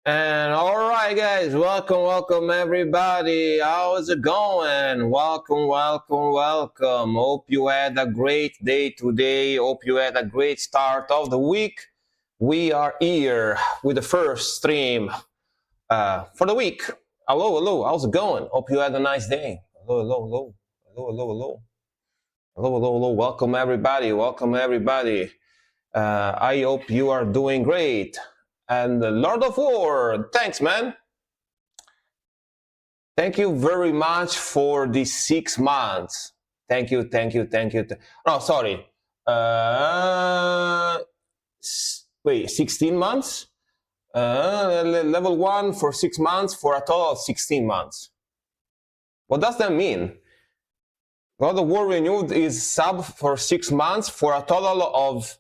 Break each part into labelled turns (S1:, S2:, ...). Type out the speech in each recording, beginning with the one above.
S1: And all right, guys, welcome everybody. How's it going? Welcome. Hope you had a great day today. Hope you had a great start of the week. We are here with the first stream for the week. Hello. How's it going? Hope you had a nice day. Hello. Welcome everybody. I hope you are doing great. And Lord of War, thanks, man. Thank you very much for the 6 months. Thank you. Oh, sorry. Wait, 16 months? Level 1 for 6 months for a total of 16 months. What does that mean? God of War Renewed is sub for 6 months for a total of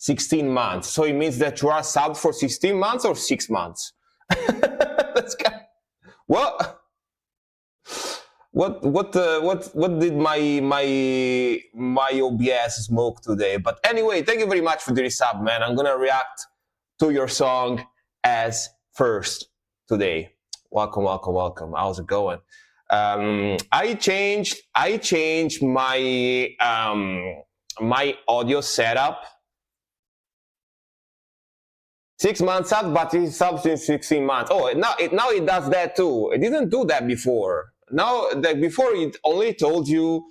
S1: 16 months. So it means that you are sub for 16 months or 6 months. That's kind of, what did my OBS smoke today? But anyway, thank you very much for the resub, man. I'm gonna react to your song as first today. Welcome. How's it going? I changed my my audio setup. 6 months up, but it's sub since 16 months. Oh, now it does that too. It didn't do that before. Now, before it only told you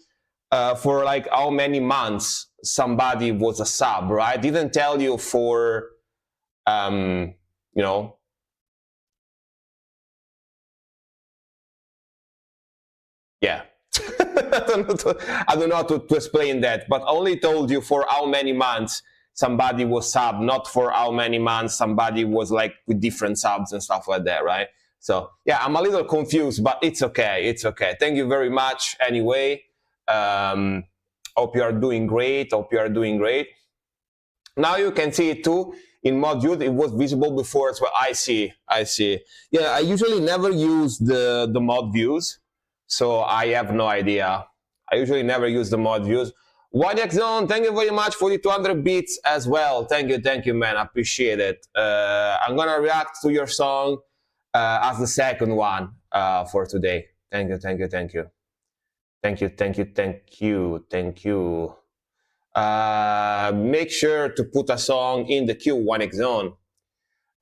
S1: for like how many months somebody was a sub, right? Didn't tell you for, you know, yeah. I don't know how to explain that, but only told you for how many months somebody was sub, not for how many months somebody was like with different subs and stuff like that, right? So yeah, I'm a little confused, but it's okay. It's okay. Thank you very much anyway. Hope you are doing great. Hope you are doing great. Now you can see it too in mod view. It was visible before as well. I see. Yeah, I usually never use the mod views, so I have no idea. I usually never use the mod views. Wadiak Zone, thank you very much for the 200 bits as well. Thank you, man. I appreciate it. I'm gonna react to your song as the second one for today. Thank you. Make sure to put a song in the queue, Wadiak Zone.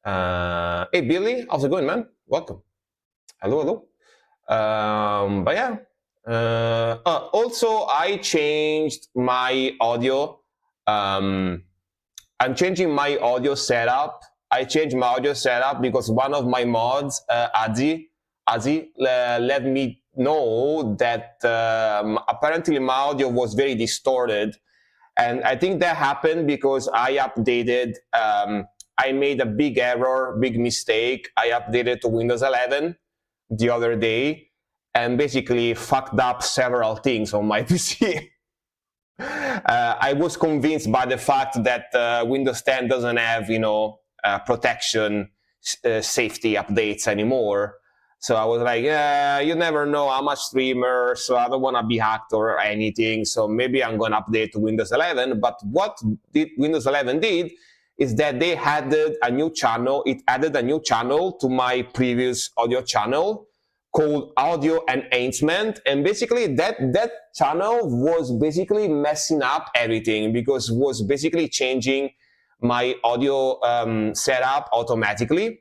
S1: Hey Billy, how's it going, man? Welcome. Hello. But yeah. Also, I changed my audio. I'm changing my audio setup. I changed my audio setup because one of my mods, Azi, let me know that apparently my audio was very distorted. And I think that happened because I updated, I made a big error, big mistake. I updated to Windows 11 the other day and basically fucked up several things on my PC. I was convinced by the fact that Windows 10 doesn't have, protection, safety updates anymore. So I was like, yeah, you never know. I'm a streamer, so I don't want to be hacked or anything. So maybe I'm going to update to Windows 11. But what Windows 11 did is that they added a new channel. It added a new channel to my previous audio channel called Audio Enhancement. And basically that channel was basically messing up everything because it was basically changing my audio setup automatically.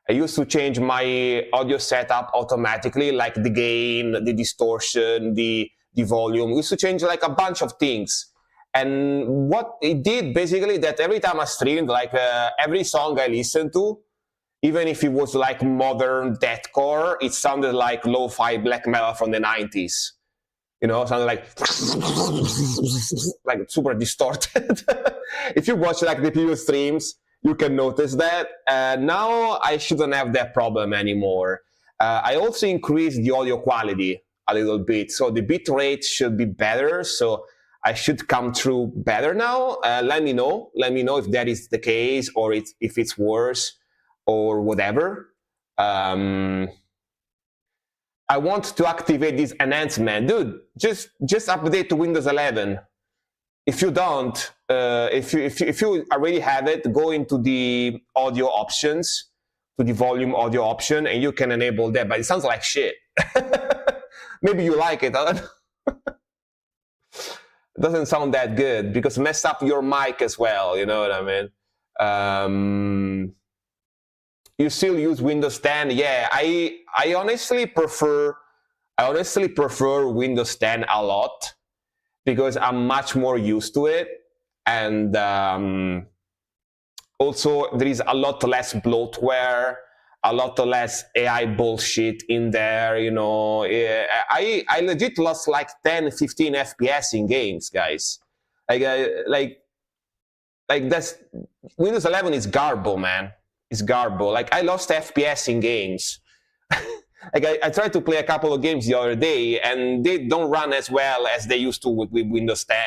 S1: I used to change my audio setup automatically, like the gain, the distortion, the volume. We used to change like a bunch of things. And what it did basically that every time I streamed, like every song I listened to, even if it was like modern deathcore, it sounded like lo-fi black metal from the 90s. Sounded like super distorted. If you watch like the previous streams, you can notice that. Now I shouldn't have that problem anymore. I also increased the audio quality a little bit. So the bit rate should be better. So I should come through better now. Let me know if that is the case or if it's worse or whatever. I want to activate this enhancement. Dude, just update to Windows 11. If you don't, if you already have it, go into the audio options, to the volume audio option, and you can enable that. But it sounds like shit. Maybe you like it. It doesn't sound that good because it messed up your mic as well. You know what I mean? You still use Windows 10? Yeah, I honestly prefer Windows 10 a lot because I'm much more used to it, and also there is a lot less bloatware, a lot less AI bullshit in there. I legit lost like 10, 15 FPS in games, guys. Like that's Windows 11 is garbo, man. It's garbo. Like I lost FPS in games. Like I tried to play a couple of games the other day, and they don't run as well as they used to with Windows 10.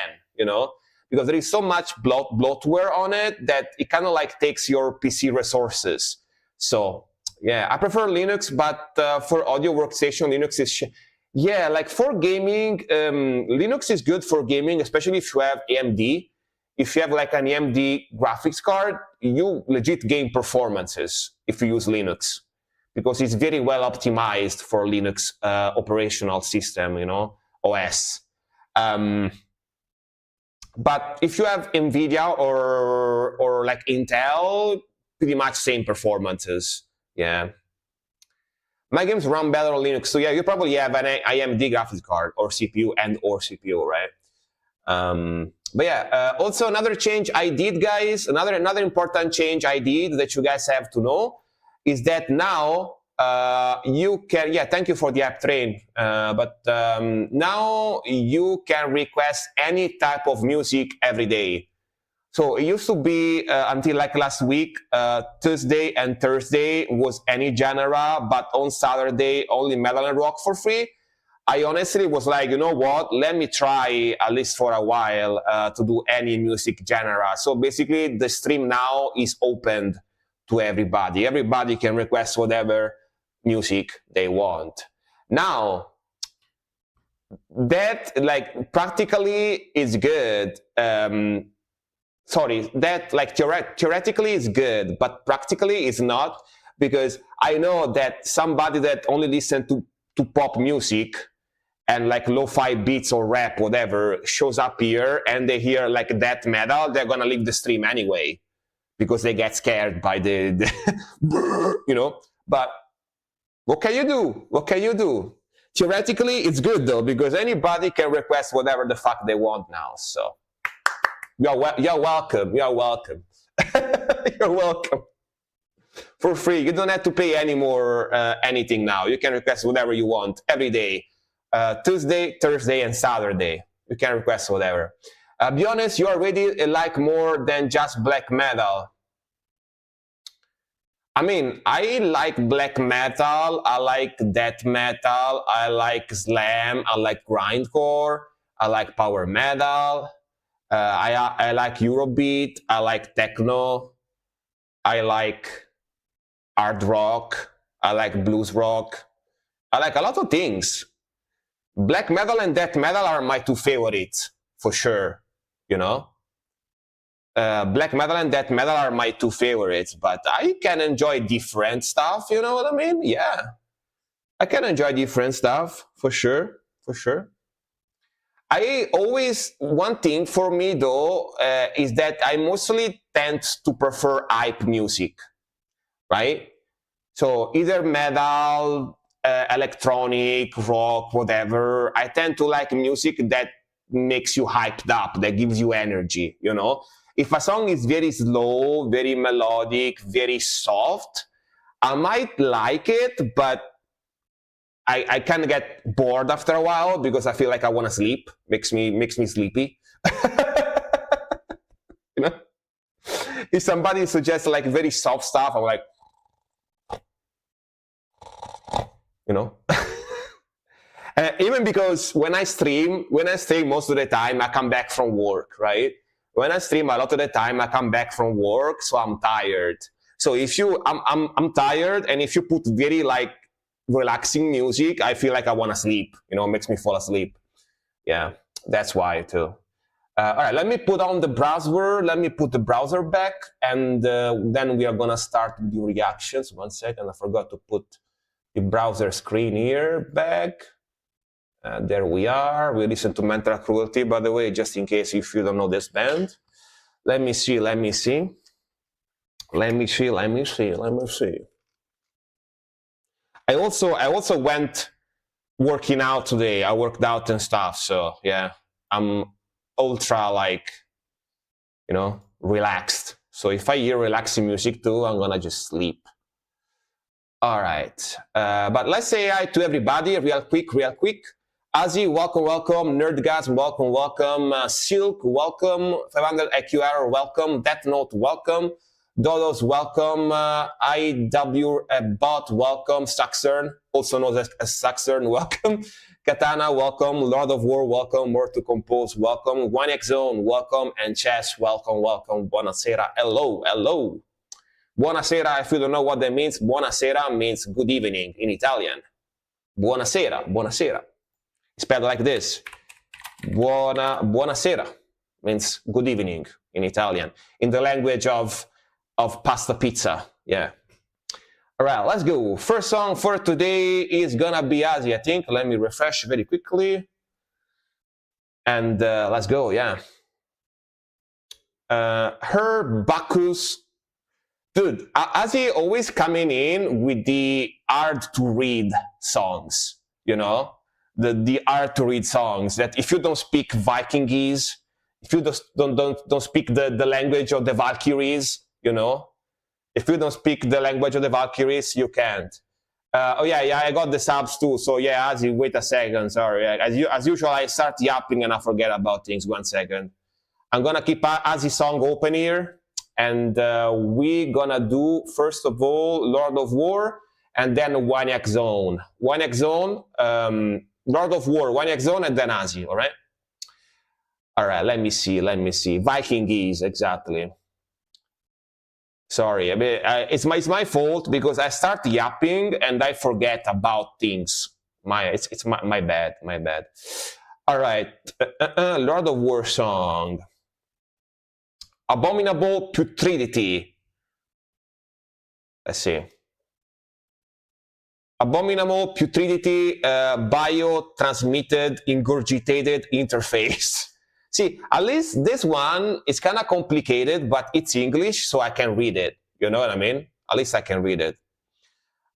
S1: Because there is so much bloatware on it that it kind of like takes your PC resources. So yeah, I prefer Linux, but for audio workstation, Linux is like for gaming, Linux is good for gaming, especially if you have AMD. If you have like an AMD graphics card, you legit gain performances if you use Linux, because it's very well optimized for Linux operational system, OS. But if you have NVIDIA or like Intel, pretty much same performances. Yeah. My games run better on Linux. So yeah, you probably have an AMD graphics card or CPU or CPU, right? But yeah, also another change I did, guys, another important change I did that you guys have to know is that now you can, yeah, thank you for the app train, but now you can request any type of music every day. So it used to be until like last week, Tuesday and Thursday was any genre, but on Saturday only metal and rock for free. I honestly was like, you know what, let me try at least for a while to do any music genre. So basically the stream now is opened to everybody. Everybody can request whatever music they want. Now, that like practically is good. Sorry, that like theoretically is good, but practically is not, because I know that somebody that only listen to pop music and like lo-fi beats or rap, whatever, shows up here and they hear like death metal, they're gonna leave the stream anyway because they get scared by the you know. But what can you do? What can you do? Theoretically, it's good though, because anybody can request whatever the fuck they want now. So you're welcome. You're welcome. You're welcome. For free. You don't have to pay any more anything now. You can request whatever you want every day. Tuesday, Thursday, and Saturday. You can request whatever. Be honest, you already like more than just black metal. I mean, I like black metal, I like death metal, I like slam, I like grindcore, I like power metal, I like Eurobeat, I like techno, I like hard rock, I like blues rock, I like a lot of things. Black metal and death metal are my two favorites, for sure, you know? Black metal and death metal are my two favorites, but I can enjoy different stuff, you know what I mean? Yeah. I can enjoy different stuff, for sure, for sure. I always, one thing for me though, is that I mostly tend to prefer hype music, right? So either metal, electronic, rock, whatever. I tend to like music that makes you hyped up, that gives you energy, you know? If a song is very slow, very melodic, very soft, I might like it, but I kind of get bored after a while because I feel like I want to sleep. Makes me sleepy. You know? If somebody suggests like very soft stuff, I'm like, you know? Even because when I stream most of the time, I come back from work, right? When I stream a lot of the time, I come back from work, so I'm tired. So if I'm tired, and if you put very like relaxing music, I feel like I want to sleep. You know, it makes me fall asleep. Yeah, that's why too. All right, let me put on the browser. Let me put the browser back, and then we are gonna start the reactions. 1 second, I forgot to put the browser screen here back. There we are. We listen to Mental Cruelty, by the way, just in case if you don't know this band. Let me see. I also went working out today. I worked out and stuff. So yeah, I'm ultra like, you know, relaxed. So if I hear relaxing music too, I'm gonna just sleep. All right. But let's say hi to everybody real quick. Azzy, welcome. Nerdgasm, welcome. Silk, welcome. 500 AQR, welcome. Death Note, welcome. Dodos, welcome. IW Bot, welcome. Saxern, also known as Saxern, welcome. Katana, welcome. Lord of War, welcome. More to Compose, welcome. 1X Zone, welcome. And Chess, welcome. Buonasera, hello. Buonasera, if you don't know what that means, buonasera means good evening in Italian. Buonasera. Spelled like this. Buonasera means good evening in Italian, in the language of pasta pizza. Yeah. All right, let's go. First song for today is gonna be Azzy, I think. Let me refresh very quickly. And let's go, yeah. Her Bacchus Dude, Ozzy always coming in with the hard to read songs, you know, the hard to read songs that if you don't speak Vikingese, if you don't speak the language of the Valkyries, you know, if you don't speak the language of the Valkyries, you can't. Oh yeah, I got the subs too. So yeah, Ozzy, wait a second. Sorry, as usual, I start yapping and I forget about things. 1 second. I'm gonna keep Ozzy song open here, and we're gonna do first of all Lord of War, and then Waniac Zone. Waniac Zone, Lord of War, Waniac Zone, and then Ozzy. All right. All right. Let me see. Vikingese, exactly. Sorry, I mean, it's my fault because I start yapping and I forget about things. It's my bad. All right, Lord of War song. Abominable Putridity. Let's see. Abominable Putridity biotransmitted ingurgitated interface. See, at least this one is kind of complicated, but it's English, so I can read it. You know what I mean? At least I can read it.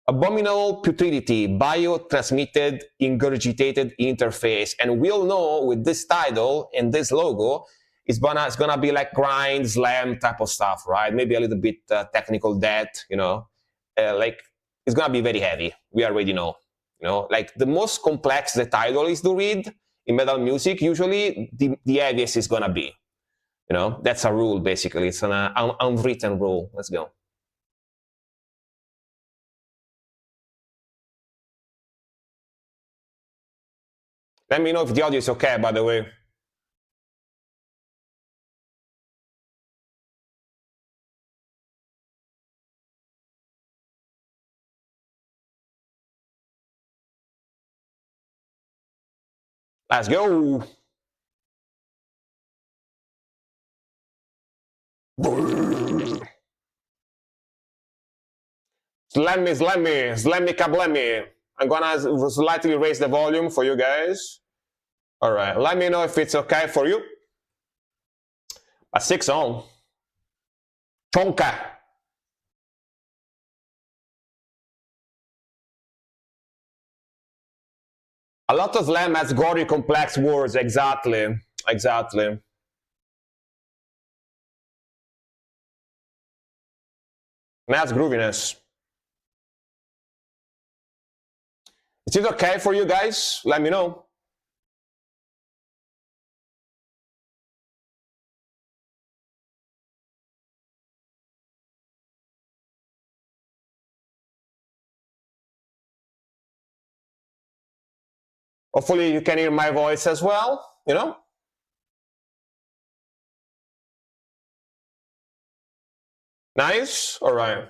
S1: Abominable Putridity biotransmitted ingurgitated interface. And we'll know with this title and this logo, it's gonna be like grind, slam type of stuff, right? Maybe a little bit technical debt, you know, like it's gonna be very heavy. We already know, you know, like the most complex the title is to read in metal music, usually the heaviest is gonna be, you know, that's a rule basically. It's an unwritten rule. Let's go. Let me know if the audio is okay, by the way. Let's go. Slammy kablemi. I'm gonna slightly raise the volume for you guys. All right, let me know if it's okay for you. A 6 on. Chonka. A lot of slam has gory complex words, exactly. Mass grooviness. Is it okay for you guys? Let me know. Hopefully you can hear my voice as well, you know? Nice? All right.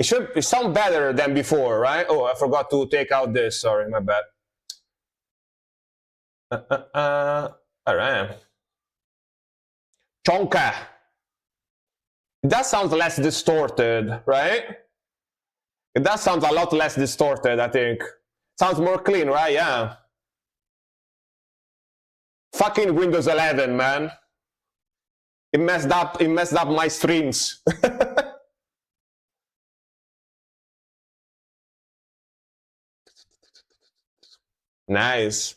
S1: It sound better than before, right? Oh, I forgot to take out this. Sorry, my bad. All right. Chonka. That sounds less distorted, right? It does sound a lot less distorted, I think. Sounds more clean, right? Yeah. Fucking Windows 11, man. It messed up my streams. Nice.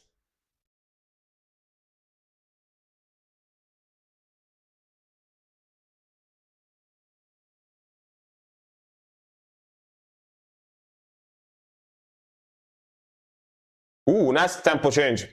S1: Ooh, nice tempo change.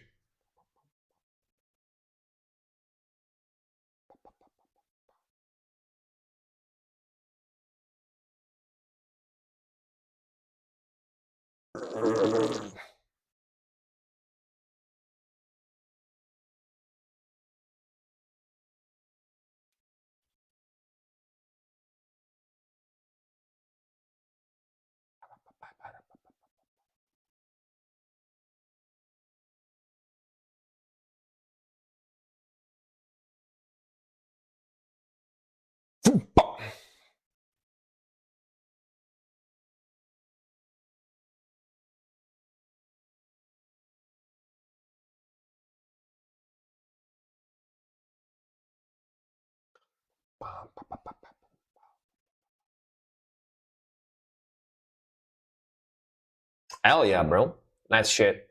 S1: Hell yeah, bro. Nice shit.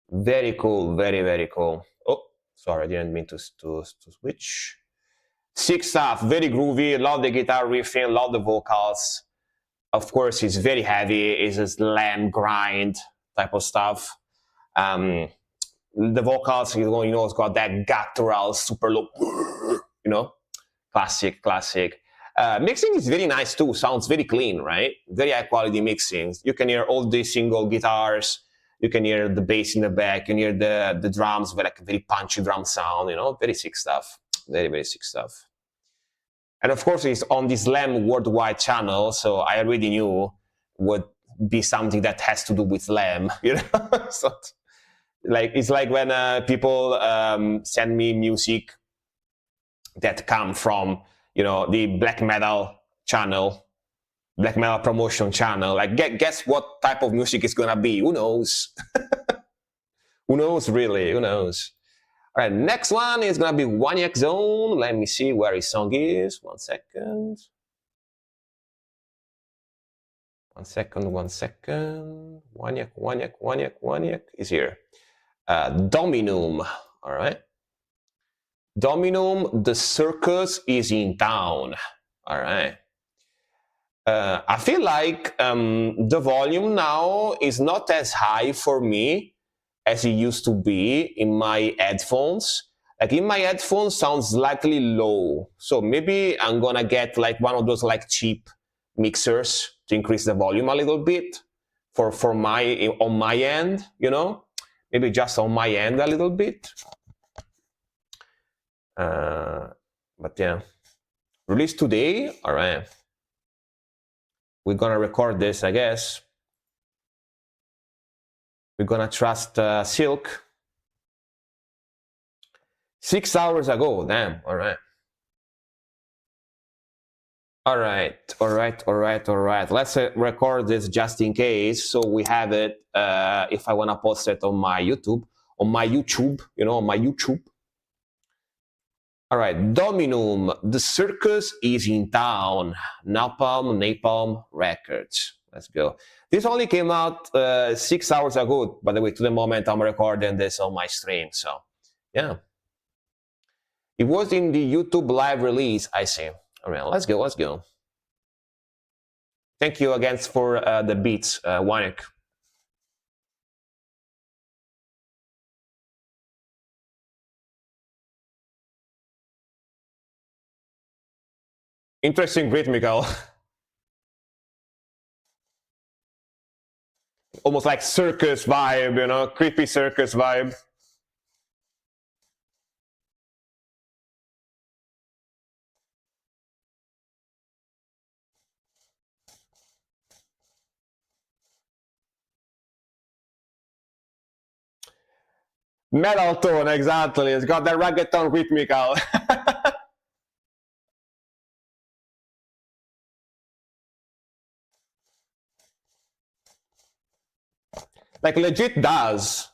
S1: Very cool. Very, very cool. Oh, sorry, I didn't mean to switch. Sick stuff. Very groovy. Love the guitar riffing. Love the vocals. Of course, it's very heavy. It's a slam grind type of stuff. The vocals, it's got that guttural, super low, classic. Mixing is very nice too. Sounds very clean, right? Very high quality mixing. You can hear all the single guitars. You can hear the bass in the back. You can hear the drums with like a very punchy drum sound. Very sick stuff. Very, very sick stuff. And of course, it's on the Slam Worldwide channel, so I already knew would be something that has to do with Slam. So, it's like when people send me music that come from the black metal channel, black metal promotion channel. Like, guess what type of music it's gonna be? Who knows? Who knows, really? Who knows? All right, next one is gonna be Waniak Zone. Let me see where his song is. 1 second. 1 second, 1 second. Waniak is here. Dominum, all right. Dominum, the circus is in town, all right. I feel like the volume now is not as high for me as it used to be in my headphones. Like in my headphones sounds slightly low. So maybe I'm gonna get like one of those like cheap mixers to increase the volume a little bit on my end, maybe just on my end a little bit. But yeah, released today. All right, we're gonna record this, I guess. We're gonna trust Silk. 6 hours ago, damn. All right. All right. Let's record this just in case, so we have it. If I wanna post it on my YouTube, on my YouTube. All right, Dominum, the circus is in town. Napalm Records. Let's go. This only came out 6 hours ago, by the way, to the moment I'm recording this on my stream. So, yeah. It was in the YouTube live release, I see. All right, let's go. Thank you again for the beats, Waniak. Interesting rhythmical. Almost like circus vibe, creepy circus vibe. Metal tone, exactly. It's got that reggaeton rhythmical. Like legit does.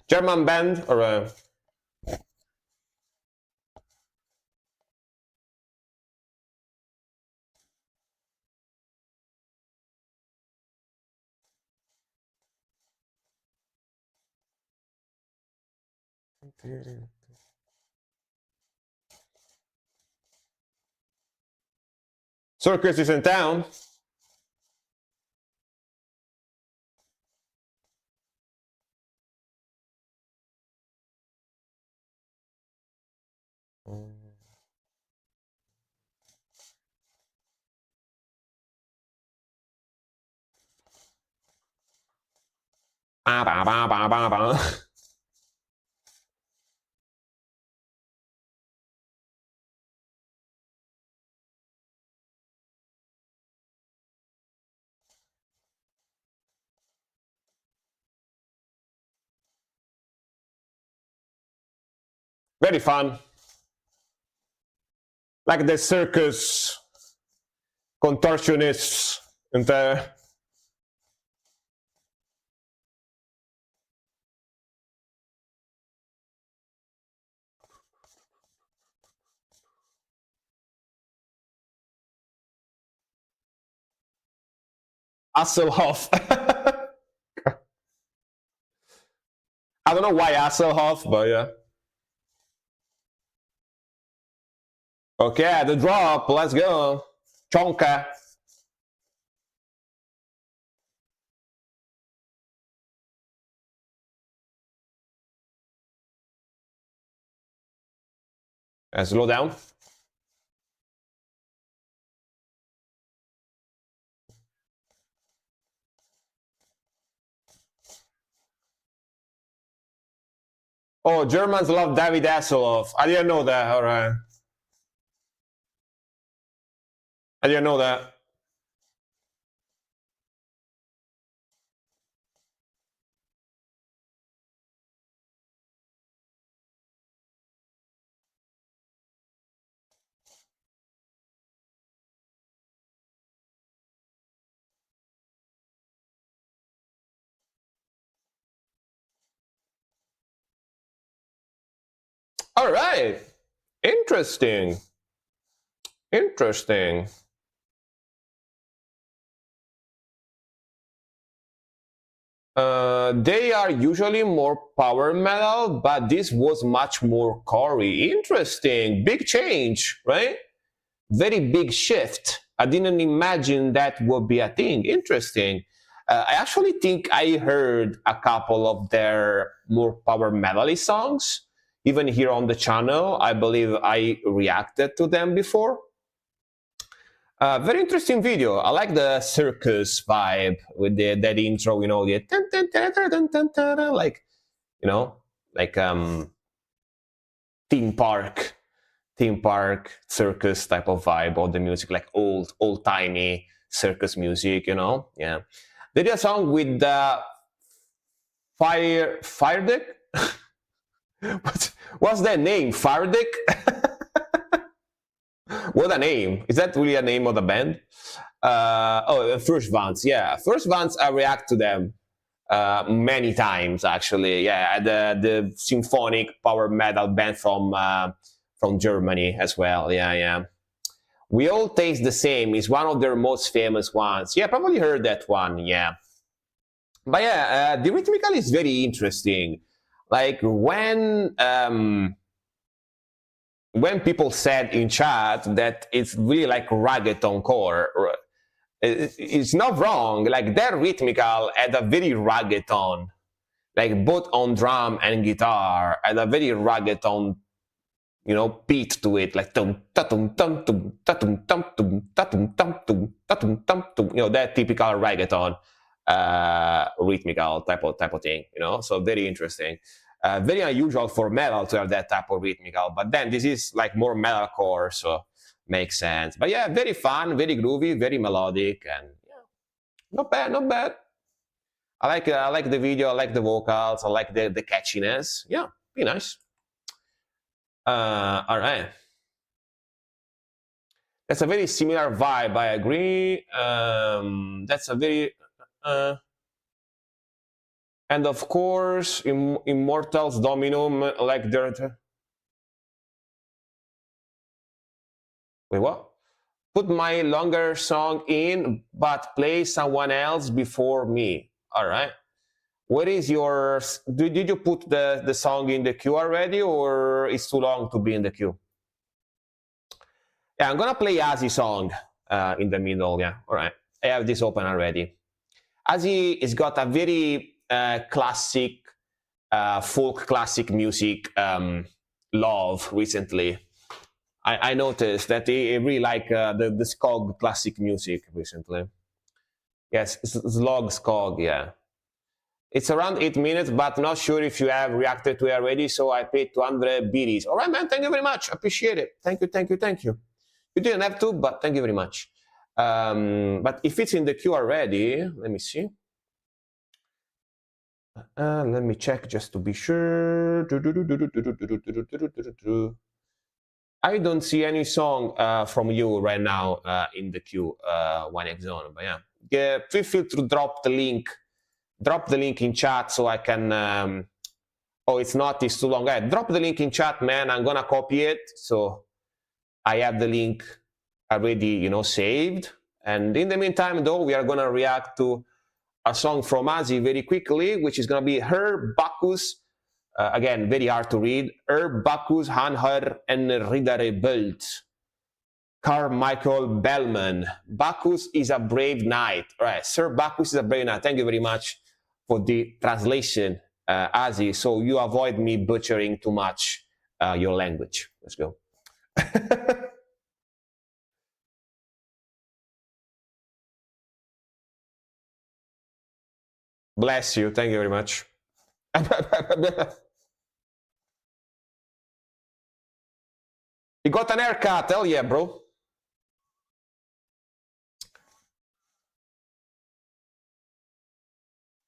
S1: German band or circus is in town. Very fun. Like the circus contortionists and Hasselhoff. I don't know why Hasselhoff, but yeah. Okay, the drop. Let's go. Chonka. Slow down. Oh, Germans love David Hasselhoff. I didn't know that. All right. I didn't know that. All right. Interesting. Interesting. They are usually more power metal, but this was much more corey. Interesting. Big change, right? Very big shift. I didn't imagine that would be a thing. Interesting. I actually think I heard a couple of their more power metal songs, even here on the channel. I believe I reacted to them before. Very interesting video. I like the circus vibe with that intro, you know, the like, you know, like theme park circus type of vibe of the music, like old timey circus music, you know. Yeah, they did a song with Firedick. What's their name? Firedick. What a name. Is that really a name of the band? First Vance. Yeah, First Vance. I react to them many times, actually. Yeah, the symphonic power metal band from Germany as well. Yeah. We All Taste the Same is one of their most famous ones. Yeah, probably heard that one. Yeah. But yeah, the rhythmical is very interesting. Like when people said in chat that it's really like reggaeton core, it's not wrong. Like their rhythmical had a very reggaeton, like both on drum and guitar, had a very reggaeton, you know, beat to it, like tum tum tum tum tum tum tum tum tum tum tum tum tum, you know, that typical reggaeton rhythmical type of thing, you know. So very interesting. Very unusual for metal to have that type of rhythmical, but then this is like more metalcore, so makes sense. But yeah, very fun, very groovy, very melodic, and yeah, not bad. I like the video, I like the vocals, I like the catchiness. Yeah, be nice. All right. That's a very similar vibe, I agree. That's a very and of course, Immortals Dominum, like their... Wait, what? Put my longer song in, but play someone else before me. All right. What is your... Did you put the song in the queue already, or it's too long to be in the queue? Yeah, I'm going to play Azzy song in the middle. Yeah, all right. I have this open already. Azzy has got a very classic, folk classic music love recently. I noticed that he really like the Skog classic music recently. Yes, Slog Skog, yeah. It's around 8 minutes, but not sure if you have reacted to it already, so I paid 200 BDs. All right, man, thank you very much. Appreciate it. Thank you. You didn't have to, but thank you very much. But if it's in the queue already, let me see. Let me check just to be sure. I don't see any song from you right now in the queue, 1xZone. But yeah, feel free to drop the link. Drop the link in chat so I can... oh, it's too long. Yeah, drop the link in chat, man. I'm gonna copy it. So I have the link already, you know, saved. And in the meantime, though, we are going to react to a song from Asi very quickly, which is going to be Her Bacchus. Again, very hard to read. Her Bacchus, Han Her en Riddere Bult. Carmichael Bellman. Bacchus is a brave knight. All right, Sir Bacchus is a brave knight. Thank you very much for the translation, Asi. So you avoid me butchering too much your language. Let's go. Bless you. Thank you very much. You got an haircut. Hell yeah, bro.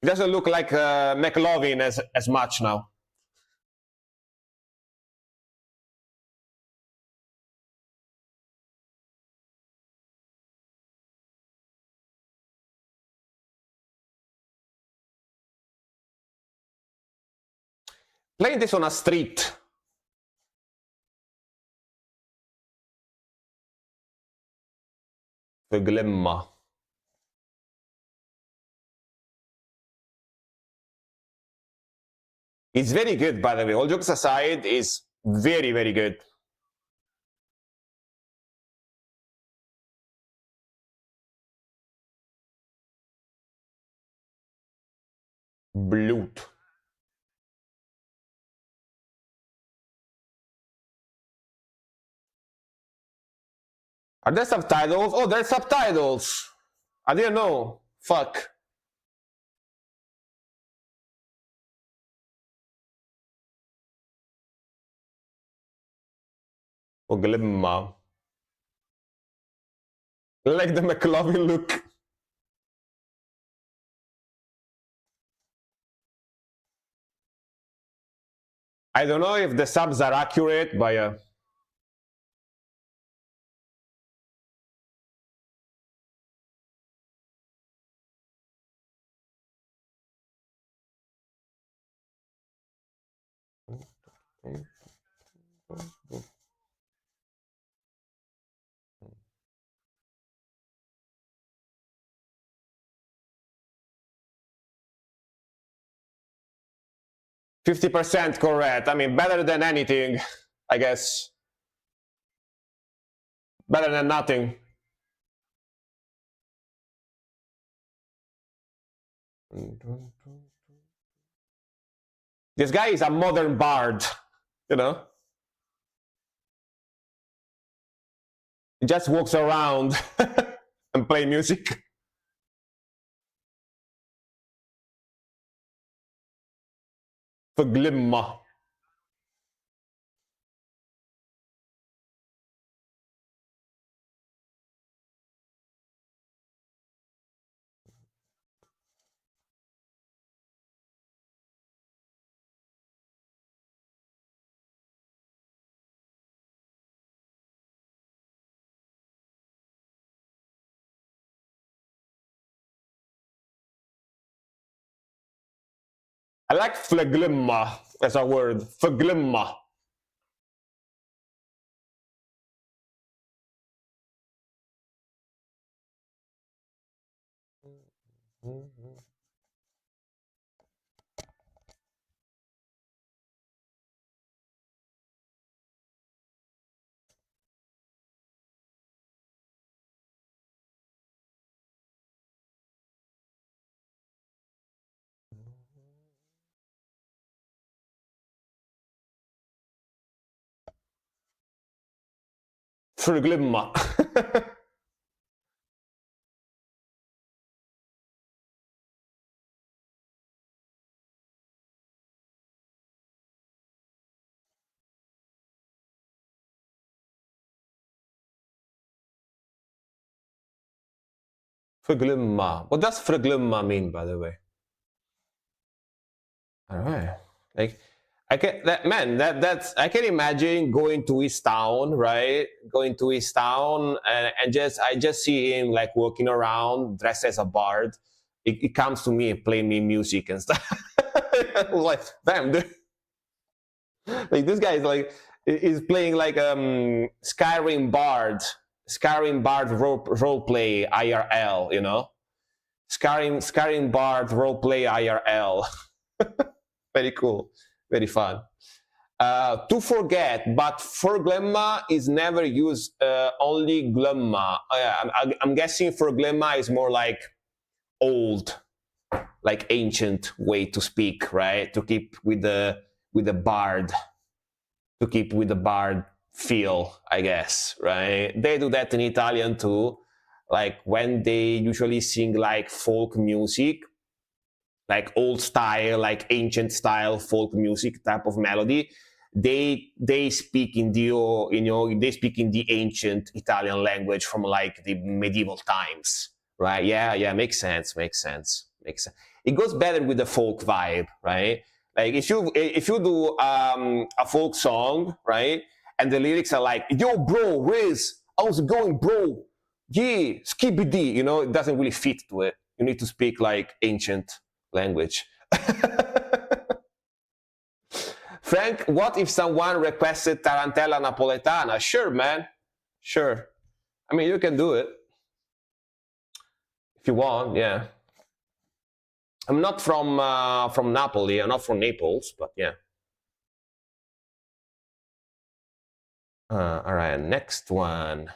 S1: It doesn't look like McLovin as much now. Playing this on a street. The Glimmer. It's very good, by the way. All jokes aside, is very, very good. Blut. Are there subtitles? Oh, there's subtitles. I didn't know. Fuck. Oh, Glimmer. I like the McLovin look. I don't know if the subs are accurate, but 50% correct. I mean, better than anything, I guess. Better than nothing. This guy is a modern bard, you know? He just walks around and play music. For Glimmer. I like phlegma as a word. Phlegma. Phlegma. Phlegma. What does phlegma mean, by the way? All right. Like, I can that's I can imagine going to his town, right? Going to his town and I just see him like walking around dressed as a bard. It comes to me and play me music and stuff. I was like, damn, dude. Like this guy is like is playing like Skyrim bard Skyrim Bard roleplay IRL, you know? Skyrim Bard roleplay IRL. Very cool, very fun. To forget, but for glemma is never used, only glemma. I'm guessing for glemma is more like old, like ancient way to speak, right? To keep with the bard, to keep with the bard feel, I guess, right? They do that in Italian too, like when they usually sing like folk music, like old style, like ancient style folk music type of melody. They speak in they speak in the ancient Italian language from like the medieval times, right? Yeah, makes sense. It goes better with the folk vibe, right? Like if you do a folk song, right, and the lyrics are like, "Yo, bro, Riz, how's it going, bro? Yeah, skibidi," you know, it doesn't really fit to it. You need to speak like ancient language. Frank, what if someone requested Tarantella Napoletana? Sure, man. Sure. I mean, you can do it if you want. Yeah. I'm not from Napoli. I'm not from Naples, but yeah. All right. Next one.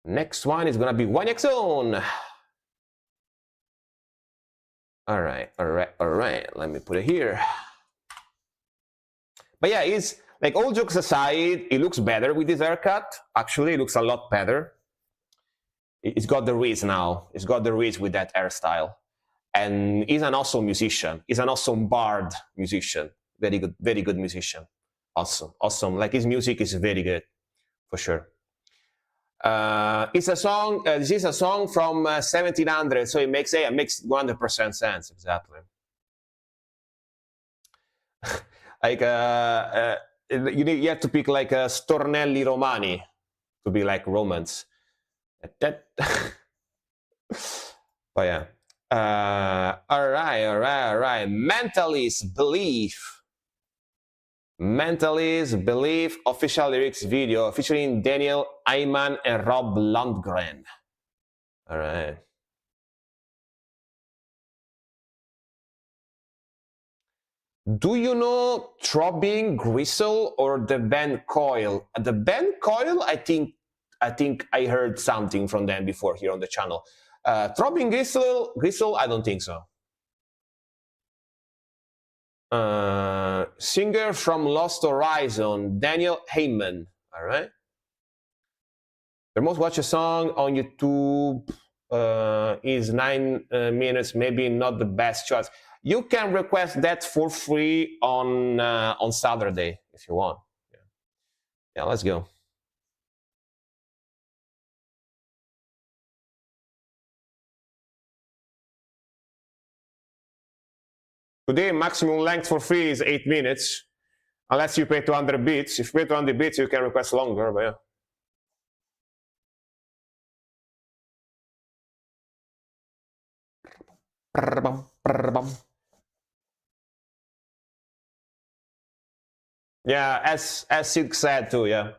S1: Next one is gonna be Waniac Zone. All right. Let me put it here. But yeah, it's like, all jokes aside, it looks better with this haircut. Actually, it looks a lot better. It's got the Riz now. It's got the Riz with that hairstyle. And he's an awesome musician. He's an awesome bard musician. Very good musician. Awesome. Like, his music is very good, for sure. It's a song. This is a song from 1700, so it makes 100% sense. Exactly. Like you have to pick like a Stornelli Romani to be like Romans. That. But yeah. All right. Mentalist Belief official lyrics video featuring Daniel Ayman and Rob Lundgren. All right. Do you know Throbbing Gristle or the band Coil? The band Coil, I think I heard something from them before here on the channel. Throbbing Gristle, I don't think so. Singer from Lost Horizon, Daniel Heyman. All right. The most watched song on YouTube is 9 minutes. Maybe not the best choice. You can request that for free on Saturday if you want. Yeah, let's go. Today, maximum length for free is 8 minutes, unless you pay 200 bits. If you pay 200 bits, you can request longer, but yeah. Yeah, as Sid said too, yeah.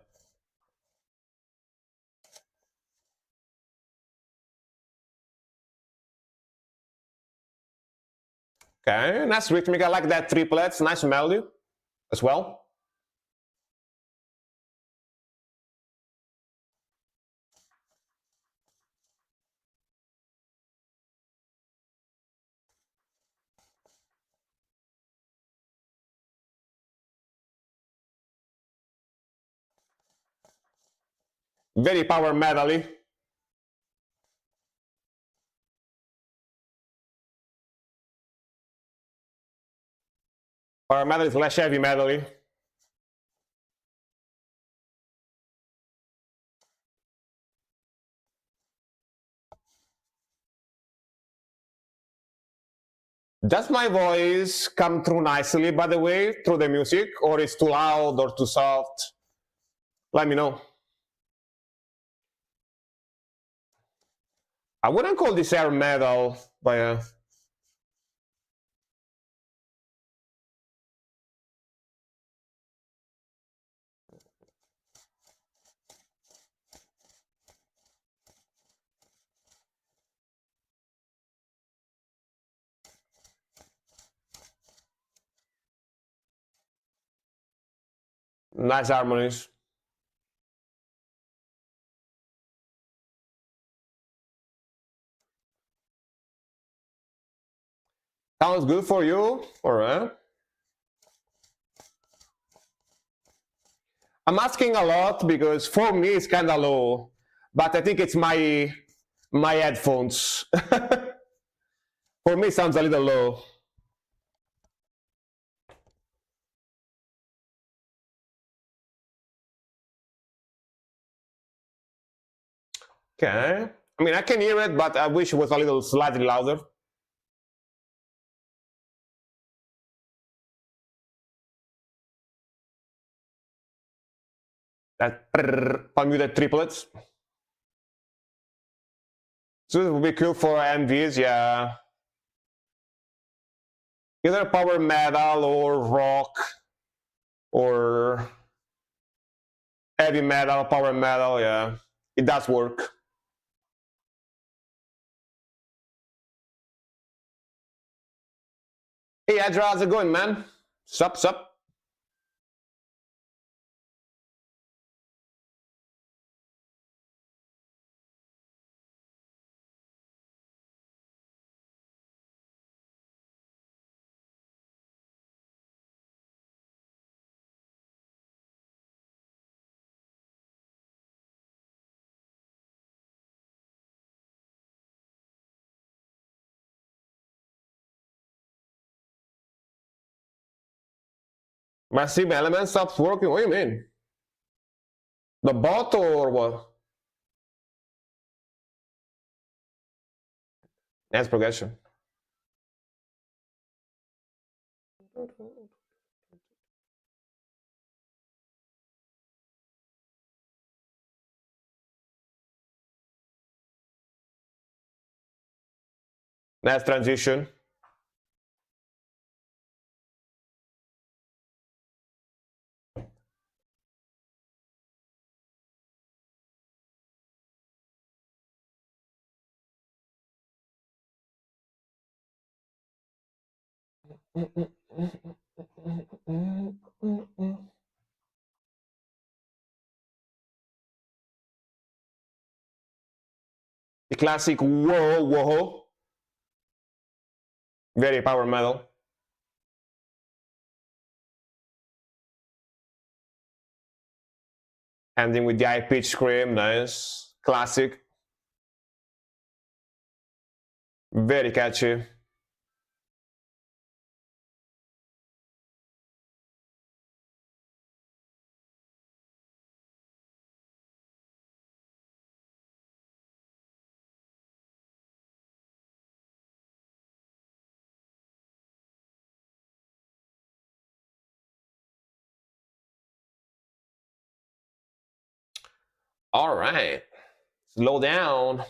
S1: Okay, nice rhythmic. I like that triplets. Nice melody as well. Very power metally. Power metal is less heavy metally. Does my voice come through nicely, by the way, through the music, or it's too loud or too soft? Let me know. I wouldn't call this air metal, but Nice harmonies. Sounds good for you? All right. I'm asking a lot because for me it's kind of low, but I think it's my headphones. For me, it sounds a little low. Okay. I mean, I can hear it, but I wish it was a little slightly louder. That unmuted triplets. So it would be cool for MVs, yeah. Either power metal or rock or heavy metal, power metal, yeah. It does work. Hey Edra, how's it going, man? Sup, sup? Massive element stops working? What do you mean? The bot or what? Nice progression. Nice transition. The classic whoa whoa. Very power metal. Ending with the high pitch scream, nice. Classic. Very catchy. All right. Slow down.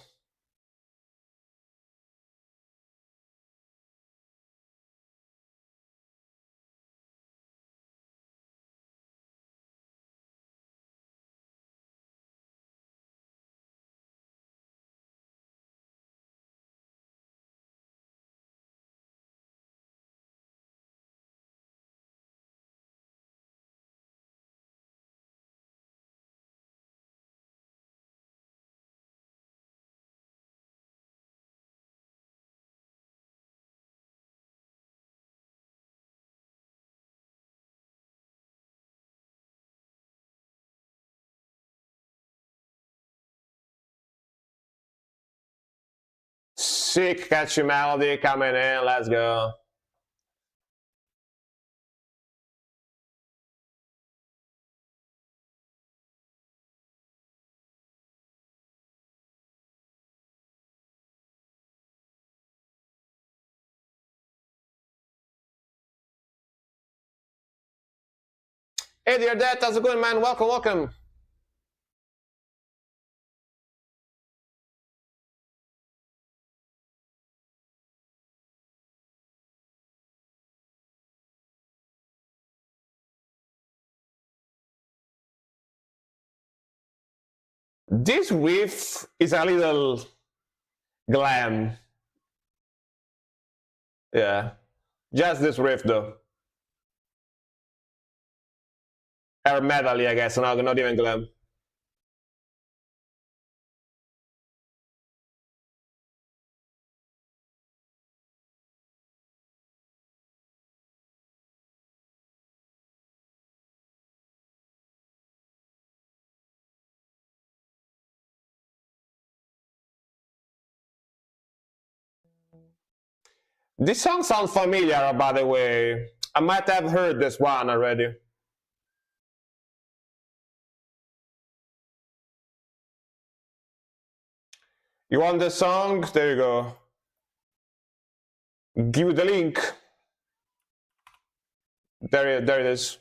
S1: Sick catchy melody coming in. Let's go. Hey dear dad, how's it going, man? Welcome, welcome. This riff is a little glam. Yeah. Just this riff though. Air metal, I guess. No, not even glam. This song sounds familiar, by the way. I might have heard this one already. You want the song? There you go. Give you the link. There it is.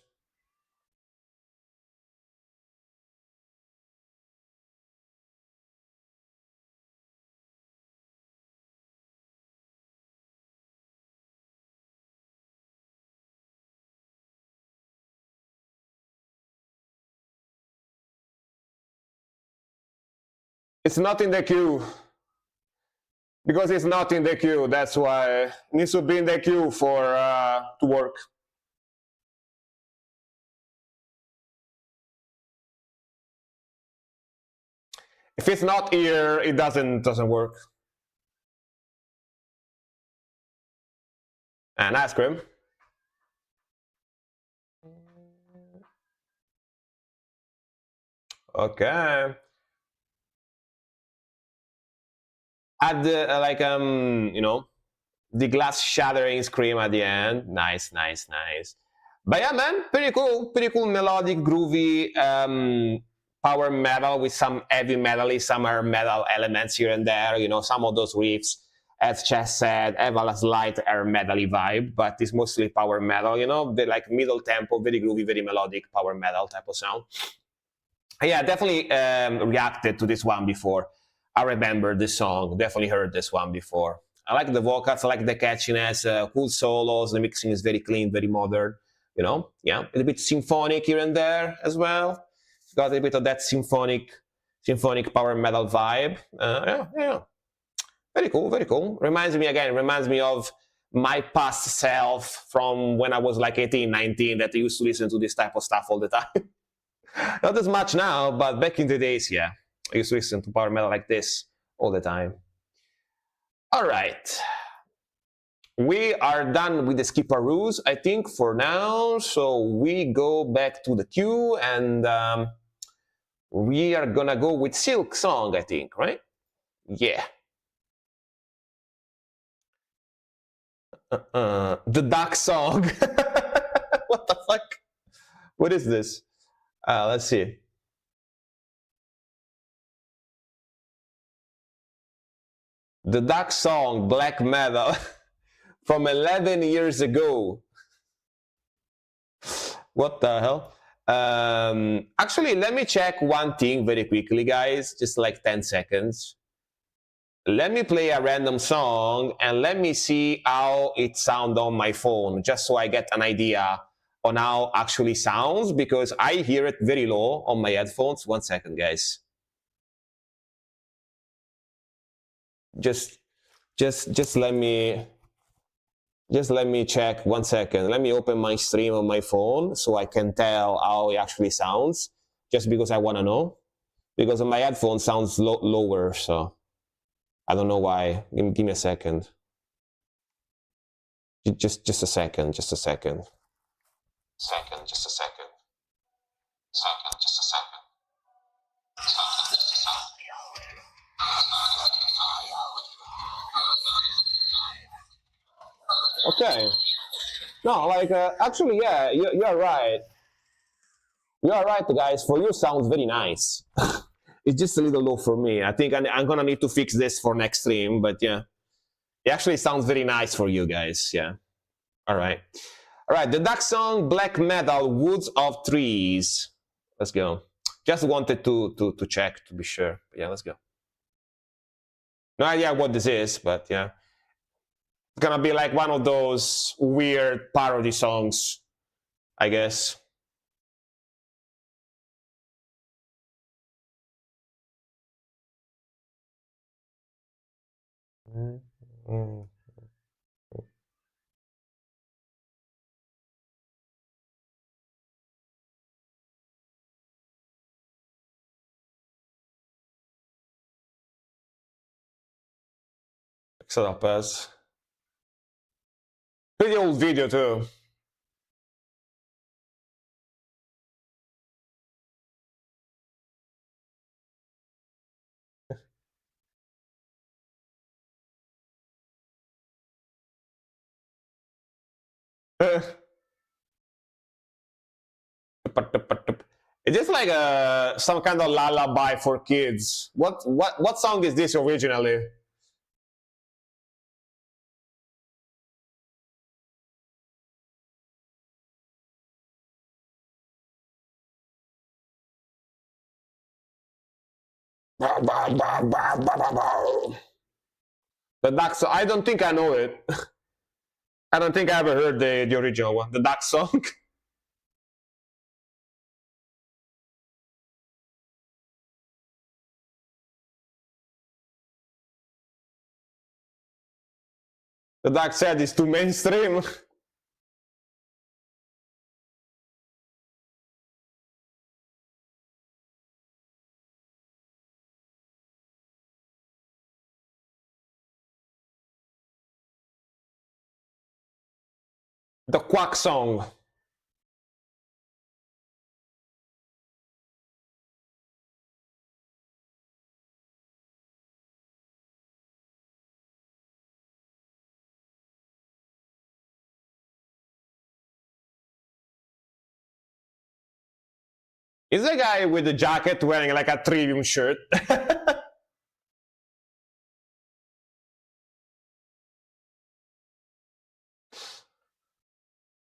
S1: It's not in the queue because it's not in the queue. That's why it needs to be in the queue for to work. If it's not here, it doesn't work. And ice cream. Okay. Add the the glass shattering scream at the end. Nice, nice, nice. But yeah, man, pretty cool melodic, groovy power metal with some heavy metal, some air metal elements here and there. Some of those riffs, as Chess said, have a slight air metal-y vibe, but it's mostly power metal. They're like middle tempo, very groovy, very melodic power metal type of sound. Yeah, definitely reacted to this one before. I remember this song. Definitely heard this one before. I like the vocals. I like the catchiness. Cool solos. The mixing is very clean, very modern. Yeah, a little bit symphonic here and there as well. Got a little bit of that symphonic power metal vibe. Yeah. Very cool, very cool. Reminds me of my past self from when I was like 18, 19, that I used to listen to this type of stuff all the time. Not as much now, but back in the days, yeah. I used to listen to power metal like this all the time. All right. We are done with the skipperoos, I think, for now. So we go back to the queue and we are gonna go with Silk Song, I think, right? Yeah. The Duck Song. What the fuck? What is this? Let's see. The Duck Song, black metal, from 11 years ago. What the hell? Actually, let me check one thing very quickly, guys. Just like 10 seconds. Let me play a random song and let me see how it sounds on my phone, just so I get an idea on how actually sounds, because I hear it very low on my headphones. 1 second, guys. Just let me check 1 second. Let me open my stream on my phone so I can tell how it actually sounds, just because I want to know. Because my headphone sounds lower, so I don't know why. Give me a second. Just a second. Just a second. Second. Just a second. Second. Just a second. Okay. No, like actually, yeah, you're right. You're right, guys. For you, sounds very nice. It's just a little low for me. I think I'm gonna need to fix this for next stream, but yeah, it actually sounds very nice for you guys. Yeah. All right. All right. The Duck Song, black metal, Woods of Trees. Let's go. Just wanted to check to be sure. But yeah, let's go. No idea what this is, but yeah, it's gonna be like one of those weird parody songs, I guess. Mm-hmm. Lopez. Pretty old video too. It's just like some kind of lullaby for kids. What song is this originally? The Duck song. I don't think I know it. I don't think I ever heard the original one. The Duck song. The Duck said it's too mainstream. The Quack song. Is the guy with the jacket wearing like a Trivium shirt?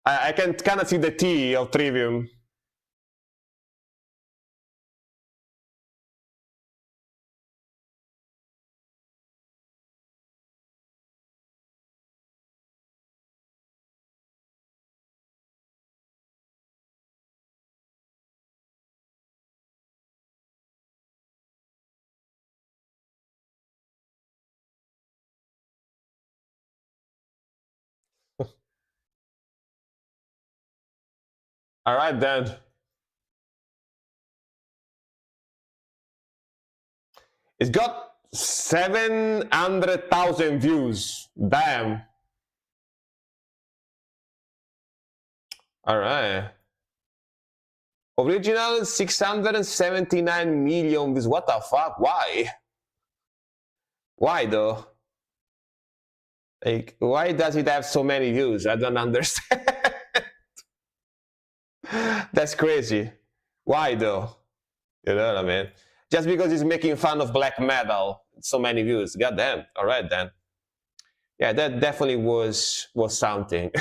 S1: I can kind of see the T of Trivium. All right, then. It's got 700,000 views. Damn. All right. Original 679 million views. What the fuck? Why? Why though? Like, why does it have so many views? I don't understand. That's crazy. Why though? You know what I mean? Just because he's making fun of black metal, so many views. God damn. All right then. Yeah, that definitely was something.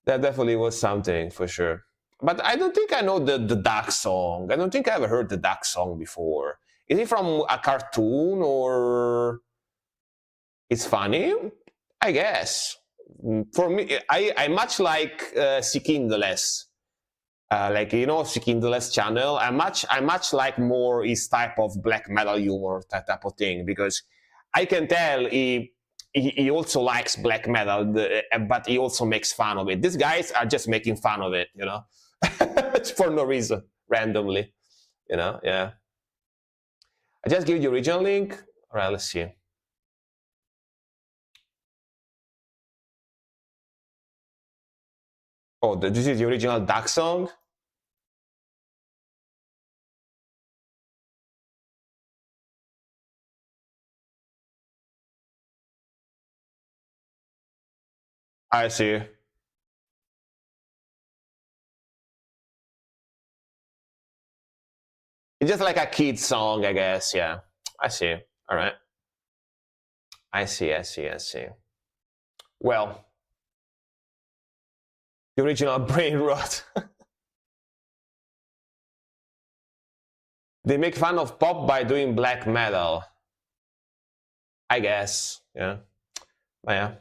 S1: That definitely was something for sure. But I don't think I know the Duck song. I don't think I ever heard the Duck song before. Is it from a cartoon or it's funny? I guess. For me, I much like Sikindles. Like, you know, Sikindles channel. I much like more his type of black metal humor, that type of thing, because I can tell he also likes black metal, but he also makes fun of it. These guys are just making fun of it, you know, for no reason, randomly, you know. Yeah. I just give you the original link. All right, let's see. Oh, this is the original Duck song. I see. It's just like a kid's song, I guess. Yeah, I see. All right. I see. Well, the original Brain Rot. They make fun of pop by doing black metal. I guess. Yeah. But yeah.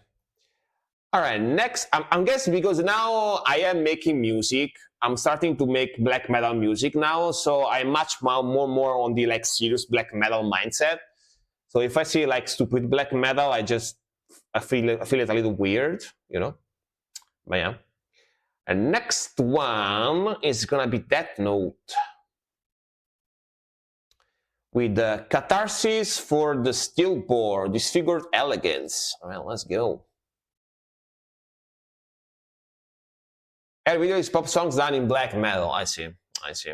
S1: All right, next, I'm guessing because now I am making music. I'm starting to make black metal music now, so I'm much more on the like serious black metal mindset. So if I see like stupid black metal, I feel it a little weird, you know. But yeah. And next one is gonna be Death Note. with the Catharsis for the Stillborn, Disfigured Elegance. All right, let's go. Every video is pop songs done in black metal. I see. I see.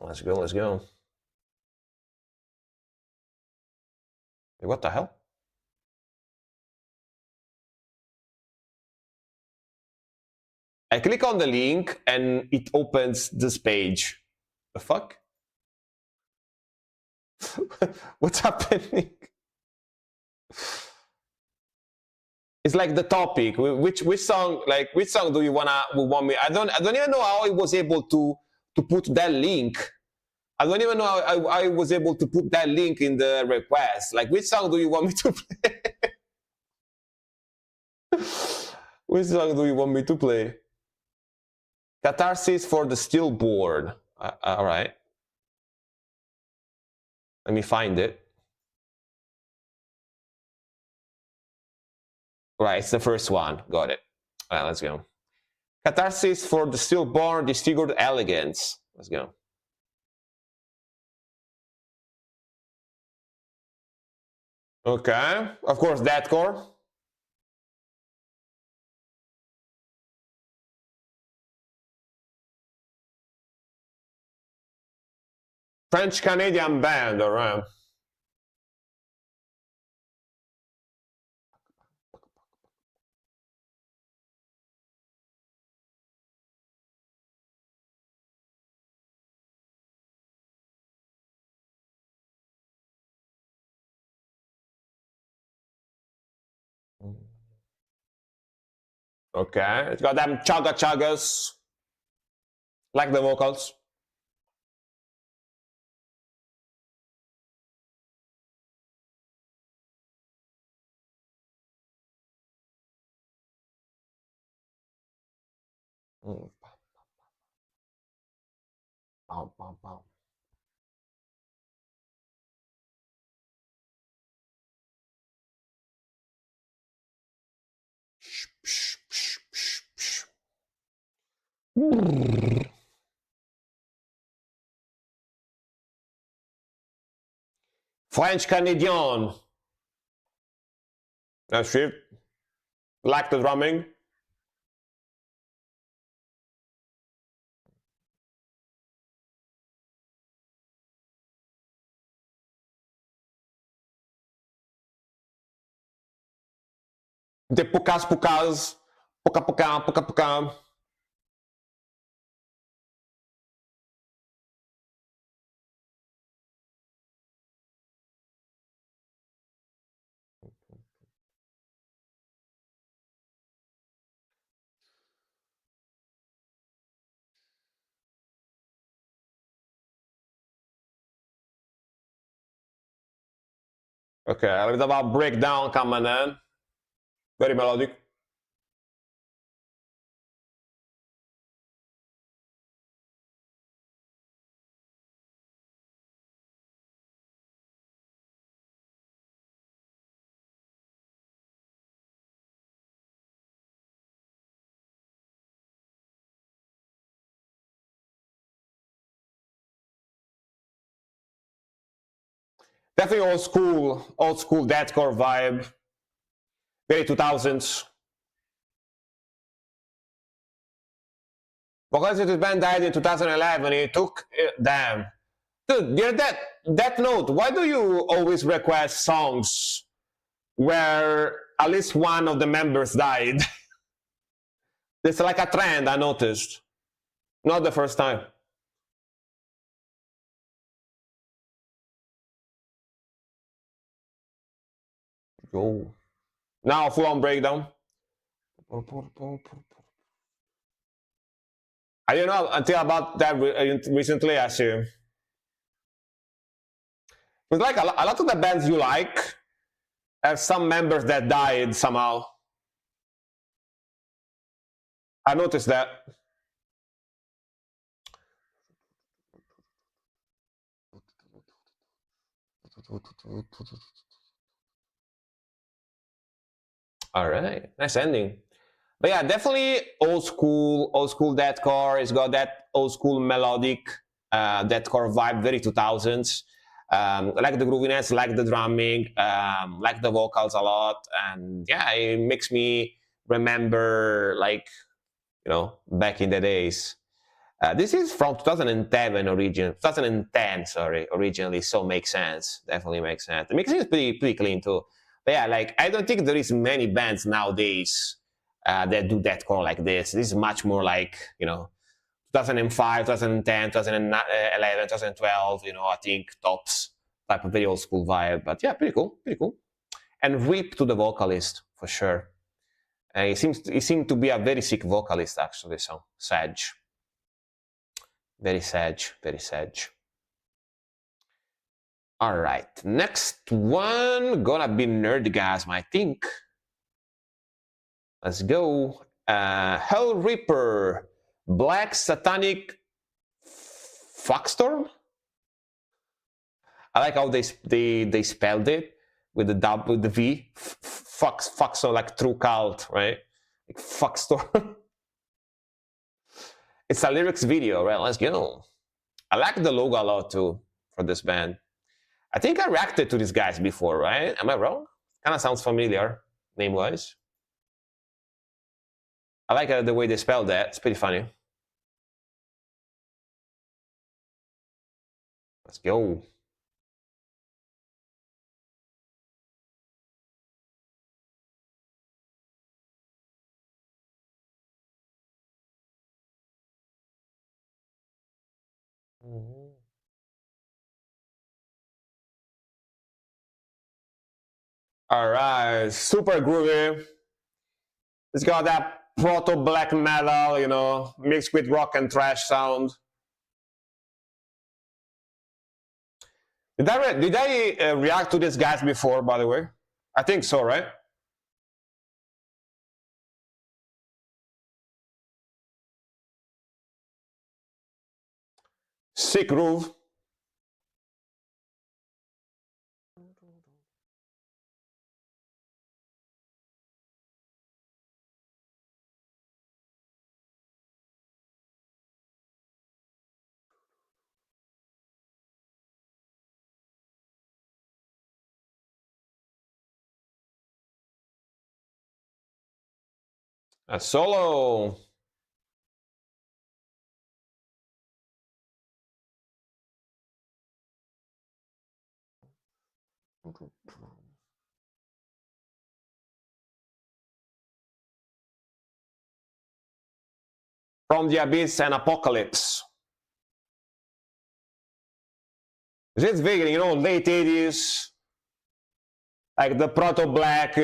S1: Let's go. Let's go. What the hell? I click on the link and it opens this page. The fuck? What's happening? It's like the topic. Which song? Like which song do you want me? I don't even know how I was able to put that link. I don't even know how I was able to put that link in the request. Like which song do you want me to play? Which song do you want me to play? Catharsis for the Stillborn. All right. Let me find it. Right, it's the first one. Got it. All right, let's go. Catharsis for the Stillborn, Disfigured Elegance. Let's go. Okay, of course, deathcore. French-Canadian band, all right. Okay, it's got them chugga-chuggas. Like the vocals. Bow, bow, bow. French Canadian. That's it. Like the drumming. The pukas pukas. Puka puka puka puka. Okay, a little bit about breakdown coming in. Very melodic. Definitely old school deathcore vibe. Very 2000s. Because this band died in 2011, it took damn. Dude, dear Death Note, why do you always request songs where at least one of the members died? It's like a trend I noticed. Not the first time. Yo. Now full on breakdown. I didn't know until about that recently, I see. It's like a lot of the bands you like have some members that died somehow. I noticed that. All right, nice ending. But yeah, definitely old school deathcore. It's got that old school melodic deathcore vibe, very 2000s. I like the grooviness, like the drumming, like the vocals a lot, and yeah, it makes me remember like back in the days. This is from 2010, sorry, originally, so makes sense. Definitely makes sense. The mixing is pretty clean too. But yeah, like I don't think there is many bands nowadays that do deathcore like this. This is much more like 2005, 2010, 2011, 2012. I think tops type of very old school vibe. But yeah, pretty cool, pretty cool. And rip to the vocalist for sure. He seemed to be a very sick vocalist actually. So Sage. Very sage, very sage. All right, next one gonna be Nerdgasm, I think. Let's go. Hell Reaper, Black Satanic Fuckstorm. I like how they spelled it with the V. Fuck, so like true cult, right? Like Fuckstorm. It's a lyrics video, right? Let's go. I like the logo a lot too for this band. I think I reacted to these guys before, right? Am I wrong? Kind of sounds familiar, name-wise. I like the way they spelled that. It's pretty funny. Let's go. All right, super groovy. It's got that proto black metal, mixed with rock and thrash sound. Did I react to these guys before, by the way? I think so, right? Sick groove. A solo. From the Abyss and Apocalypse. It's very, late 80s. Like the proto black,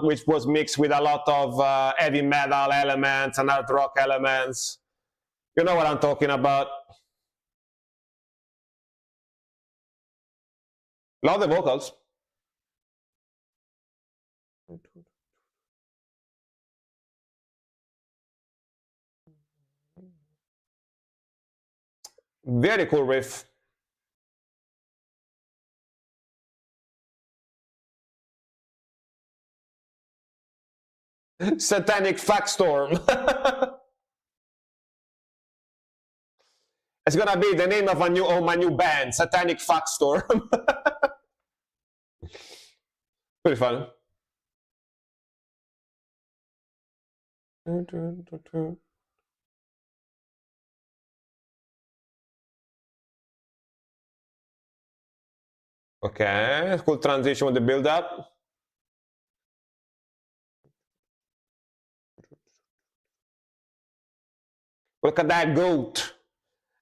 S1: which was mixed with a lot of heavy metal elements and hard rock elements. You know what I'm talking about. Love the vocals. Very cool riff. Satanic Fuckstorm. It's gonna be the name of my new band, Satanic Fuckstorm. Pretty fun. Okay, cool transition with the build up. Look at that goat.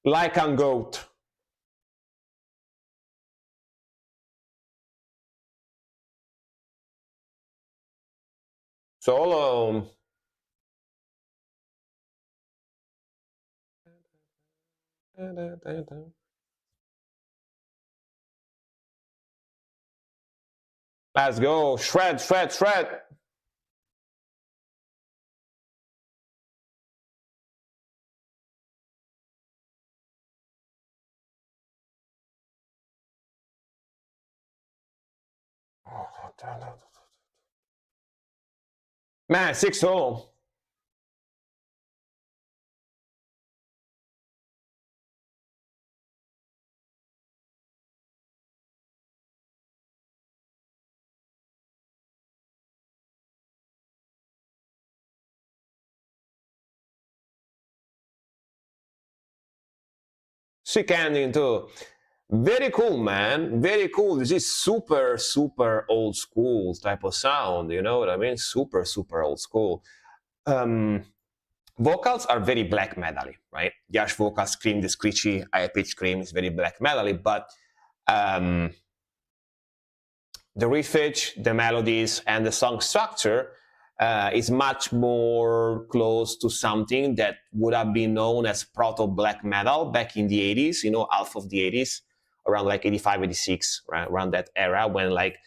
S1: Lycan goat. Solo. Let's go. Shred, shred, shred. Man, 6 solo. Sick ending too. Very cool, man. Very cool. This is super, super old school type of sound. You know what I mean? Super, super old school. Vocals are very black metally, right? The harsh vocal scream, the screechy, high pitch scream is very black metally, but the riffage, the melodies, and the song structure is much more close to something that would have been known as proto black metal back in the 80s, you know, half of the 80s, around like 85, 86, right? Around that era when like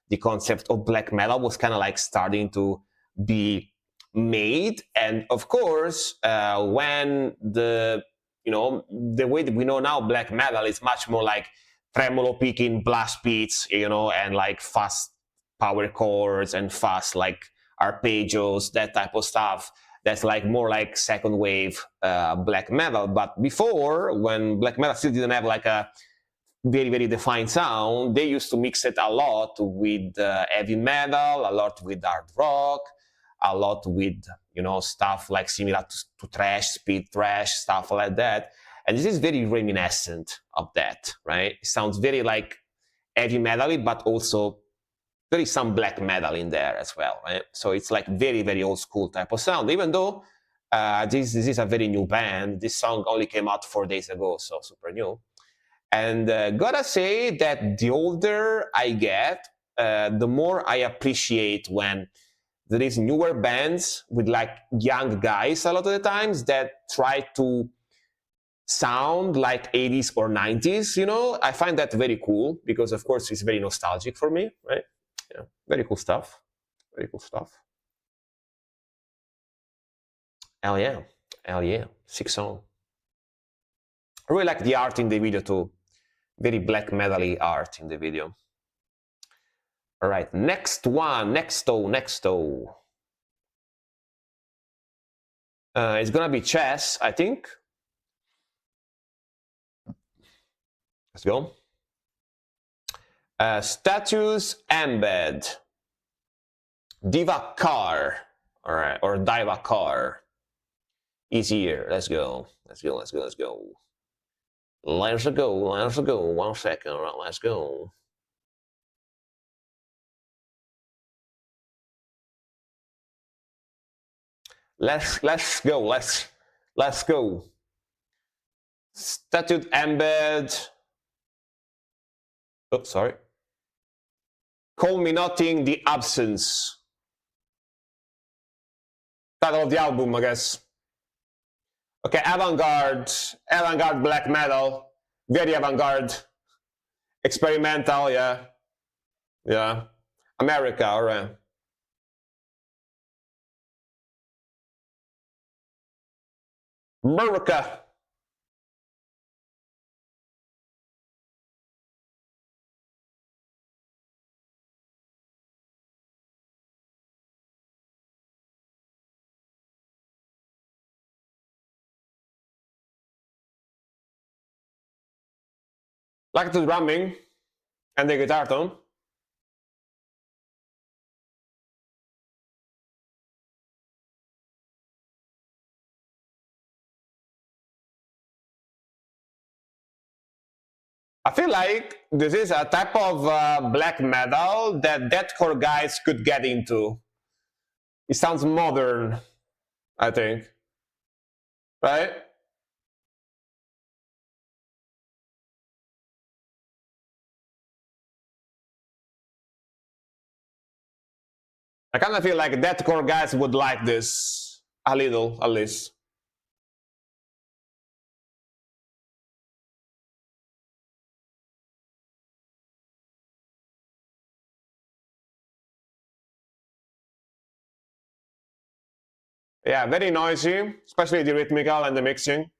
S1: the concept of black metal was kind of like starting to be made. And of course, when the way that we know now black metal is much more like tremolo picking blast beats, you know, and like fast power chords and fast like arpeggios, that type of stuff. That's like more like second wave black metal. But before, when black metal still didn't have like a very, very defined sound, they used to mix it a lot with heavy metal, a lot with hard rock, a lot with, you know, stuff like similar to thrash, speed thrash, stuff like that. And this is very reminiscent of that, right? It sounds very like heavy metal, but also there is some black metal in there as well, right? So it's like very, very old school type of sound, even though this is a very new band. This song only came out 4 days ago, so super new. And gotta say that the older I get, the more I appreciate when there is newer bands with like young guys a lot of the times that try to sound like 80s or 90s, you know. I find that very cool because of course it's very nostalgic for me, right? Yeah, very cool stuff. Very cool stuff. Hell yeah. Hell yeah. Sick song. I really like the art in the video too. Very black metal-y art in the video. All right, next one, nexto. It's gonna be chess, I think. Let's go. Status embed. Diva car. All right, or Diva car. Easier. Let's go. Let's go. 1 second. All right, let's go. Let's go. Statute embed. Oops, sorry. Culminating the absence. Title of the album, I guess. Okay, avant-garde black metal, very avant-garde, experimental, yeah. America, all right. America. Like the drumming and the guitar tone. I feel like this is a type of black metal that deathcore guys could get into. It sounds modern, I think. Right? I kind of feel like deathcore guys would like this a little, at least. Yeah, very noisy, especially the rhythmical and the mixing.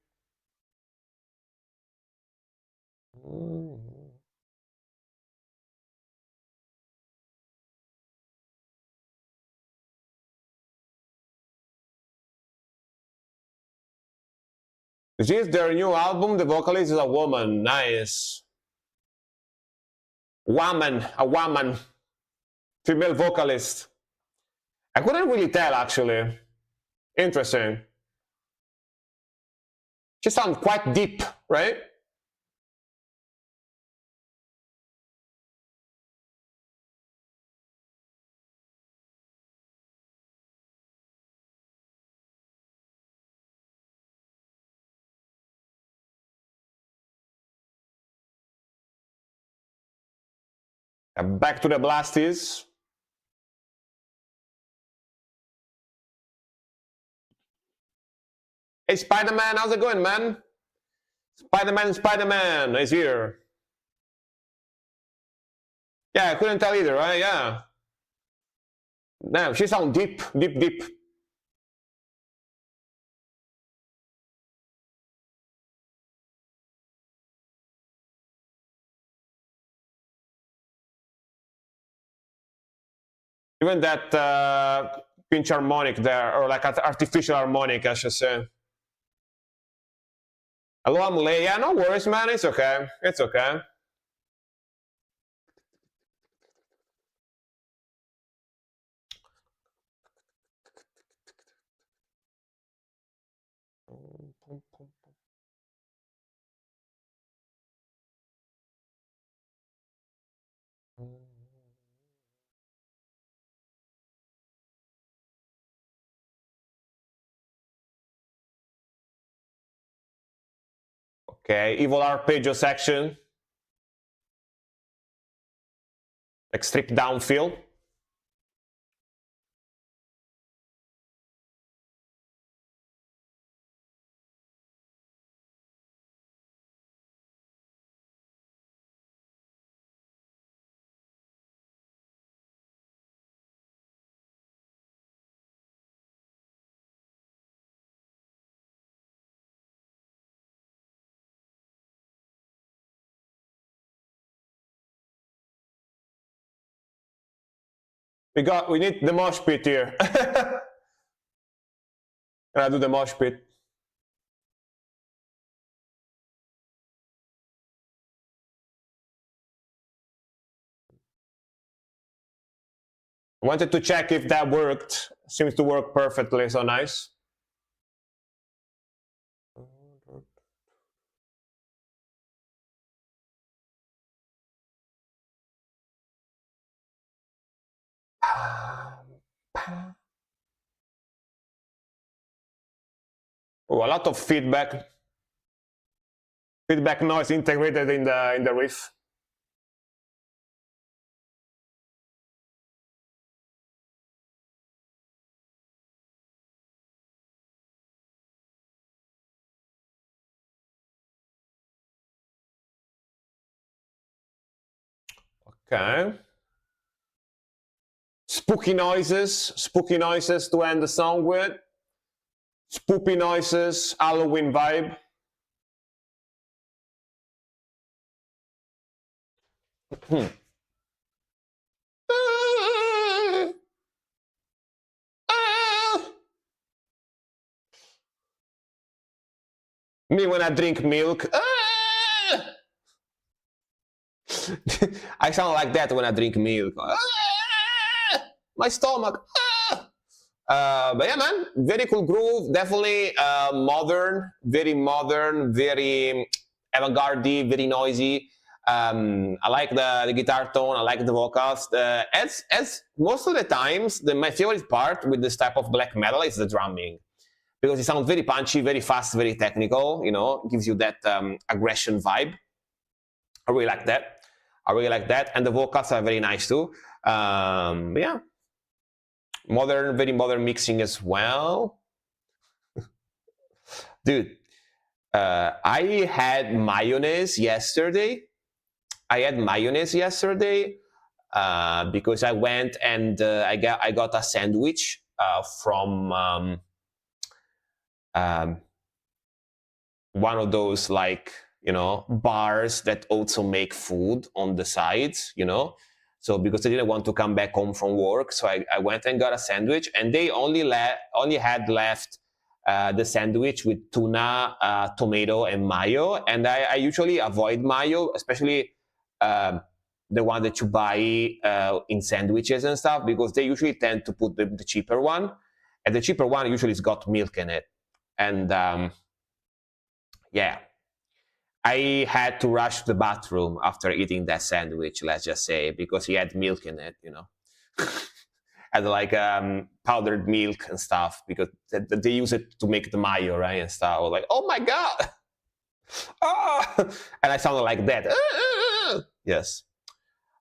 S1: This is their new album. The vocalist is a woman. Nice. A woman. Female vocalist. I couldn't really tell, actually. Interesting. She sounds quite deep, right? Back to the Blasties. Hey, Spider-Man, how's it going, man? Spider-Man is here. Yeah, I couldn't tell either, right? Yeah. Damn, she sounds deep. Even that pinch harmonic there, or like artificial harmonic, I should say. Hello, I'm late. Yeah, no worries, man. It's okay. It's okay. Okay, evil arpeggio section. Like stripped down feel. We need the mosh pit here. I'll do the mosh pit. I wanted to check if that worked. Seems to work perfectly, so nice. Oh, a lot of feedback noise integrated in the riff. Okay. Spooky noises to end the song with. Spooky noises, Halloween vibe. Me when I drink milk. I sound like that when I drink milk. My stomach. But yeah, man, very cool groove. Definitely modern, very avant-garde, very noisy. I like the guitar tone. I like the vocals. As most of the times, my favorite part with this type of black metal is the drumming, because it sounds very punchy, very fast, very technical. You know, gives you that aggression vibe. I really like that. And the vocals are very nice too. Yeah, very modern mixing as well. Dude, I had mayonnaise yesterday. Because I went and I got a sandwich from one of those, like, you know, bars that also make food on the sides, you know. So because I didn't want to come back home from work, so I went and got a sandwich, and they only had left the sandwich with tuna, tomato, and mayo. And I usually avoid mayo, especially the one that you buy in sandwiches and stuff, because they usually tend to put the cheaper one, and the cheaper one usually has got milk in it. And yeah, I had to rush to the bathroom after eating that sandwich, let's just say, because he had milk in it, you know. Had like powdered milk and stuff, because they use it to make the mayo, right, and stuff. I was like, oh my god. Oh! And I sounded like that. Yes.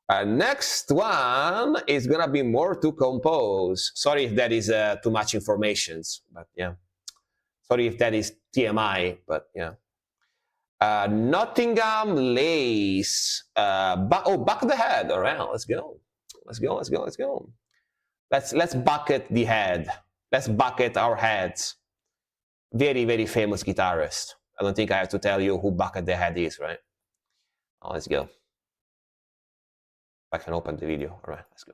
S1: Next one is gonna be more to compose. Sorry if that is too much informations, but yeah. Sorry if that is TMI, but yeah. Nottingham Lace. Buck the head. All right, let's go. Let's go. Let's go. Let's go. Let's bucket the head. Let's bucket our heads. Very, very famous guitarist. I don't think I have to tell you who Bucket the Head is, right? Oh, let's go. I can open the video. All right, let's go.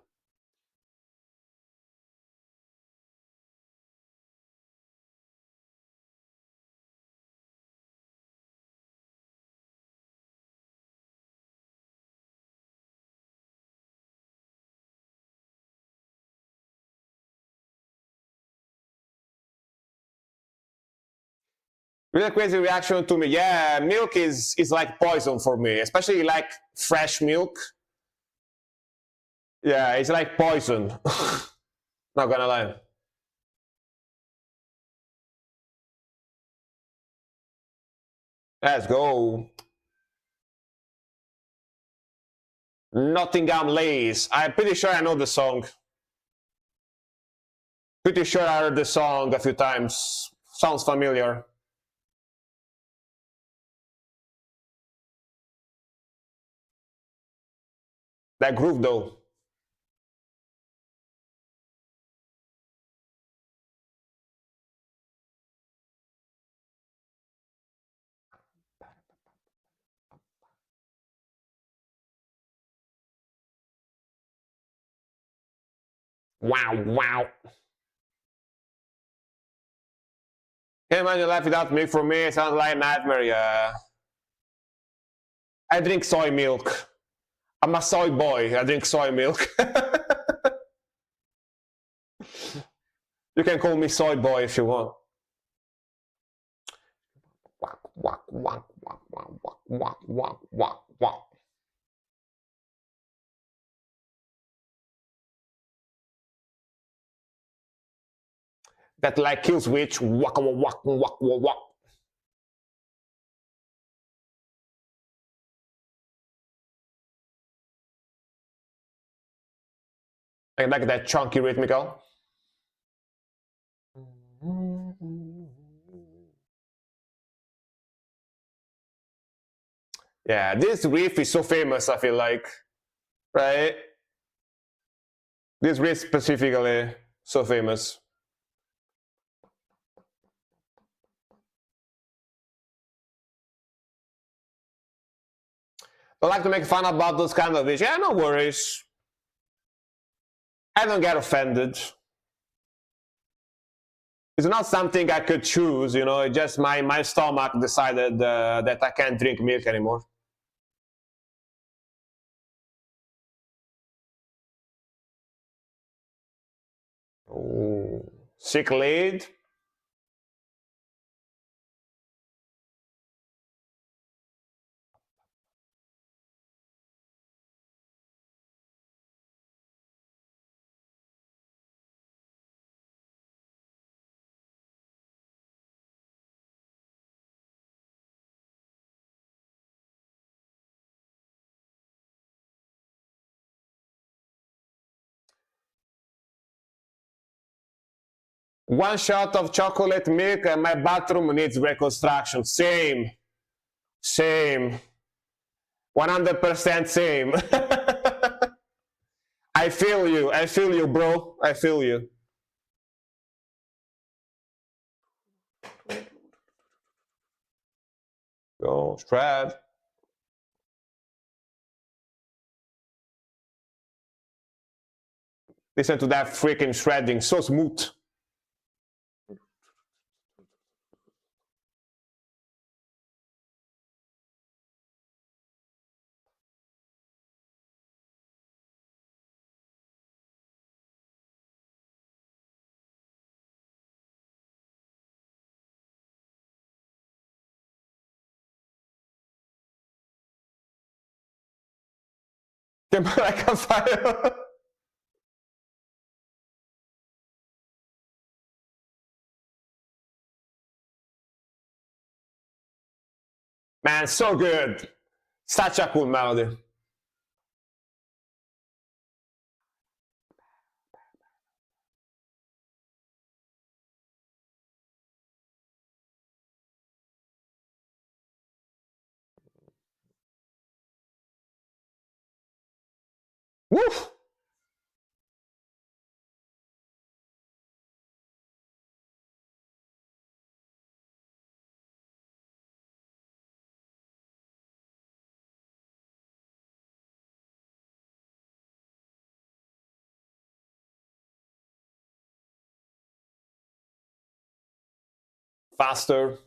S1: Really crazy reaction to me. Yeah, milk is like poison for me, especially like fresh milk. Yeah, it's like poison. Not gonna lie. Let's go. Nottingham Lace. I'm pretty sure I know the song. Pretty sure I heard the song a few times. Sounds familiar. That groove though. Wow, wow. Can't imagine life without milk. For me, it sounds like a nightmare. Yeah. I drink soy milk. I'm a soy boy. I drink soy milk. You can call me soy boy if you want. Whack, whack, whack, whack, whack, whack, whack, whack, whack. That like kill switch. Whack, whack, whack, whack, whack. I like that chunky rhythmical. Yeah, this riff is so famous, I feel like, right? This riff specifically, so famous. I like to make fun about those kind of issues. Yeah, no worries. I don't get offended. It's not something I could choose, you know. It's just my stomach decided that I can't drink milk anymore. Oh, sick lead. One shot of chocolate milk and my bathroom needs reconstruction. Same. Same. 100% same. I feel you. I feel you, bro. I feel you. Go, shred. Listen to that freaking shredding. So smooth. Like a fire. Man, so good. Such a cool melody. Woof. Faster.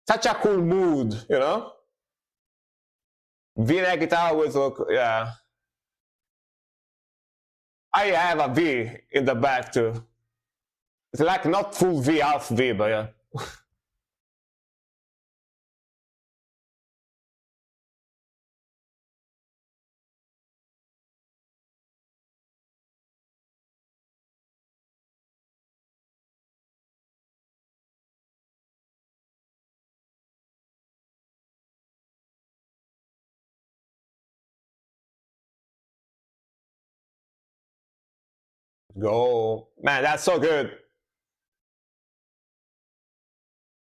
S1: Such a cool mood, you know? V-neck guitar with, yeah. I have a V in the back too. It's like not full V, half V, but yeah. Go. Man, that's so good.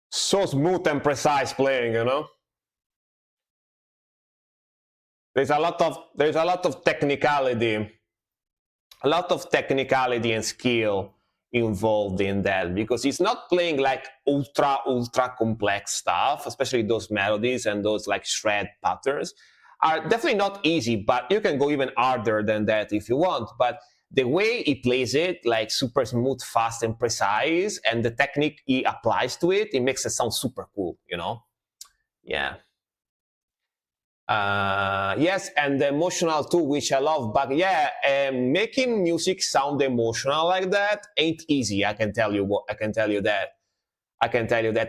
S1: So smooth and precise playing, you know? There's a lot of technicality, and skill involved in that, because he's not playing like ultra complex stuff, especially those melodies and those like shred patterns are definitely not easy, but you can go even harder than that if you want. But the way he plays it, like super smooth, fast, and precise, and the technique he applies to it, it makes it sound super cool, you know? Yeah. Yes, and the emotional too, which I love. But yeah, making music sound emotional like that ain't easy. I can tell you that.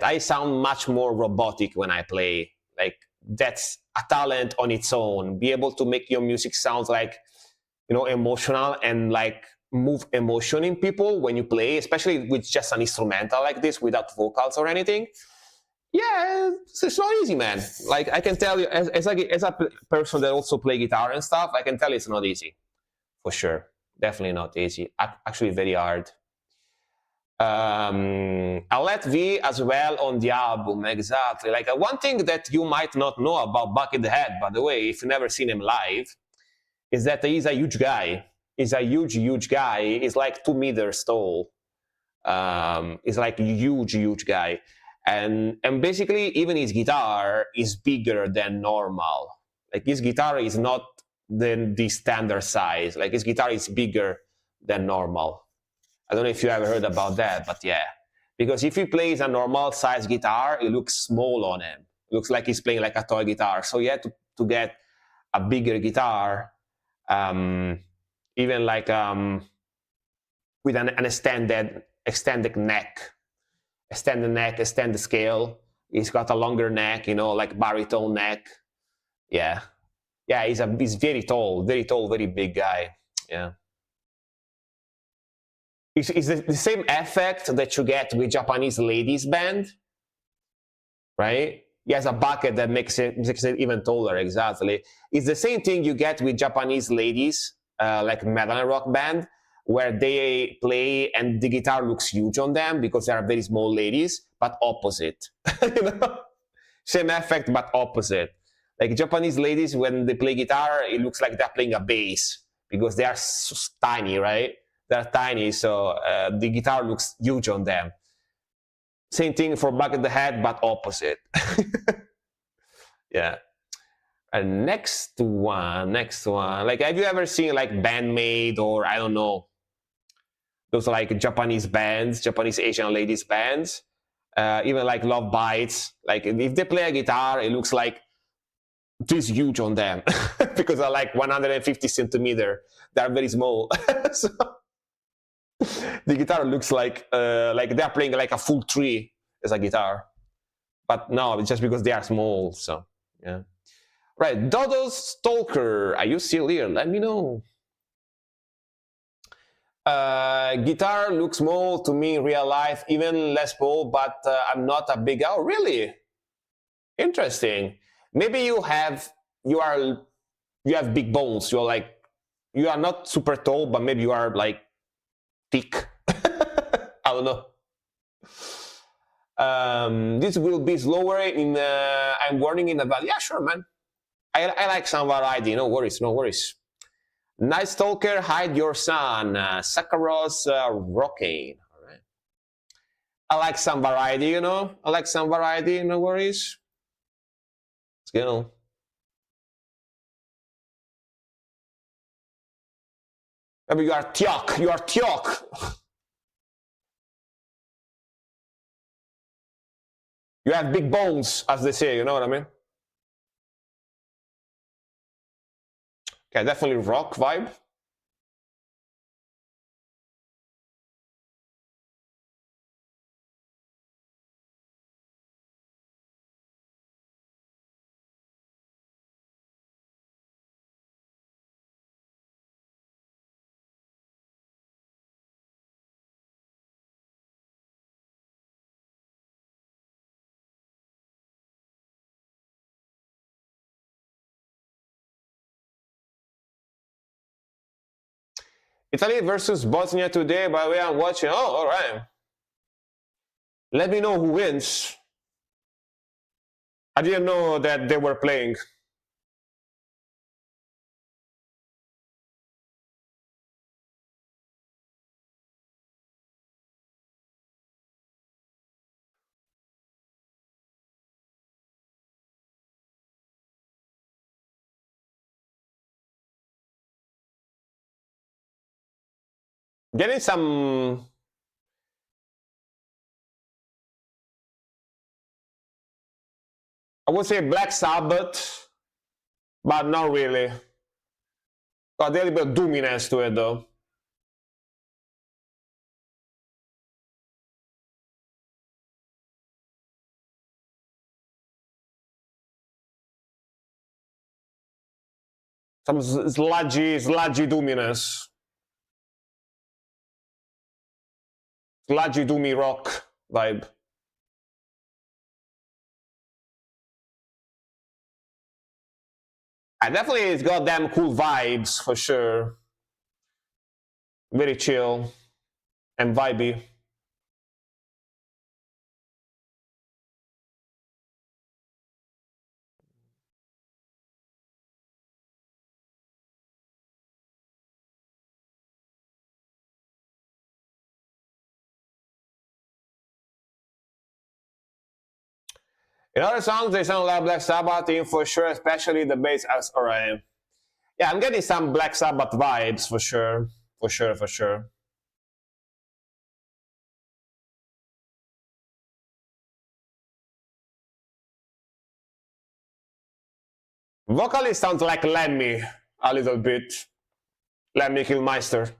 S1: I sound much more robotic when I play. Like that's a talent on its own. Be able to make your music sound like, you know, emotional and like move emotion in people when you play, especially with just an instrumental like this without vocals or anything. Yeah, it's not easy, man. Like I can tell you, as a person that also play guitar and stuff, I can tell you it's not easy, for sure. Definitely not easy. Actually, very hard. I let V as well on the album, exactly. Like one thing that you might not know about Buckethead, by the way, if you've never seen him live, is that he's a huge guy. He's a huge guy. He's like 2 meters tall. He's like a huge guy. And basically, even his guitar is bigger than normal. Like his guitar is not the standard size. Like his guitar is bigger than normal. I don't know if you ever heard about that, but yeah. Because if he plays a normal size guitar, it looks small on him. It looks like he's playing like a toy guitar. So you have to get a bigger guitar, even like with an extended neck. Extend the scale. He's got a longer neck, you know, like baritone neck. Yeah. He's very tall, very big guy. Yeah. It's the same effect that you get with Japanese ladies band, right? He has a bucket that makes it even taller, exactly. It's the same thing you get with Japanese ladies, like metal and rock band, where they play and the guitar looks huge on them because they are very small ladies, but opposite. You know? Same effect, but opposite. Like Japanese ladies, when they play guitar, it looks like they're playing a bass because they are so tiny, right? They're tiny, so the guitar looks huge on them. Same thing for Buckethead, but opposite. Yeah. And next one. Like, have you ever seen like Bandmate or I don't know, those like Japanese bands, Japanese Asian ladies bands, even like Love Bites. Like if they play a guitar, it looks like this huge on them because they're like 150 centimeter. They're very small. So the guitar looks like they're playing like a full tree. as a guitar. But no, it's just because they are small. So yeah. Right, Dodo Stalker, are you still here? Let me know. Guitar looks small to me in real life, even Les Paul, but I'm not a big. Oh, really? Interesting. Maybe you have big bones. You're like, you are not super tall, but maybe you are like thick. I don't know. This will be slower in. I'm warning in advance. Yeah, sure, man. I like some variety. No worries, no worries. Night Stalker, hide your son. Sakaros, Rockane. All right. I like some variety, you know. I like some variety. No worries. Let's go. Maybe you are Tiok. You are Tiok. You have big bones, as they say. You know what I mean? Okay, definitely rock vibe. Italy versus Bosnia today. By the way, I'm watching. Oh, all right. Let me know who wins. I didn't know that they were playing. Getting some. I would say Black Sabbath, but not really. Got a little bit of doominess to it, though. Some sludgy doominess. Sludgy doomy rock vibe. I definitely, it's got damn cool vibes for sure. Very chill and vibey. In other songs, they sound like Black Sabbath theme for sure, especially the bass. Alright. Yeah, I'm getting some Black Sabbath vibes for sure. For sure, for sure. Vocally sounds like Lemmy a little bit. Lemmy Kilmister.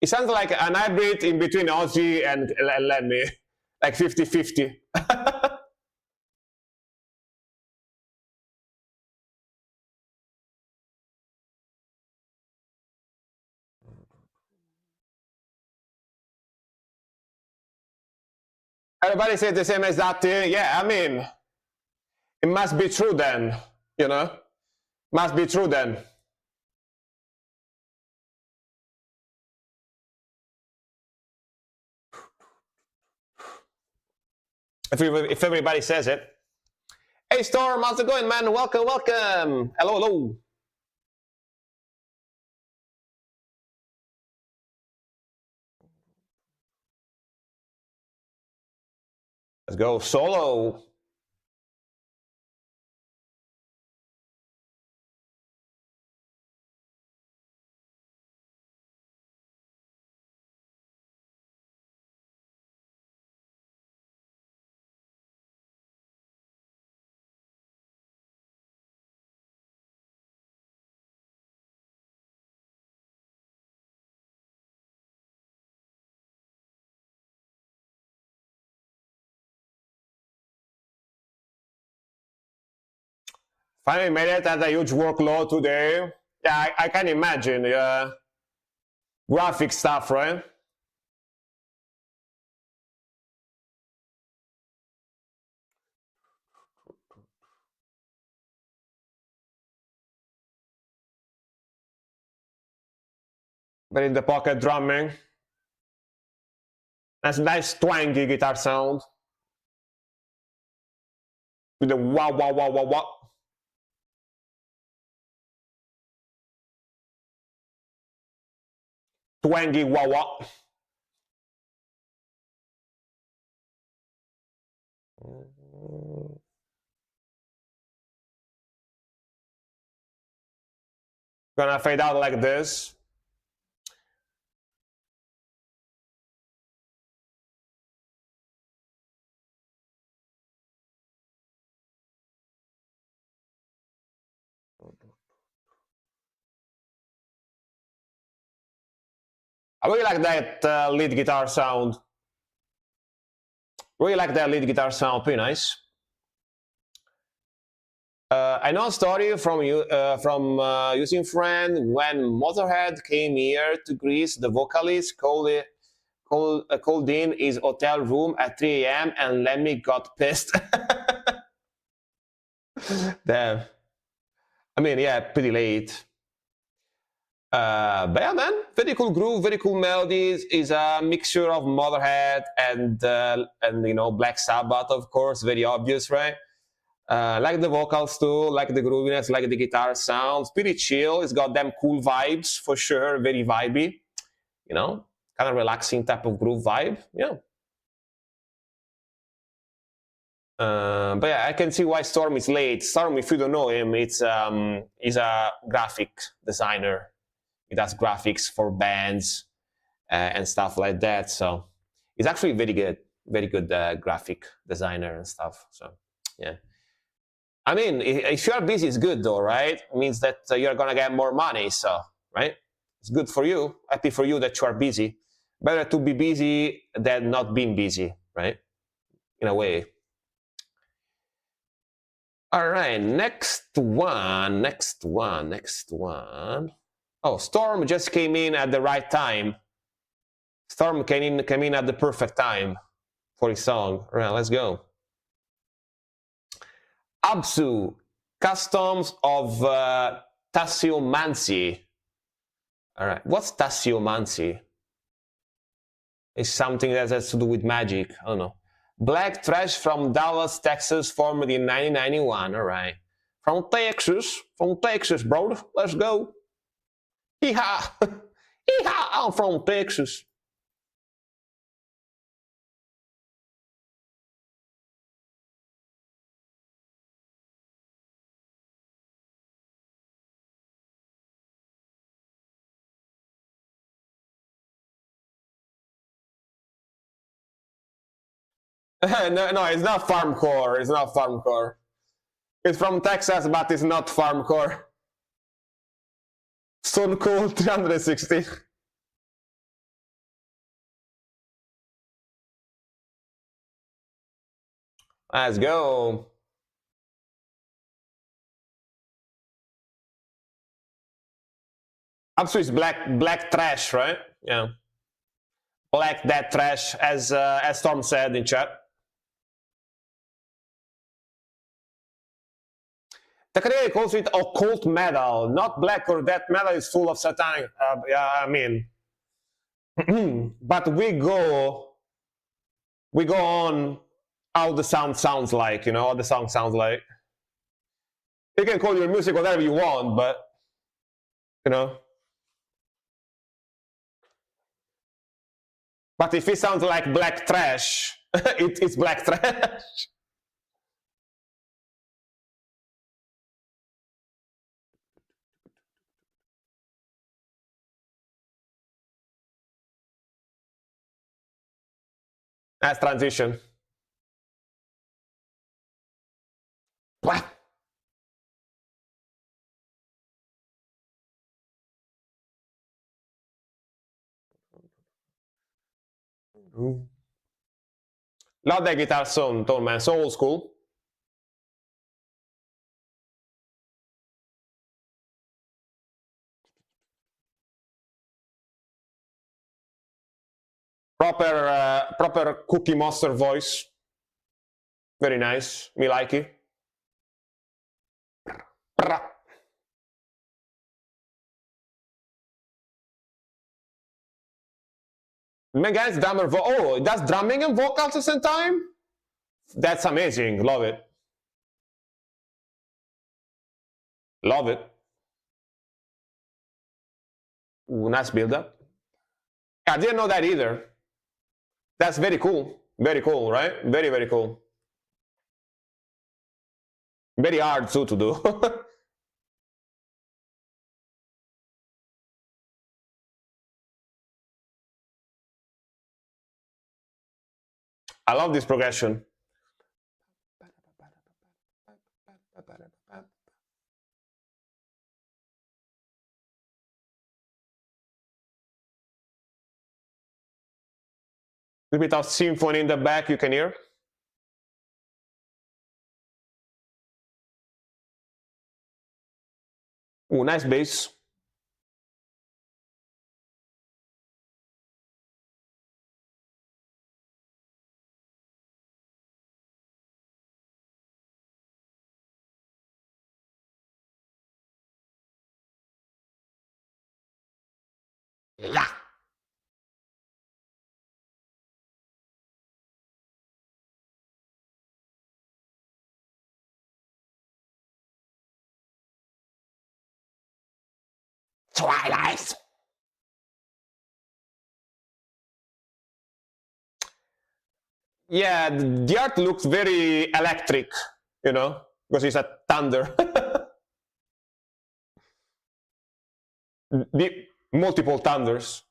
S1: It sounds like an hybrid in between Ozzy and Lemmy, like 50-50. Everybody says the same exact thing. Yeah, I mean, it must be true then, you know? Must be true then. If everybody says it. Hey Storm, how's it going, man? Welcome, welcome. Hello, hello. Let's go solo. Finally made it at a huge workload today. Yeah, I can imagine. Graphic stuff, right? But in the pocket drumming. That's a nice twangy guitar sound. With the wah wah wah wah wah. Twangy wah wah. Gonna fade out like this. I really like that lead guitar sound. Really like that lead guitar sound. Pretty nice. I know a story from using friend when Motorhead came here to Greece. The vocalist called in his hotel room at 3 a.m. and Lemmy got pissed. Damn. I mean, yeah, pretty late. But yeah, man, very cool groove, very cool melodies. Is a mixture of Motorhead and you know Black Sabbath, of course, very obvious, right? Like the vocals too, like the grooviness, like the guitar sounds, pretty chill. It's got them cool vibes for sure, very vibey, you know, kind of relaxing type of groove vibe. Yeah. But yeah, I can see why Storm is late. Storm, if you don't know him, he's a graphic designer. He does graphics for bands and stuff like that. So he's actually very good graphic designer and stuff. So yeah. I mean, if you are busy, it's good though, right? It means that you're gonna get more money. So right, it's good for you. Happy for you that you are busy. Better to be busy than not being busy, right? In a way. All right, next one. Oh, Storm just came in at the right time. Storm came in at the perfect time for his song. All right, let's go. Absu, Customs of Tassiomancy. All right, what's Tassiomancy? It's something that has to do with magic. I don't know. Black Trash from Dallas, Texas, formed in 1991. All right. From Texas, bro. Let's go. Yeehaw. Yeehaw, I'm from Texas. No, it's not farmcore. It's not farmcore. It's from Texas, but it's not farmcore. Stone Cold 360. Let's go. Absu is black trash, right? Yeah. Black that trash, as Storm said in chat. Takare calls it occult metal, not black or death metal is full of satanic. Yeah, I mean, but we go on how the sound sounds like, you know, how the song sounds like. You can call your music whatever you want, but you know. But if it sounds like black trash, it's black trash. Nice transition. What? Love that guitar tone, man. So old school. Proper Cookie Monster voice. Very nice. Me like it. Megan's drummer. Oh, it does drumming and vocals at the same time? That's amazing. Love it. Love it. Ooh, nice build up. I didn't know that either. That's very cool. Very cool, right? Very, very cool. Very hard too to do. I love this progression. A bit of symphony in the back you can hear. Ooh, nice bass. Yeah. Twilight. Yeah, the art looks very electric, you know, because it's a thunder. The multiple thunders.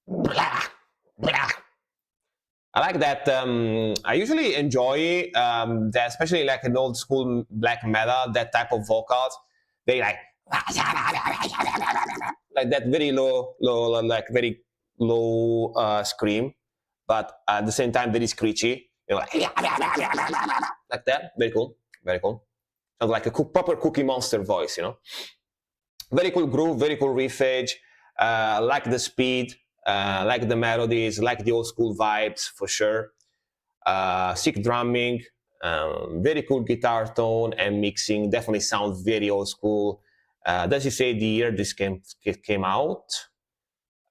S1: Blah, blah. I like that. I usually enjoy that, especially like an old school black metal, that type of vocals. They like that very low, like very low scream, but at the same time very screechy. You know, like that. Very cool. Very cool. Sounds like a proper Cookie Monster voice, you know. Very cool groove, very cool riffage. Like the speed, like the melodies, like the old school vibes for sure. Sick drumming, very cool guitar tone and mixing. Definitely sounds very old school. Does he say the year this came out?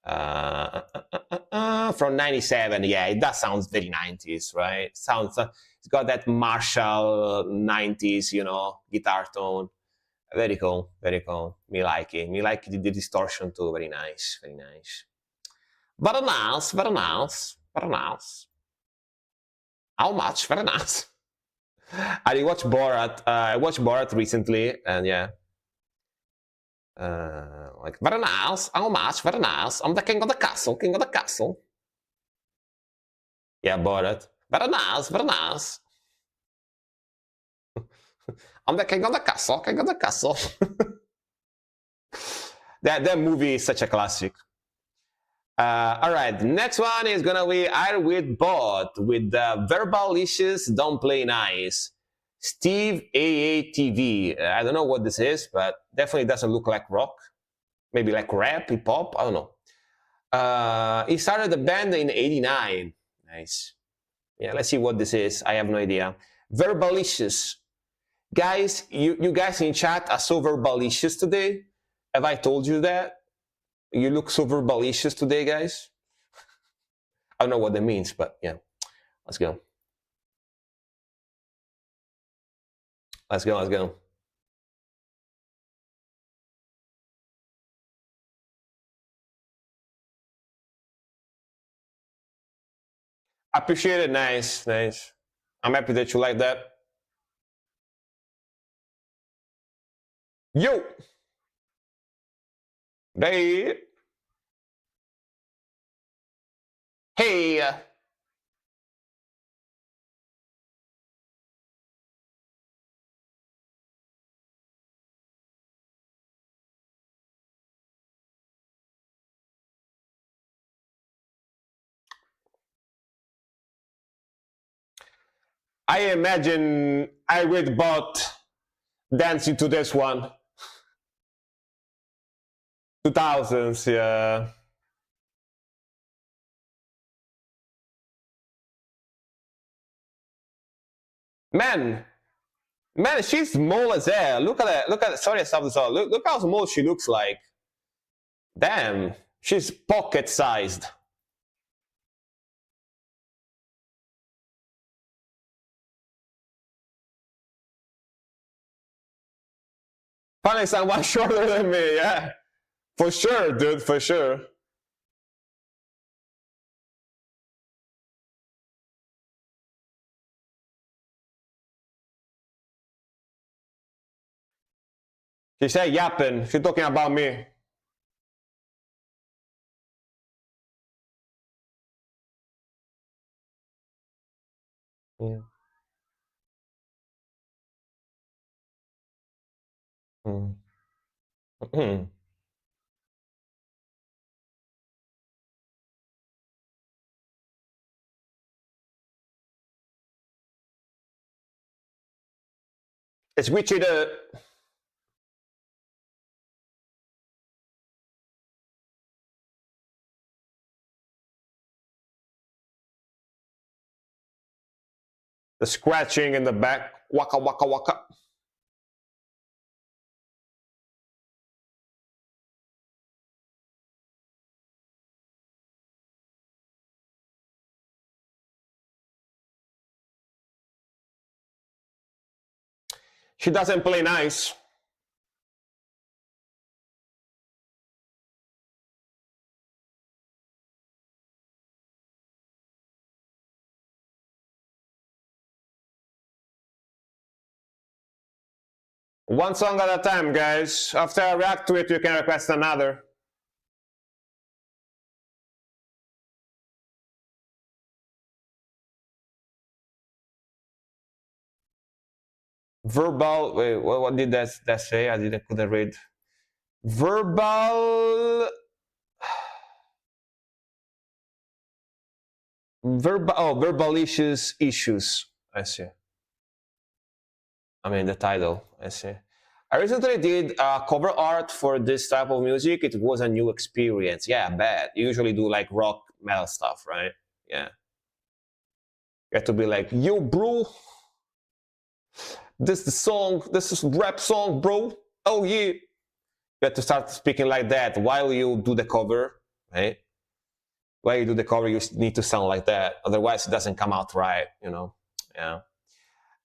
S1: From 97. Yeah, it does sounds very 90s, right? Sounds it's got that Marshall 90s, you know, guitar tone. Very cool, very cool. Me like it. Me like the distortion too. Very nice, very nice. Very nice, very nice, very nice. How much? Very nice. I watched Borat. I watched Borat recently, and yeah, like very nice. How much? Very nice. I'm the king of the castle. King of the castle. Yeah, Borat. Very nice. Very nice. I'm the king of the castle. King of the castle. that movie is such a classic. All right, the next one is gonna be I with Bot with Verbalicious Don't Play Nice. Steve AATV. I don't know what this is, but definitely doesn't look like rock. Maybe like rap, hip hop. I don't know. He started the band in '89. Nice. Yeah, let's see what this is. I have no idea. Verbalicious. Guys, you guys in chat are so verbalicious today. Have I told you that? You look so verbalicious today, guys. I don't know what that means, but yeah. Let's go. Let's go, let's go. Appreciate it. Nice, nice. I'm happy that you like that. Yo! Hey! Hey! I imagine I would bot dancing to this one. 2000s, yeah. Man, man, she's small as hell. Look at that. Look at. Sorry, I stopped this all. Look how small she looks like. Damn, she's pocket-sized. Finally, someone shorter than me. Yeah, for sure, dude. For sure. She said yapping. She's talking about me. Yeah. Mm. Mm. It's Richie the scratching in the back. Waka waka waka. She doesn't play nice. One song at a time, guys. After I react to it, you can request another. Verbal. Wait, what did that say? Couldn't read. Verbal. Verbal issues. I see. I mean the title. I see. I recently did cover art for this type of music. It was a new experience. Yeah, I bet. You usually do like rock metal stuff, right? Yeah. You have to be like, yo, bro, this is the song. This is rap song, bro. Oh yeah. You have to start speaking like that while you do the cover, right? While you do the cover, you need to sound like that. Otherwise, it doesn't come out right, you know? Yeah.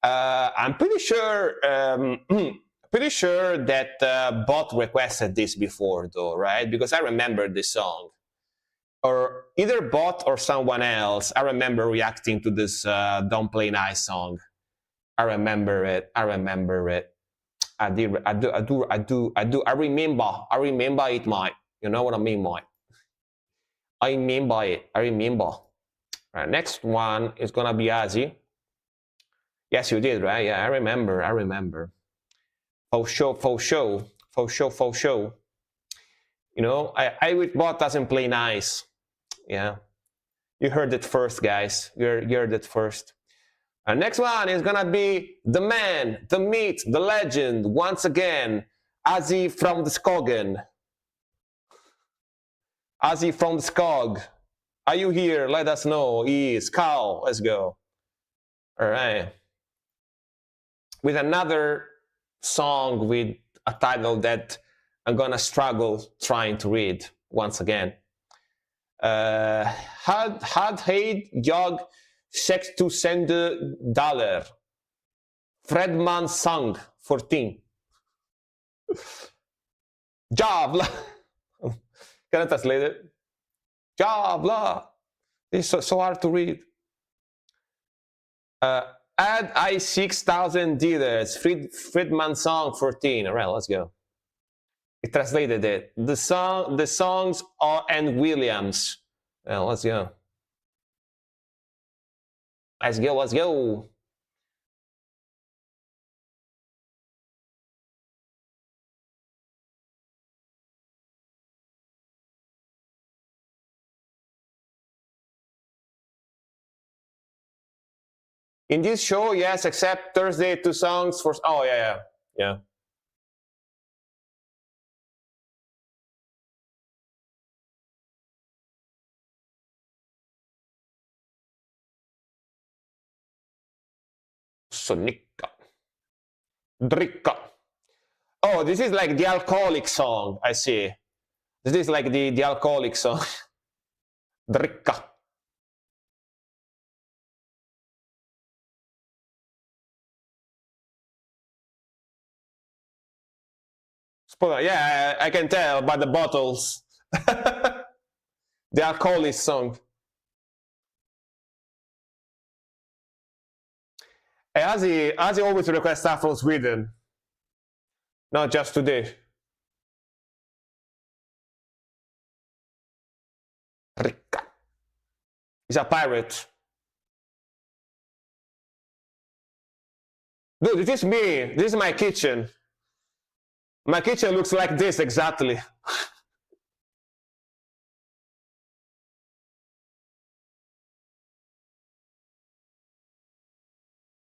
S1: I'm pretty sure, pretty sure that Bot requested this before, though, right? Because I remember this song, or either Bot or someone else. I remember reacting to this "Don't Play Nice" song. I remember it. I remember it. I did. I do. I do. I do. I do. I remember. I remember it, mate. You know what I mean, mate? I remember it. I remember. Right, next one is gonna be Ozzy. Yes, you did, right? Yeah, I remember. I remember. For sure, for sure, for sure, for sure. You know, I with bot doesn't play nice. Yeah, you heard it first, guys. You heard it first. Next one is gonna be the man, the myth, the legend. Once again, Ozzy from the Skogen. Ozzy from the Skog. Are you here? Let us know. He is Carl. Let's go. All right. With another song with a title that I'm gonna struggle trying to read once again. Had Heid Jag 6000 dollar. Fredman Sang 14. Javla. Can I translate it? Javla. It's so hard to read. Add I 6000 dealers. Friedman Song 14. All right, let's go. It translated it. The songs are and Williams. Well, let's go. Let's go. Let's go. In this show, yes, except Thursday, 2 songs for. Oh yeah. Ossonicca. Dricca. Oh, this is like the alcoholic song, I see. This is like the alcoholic song. Dricca. Yeah, I can tell by the bottles. The alcoholic song. As he always requests stuff from Sweden. Not just today. Ricca. He's a pirate. Dude, this is me. This is my kitchen. My kitchen looks like this exactly.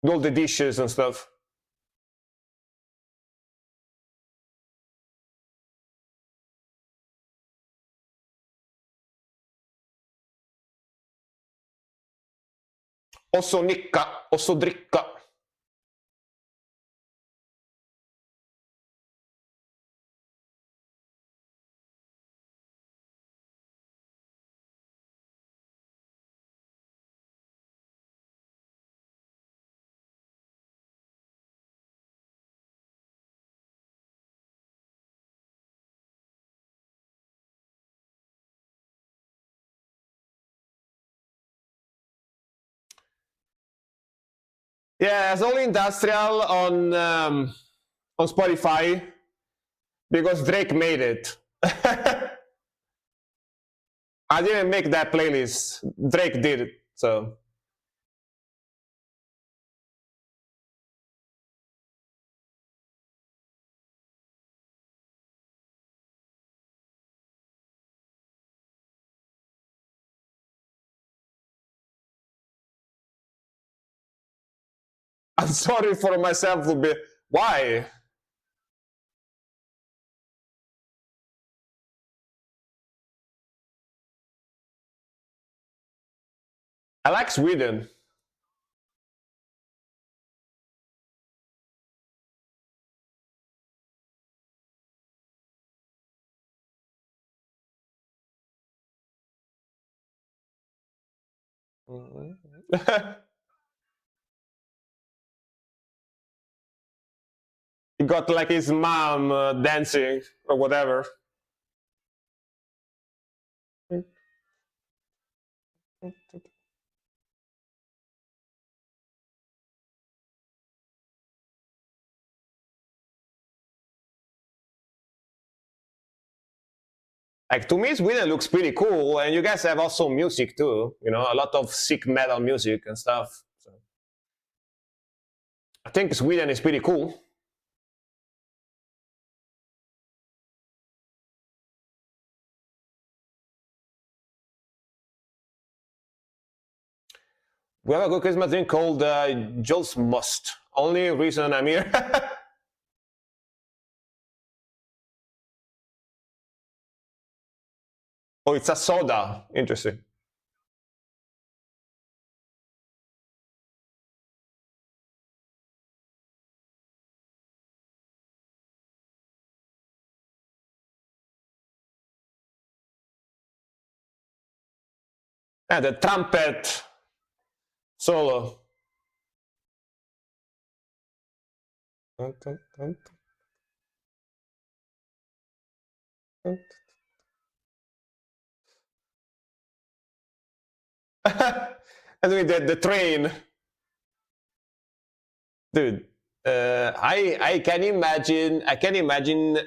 S1: All the dishes and stuff. Ossonicca, ossodricca. Yeah, it's all industrial on Spotify because Drake made it. I didn't make that playlist. Drake did it, so. I'm sorry for myself to be. Why? I like Sweden. He got like his mom dancing or whatever. Like to me, Sweden looks pretty cool, and you guys have also music too. You know, a lot of sick metal music and stuff. So I think Sweden is pretty cool. We have a good Christmas drink called Jules Must. Only reason I'm here. Oh, it's a soda. Interesting. And the trumpet solo. And with the train, dude. I can imagine. I can imagine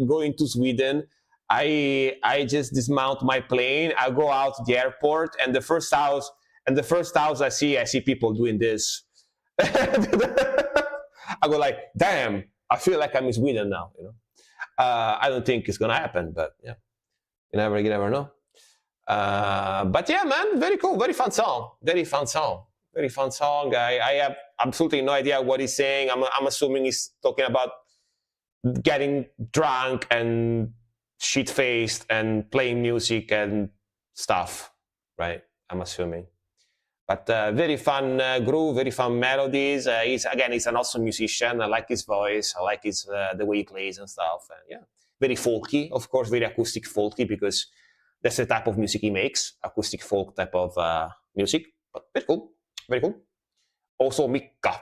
S1: going to Sweden. I just dismount my plane. I go out to the airport, and the first house I see people doing this. I go like, damn! I feel like I'm in Sweden now. You know, I don't think it's gonna happen, but yeah, you never know. But yeah, man, very cool, very fun song, very fun song, very fun song. I have absolutely no idea what he's saying. I'm assuming he's talking about getting drunk and shit faced and playing music and stuff, right? I'm assuming. But very fun groove, very fun melodies. He's an awesome musician. I like his voice. I like his the way he plays and stuff. Yeah, very folky, of course, very acoustic folky, because that's the type of music he makes, acoustic folk type of music. But very cool, very cool. Also Mikka,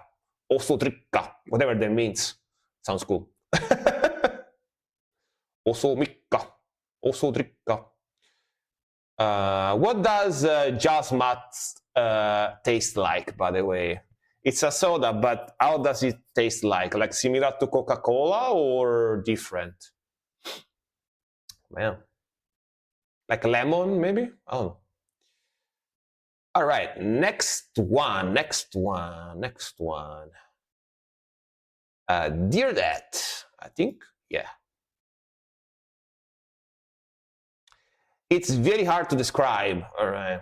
S1: also Trikka, whatever that means. Sounds cool. Also Mikka, also Trikka. What does Jasmat taste like, by the way? It's a soda, but how does it taste like? Like similar to Coca-Cola or different? Man. Like lemon, maybe? I don't know. All right, next one. Dear Dad, I think, yeah. It's very hard to describe, all right.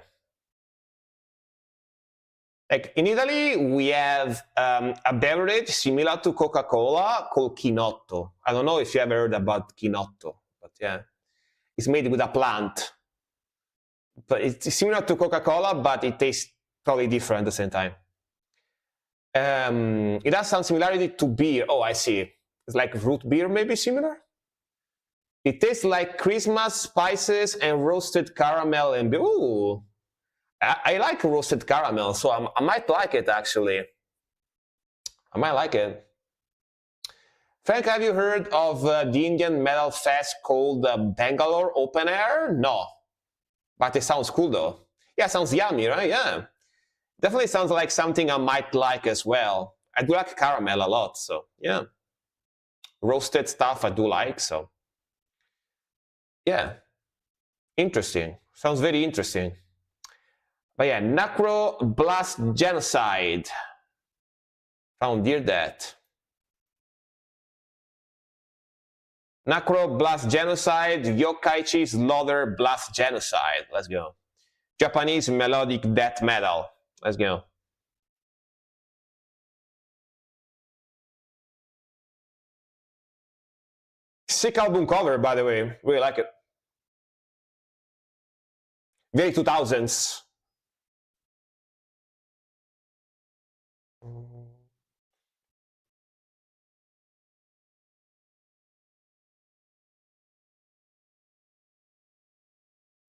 S1: Like in Italy, we have a beverage similar to Coca-Cola called Chinotto. I don't know if you ever heard about Chinotto, but yeah. It's made with a plant. But it's similar to Coca-Cola, but it tastes totally different at the same time. It has some similarity to beer. Oh, I see. It's like root beer, maybe similar? It tastes like Christmas spices and roasted caramel and beer. Ooh, I like roasted caramel, so I might like it, actually. I might like it. Frank, have you heard of the Indian metal fest called Bangalore Open Air? No. But it sounds cool, though. Yeah, sounds yummy, right? Yeah. Definitely sounds like something I might like as well. I do like caramel a lot, so yeah. Roasted stuff I do like, so. Yeah. Interesting. Sounds very interesting. But yeah, Necro Blast Genocide. Found Dear that. Necro Blast Genocide, Yokkaichi Slaughter Blast Genocide. Let's go. Japanese melodic death metal. Let's go. Sick album cover, by the way. Really like it. Very 2000s.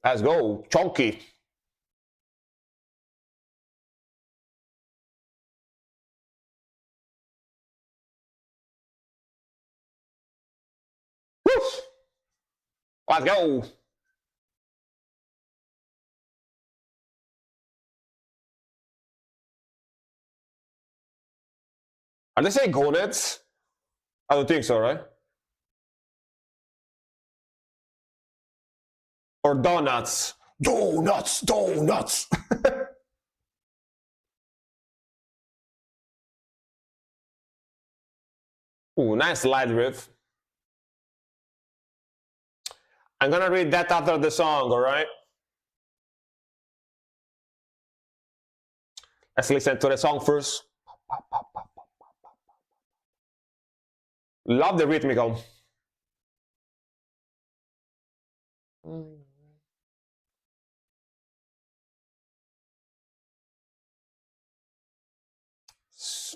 S1: Let's go. Chunky. Woo! Let's go. Are they saying gonads? I don't think so, right? Or donuts. Donuts, donuts. Ooh, nice slide riff. I'm gonna read that after the song, all right? Let's listen to the song first. Love the rhythmical.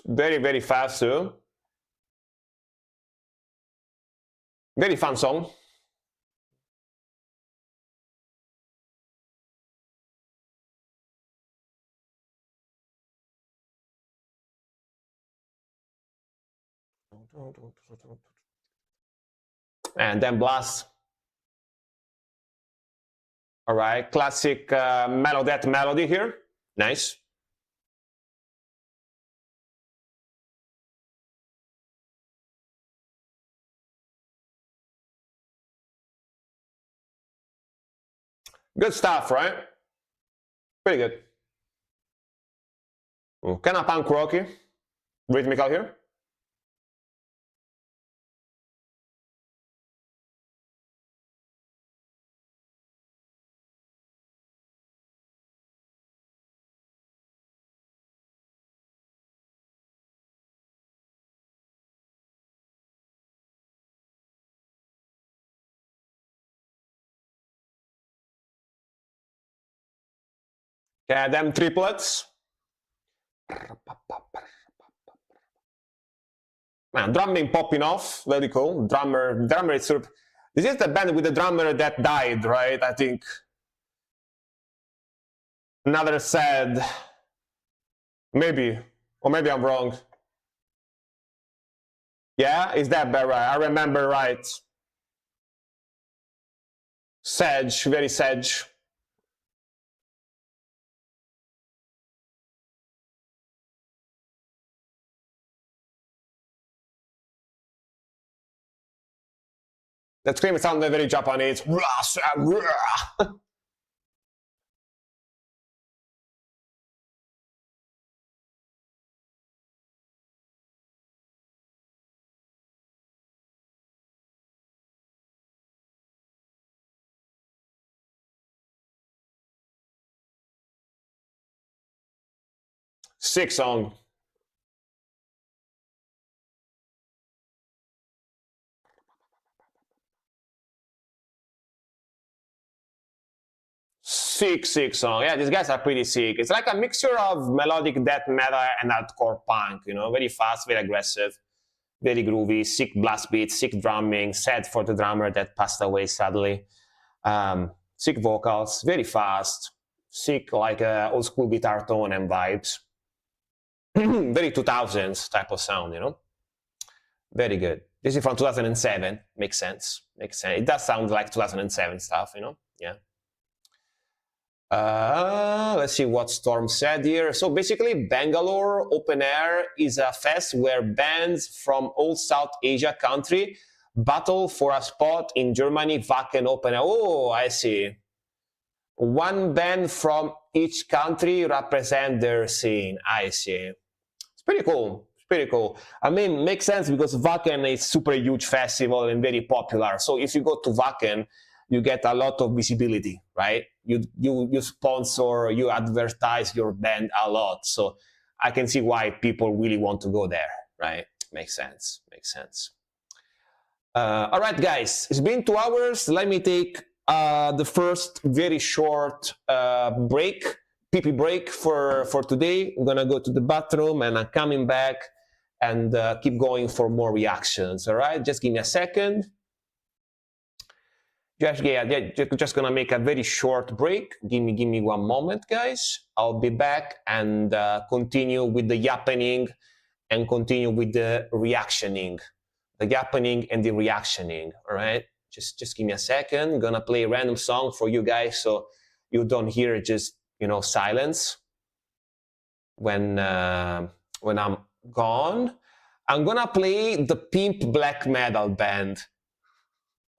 S1: Very, very fast too. Very fun song. And then blast. All right, classic Melodeath melody here. Nice. Good stuff, right? Pretty good. Kind of punk rocky, rhythmical here. Yeah, them triplets. Man, drumming popping off, very cool. Drummer is sort of. This is the band with the drummer that died, right? I think. Another sad. Maybe, or maybe I'm wrong. Yeah, is that bad, right? I remember right. Sedge, very Sedge. That scream sounded very Japanese. 6 song. Sick song. Yeah, these guys are pretty sick. It's like a mixture of melodic death metal and hardcore punk, you know, very fast, very aggressive, very groovy, sick blast beats, sick drumming, sad for the drummer that passed away sadly. Sick vocals, very fast, sick like old school guitar tone and vibes. Very 2000s type of sound, you know. Very good. This is from 2007. Makes sense. Makes sense. It does sound like 2007 stuff, you know. Yeah. Let's see what Storm said here. So basically, Bangalore Open Air is a fest where bands from all South Asia country battle for a spot in Germany Wacken Open Air. Oh, I see. One band from each country represent their scene. I see. It's pretty cool. It's pretty cool. I mean, makes sense because Wacken is super huge festival and very popular. So if you go to Wacken, you get a lot of visibility, right? You sponsor, you advertise your band a lot. So I can see why people really want to go there, right? Makes sense. Makes sense. All right, guys, it's been 2 hours. Let me take the first very short break, pee break for today. I'm gonna go to the bathroom and I'm coming back and keep going for more reactions. All right, just give me a second. Just gonna make a very short break. Give me 1 moment, guys. I'll be back and continue with the yappening and continue with the reactioning. The yappening and the reactioning, all right? Just give me a second. I'm gonna play a random song for you guys so you don't hear just, you know, silence when I'm gone. I'm gonna play the Pimp Black Metal band,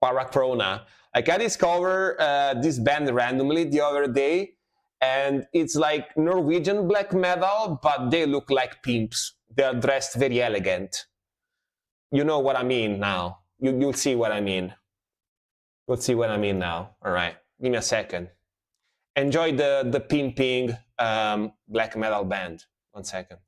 S1: Paracrona. Like I discovered this band randomly the other day, and it's like Norwegian black metal, but they look like pimps. They're dressed very elegant. You know what I mean now. You'll see what I mean. You'll see what I mean now. All right, give me a second. Enjoy the pimping black metal band. 1 second.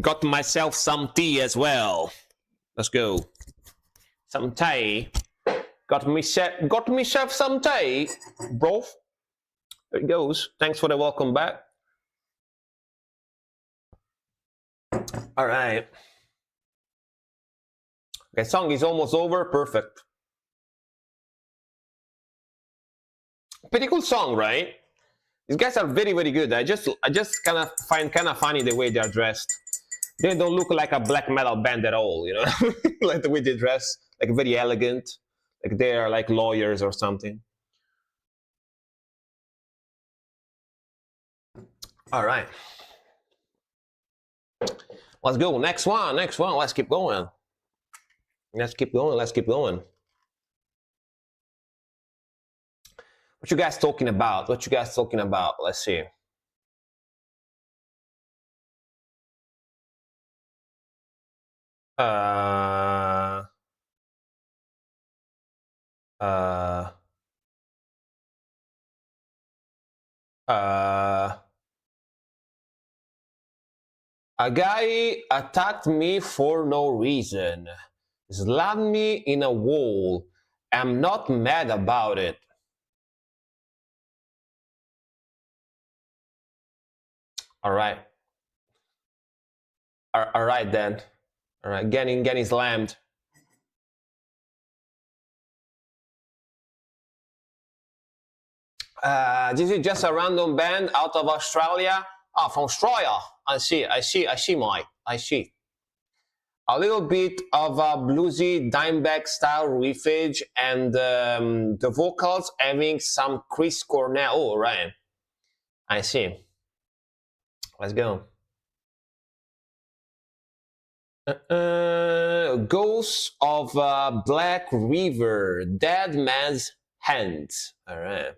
S1: Got myself some tea as well. Let's go. Some tea. Got myself some tea, bro. There it goes. Thanks for the welcome back. All right. Okay, song is almost over. Perfect. Pretty cool song, right? These guys are very, very good. I just kind of find kind of funny the way they're dressed. They don't look like a black metal band at all, you know, like the way they dress, like very elegant, like they are like lawyers or something. All right. Let's go. Next one. Next one. Let's keep going. Let's keep going. Let's keep going. What you guys talking about? What you guys talking about? Let's see. Uh, uh, uh, a guy attacked me for no reason, slammed me in a wall. I'm not mad about it. All right. All right then. All right, getting slammed. This is just a random band out of Australia. Ah, from Australia. I see, Mike. I see. A little bit of a bluesy Dimebag style riffage and the vocals having some Chris Cornell. Oh, right. I see. Let's go. Ghosts of Black River, Dead Man's Hands. All right.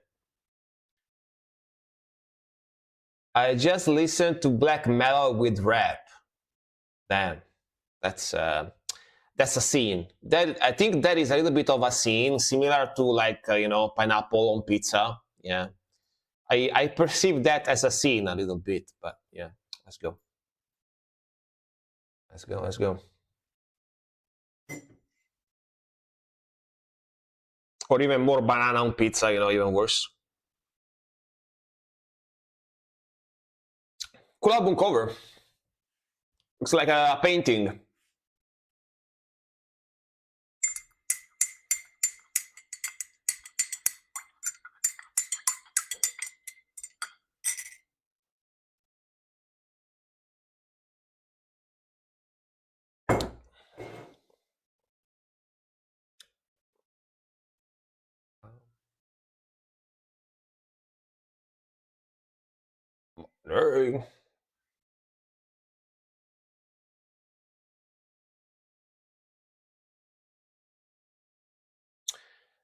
S1: I just listened to black metal with rap. Damn, that's a scene. That I think that is a little bit of a scene, similar to like pineapple on pizza. Yeah, I perceive that as a scene a little bit, but yeah, let's go. Let's go. Let's go. Or even more banana on pizza, even worse. Cool album cover. Looks like a painting. Hey.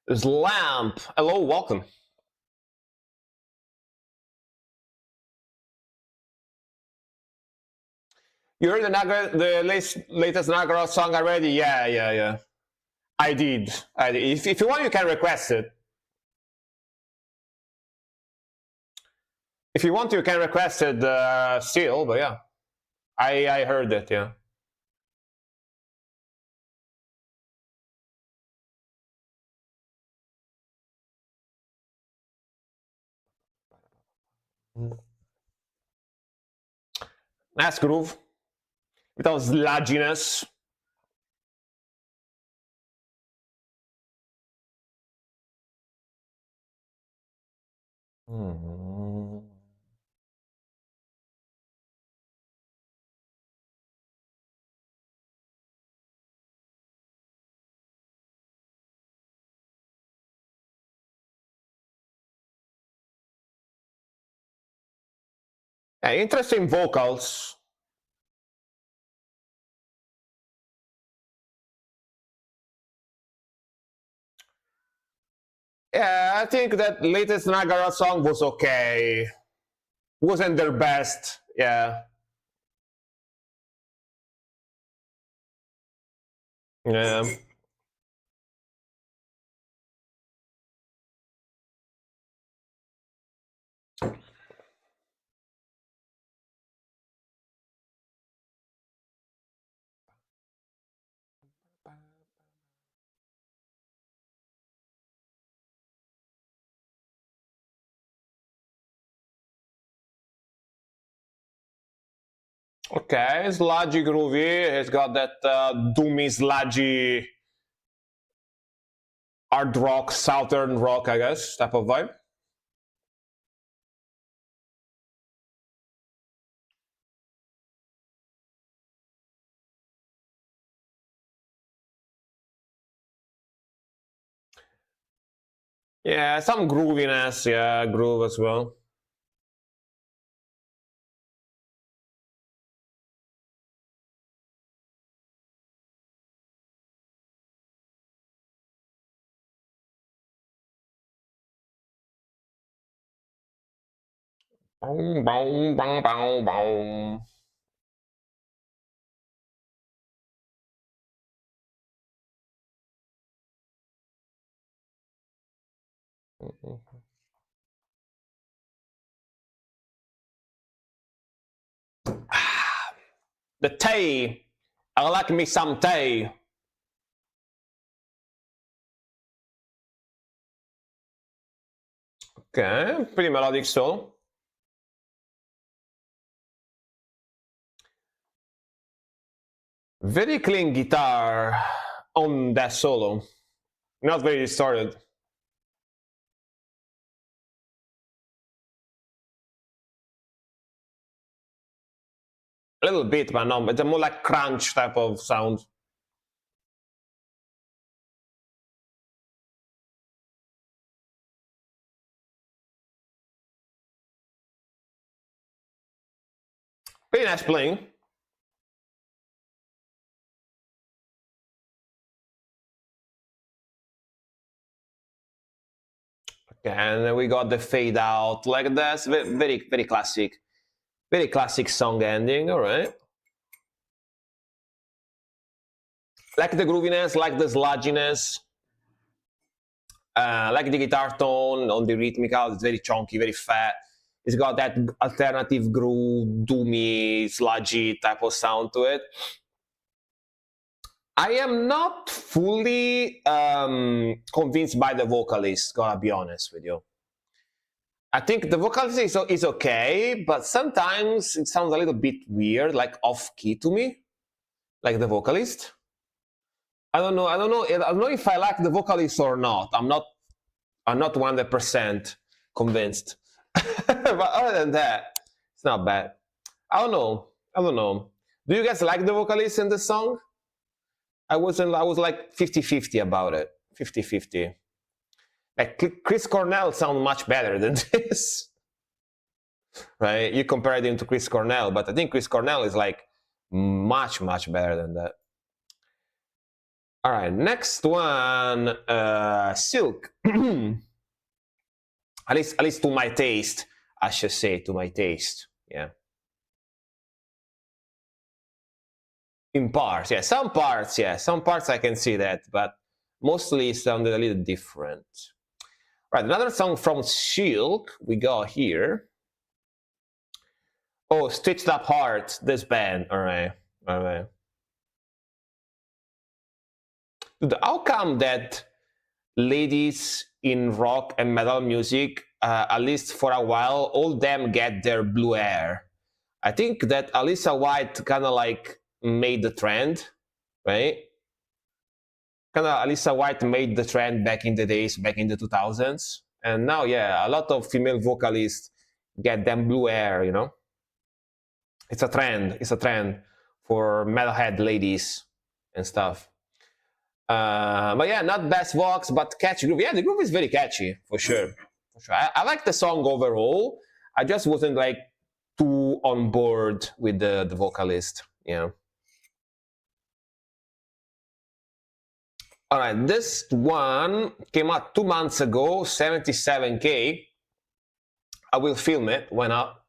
S1: There's Lamp. Hello, welcome. You heard the latest Nagara song already? Yeah. I did. If you want, you can request it. If you want, you can request it still. But yeah, I heard it. Yeah. Nice groove without sludginess. Yeah, interesting vocals. Yeah, I think that latest Nagara song was okay. Wasn't their best. Yeah. Yeah. Okay, sludgy groovy. It's got that doomy, sludgy hard rock, southern rock, I guess, type of vibe. Yeah, some grooviness, yeah, groove as well. Boom, boom, boom, boom, boom. The tea. I like me some tea. Okay, pretty melodic solo. Very clean guitar on that solo. Not very distorted. A little bit, but no, it's a more like crunch type of sound. Pretty nice playing. Okay, and then we got the fade out like this. Very, very classic. Very classic song ending, all right. Like the grooviness, like the sludginess. Like the guitar tone on the rhythmical, it's very chunky, very fat. It's got that alternative groove, doomy, sludgy type of sound to it. I am not fully convinced by the vocalist, gotta be honest with you. I think the vocalist is okay, but sometimes it sounds a little bit weird, like off-key to me, like the vocalist. I don't know if I like the vocalist or not. I'm not 100% convinced. But other than that, it's not bad. I don't know. Do you guys like the vocalist in the song? I was like 50-50 about it. 50-50. Like Chris Cornell sounds much better than this. Right? You compared him to Chris Cornell, but I think Chris Cornell is like much better than that. All right, next one, Silk. at least to my taste, I should say, to my taste. Yeah. In parts, yeah. Some parts I can see that, but mostly it sounded a little different. Right, another song from Silk we got here. Oh, Stitched Up Heart, this band. All right. How come that ladies in rock and metal music, at least for a while, all them get their blue hair? I think that Alissa White kind of like made the trend, right? Kind of Alissa White made the trend back in the days, back in the 2000s. And now, yeah, a lot of female vocalists get them blue hair, you know? It's a trend for metalhead ladies and stuff. But yeah, not best vox, but catchy groove. Yeah, the groove is very catchy, for sure. I like the song overall. I just wasn't like too on board with the vocalist, you know. All right, this one came out 2 months ago, 77K. I will film it. Why not?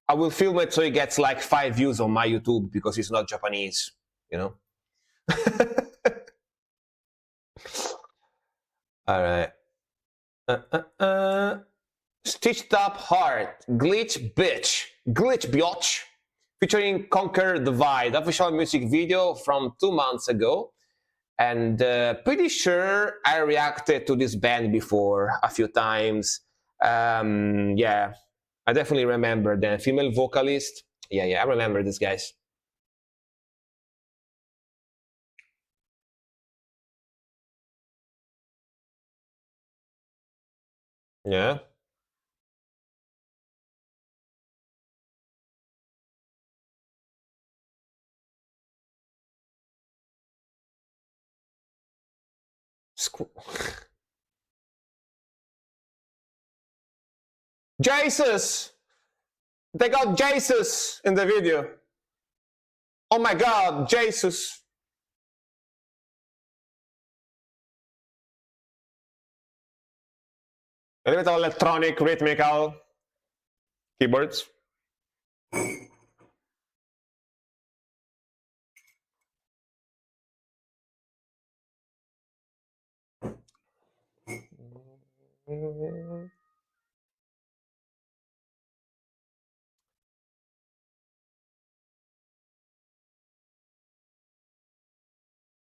S1: I will film it so it gets like 5 views on my YouTube because it's not Japanese, you know? All right. Stitched Up Heart, Glitch Bitch, featuring Conquer Divide, official music video from 2 months ago. And pretty sure I reacted to this band before a few times. Yeah, I definitely remember the female vocalist. Yeah, I remember these guys. Yeah. Jesus! They got Jesus in the video. Oh my God, Jesus! A little bit of electronic, rhythmical keyboards.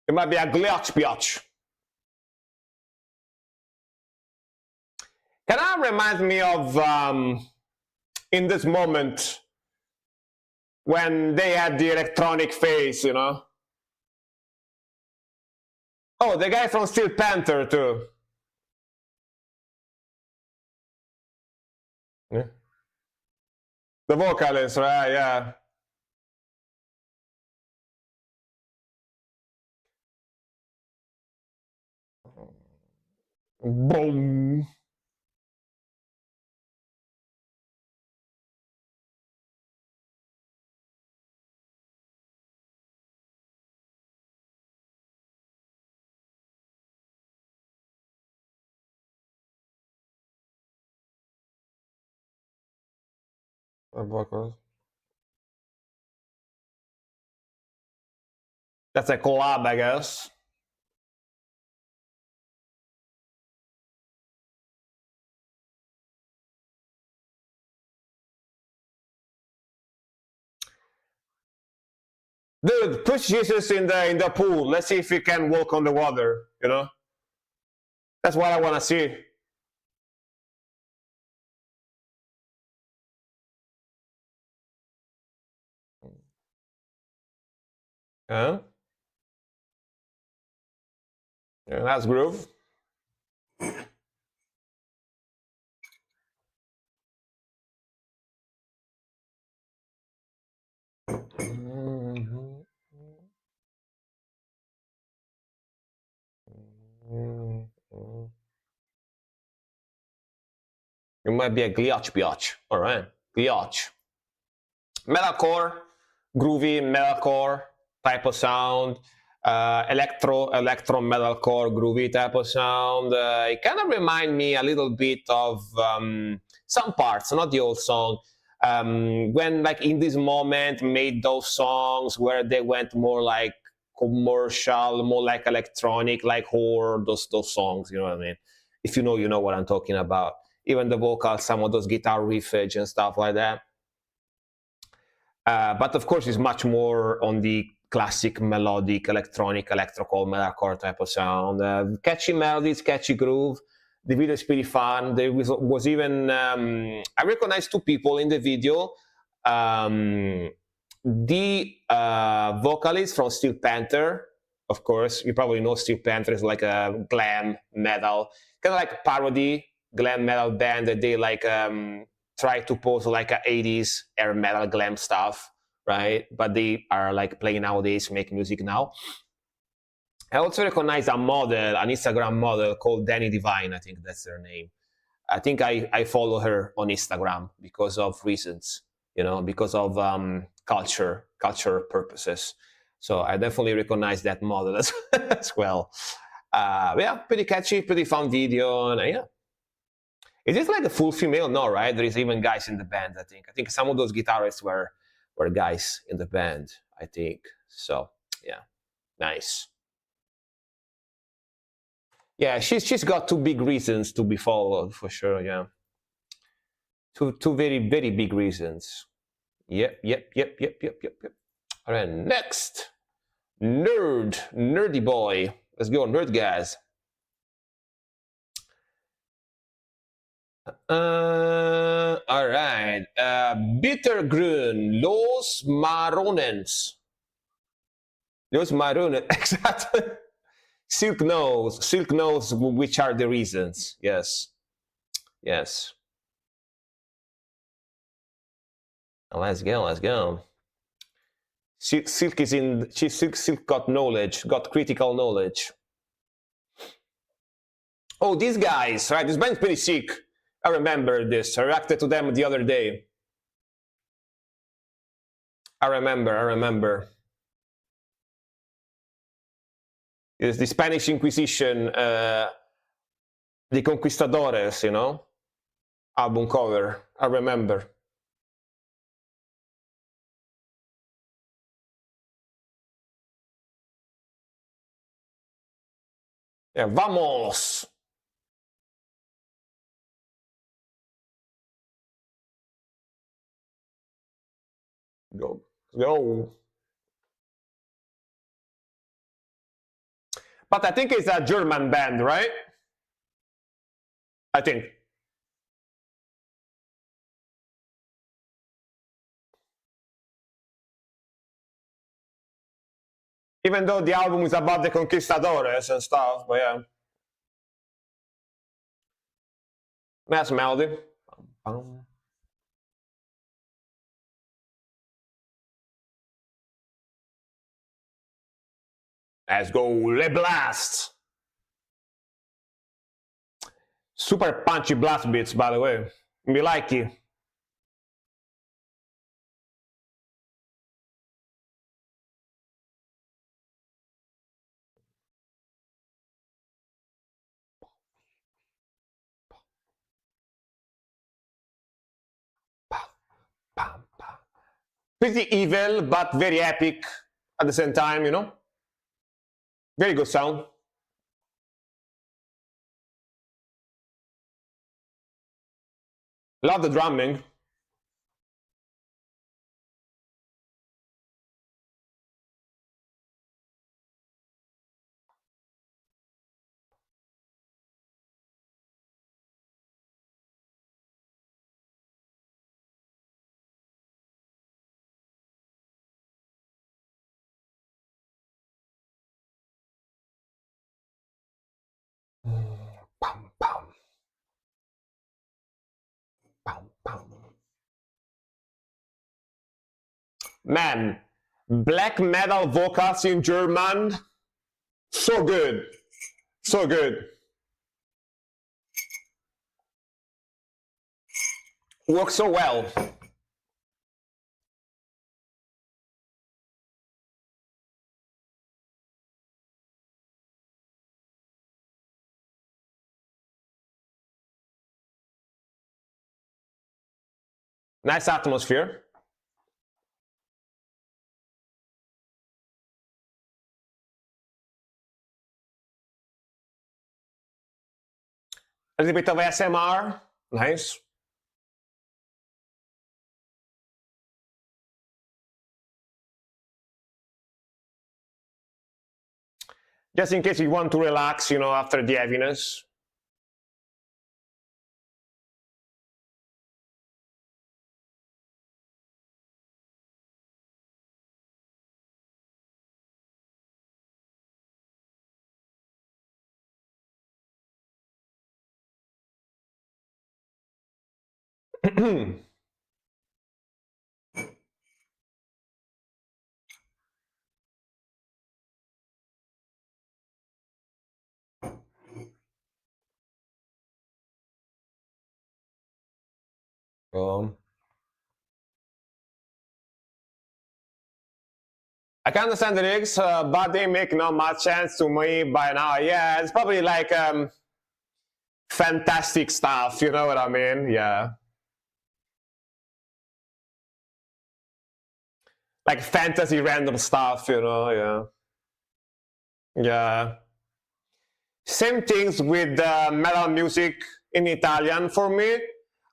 S1: It might be a glitch, biatch. Can I remind me of in this moment when they had the electronic phase, you know? Oh, the guy from Steel Panther too. Yeah. The vocalist, right? Yeah. Boom. That's a collab, I guess. Dude, push Jesus in the pool. Let's see if he can walk on the water. You know, that's what I want to see. Huh? Yeah, that's groove. It might be a glitch, biatch. All right, glitch. Metalcore, groovy metalcore type of sound. Electro metalcore groovy type of sound. It kind of remind me a little bit of some parts, not the whole song. When like in this moment made those songs where they went more like commercial, more like electronic, like horror, those songs, you know what I mean? If you know what I'm talking about. Even the vocals, some of those guitar riffage and stuff like that. But of course, it's much more on the classic melodic, electronic, electrical, metalcore type of sound. Catchy melodies, catchy groove. The video is pretty fun. There was even I recognized two people in the video. The vocalist from Steel Panther, of course, you probably know Steel Panther is like a glam metal, kind of like a parody glam metal band that they like try to pose like a 80s air metal glam stuff, right? But they are like playing nowadays, make music now. I also recognize a model, an Instagram model called Danny Divine. I think that's her name. I think I follow her on Instagram because of reasons, because of culture purposes. So I definitely recognize that model as well. Yeah, pretty catchy, pretty fun video, and yeah. Is it like a full female? No, right? There is even guys in the band. I think some of those guitarists were guys in the band. I think so. Yeah, nice. Yeah, she's got two big reasons to be followed for sure. Yeah, two very very big reasons. Yep. All right, next, nerdy boy. Let's go, nerd guys. All All right. Bittergrün, Los Marronens. Los Marronens, exactly. Silk knows which are the reasons. Yes. Yes. Let's go. Silk is in. Silk got knowledge, got critical knowledge. Oh, these guys, right? This band's pretty sick. I remember this. I reacted to them the other day. I remember. It's the Spanish Inquisition, the Conquistadores, you know, album cover. I remember. Yeah, vamos. Go. But I think it's a German band, right? I think. Even though the album is about the conquistadores and stuff, but yeah. Nice melody. Let's go, Le Blast! Super punchy blast beats, by the way. Me like it. Pretty evil, but very epic at the same time, you know? Very good sound. Love the drumming. Pam, pam. Pam, pam. Man, black metal vocals in German, so good. So good. Works so well. Nice atmosphere. A little bit of ASMR. Nice. Just in case you want to relax, you know, after the heaviness. um, I can understand the lyrics, but they make not much sense to me by now. Yeah, it's probably like fantastic stuff, you know what I mean? Yeah. Like fantasy random stuff, you know, yeah. Yeah. Same things with metal music in Italian for me.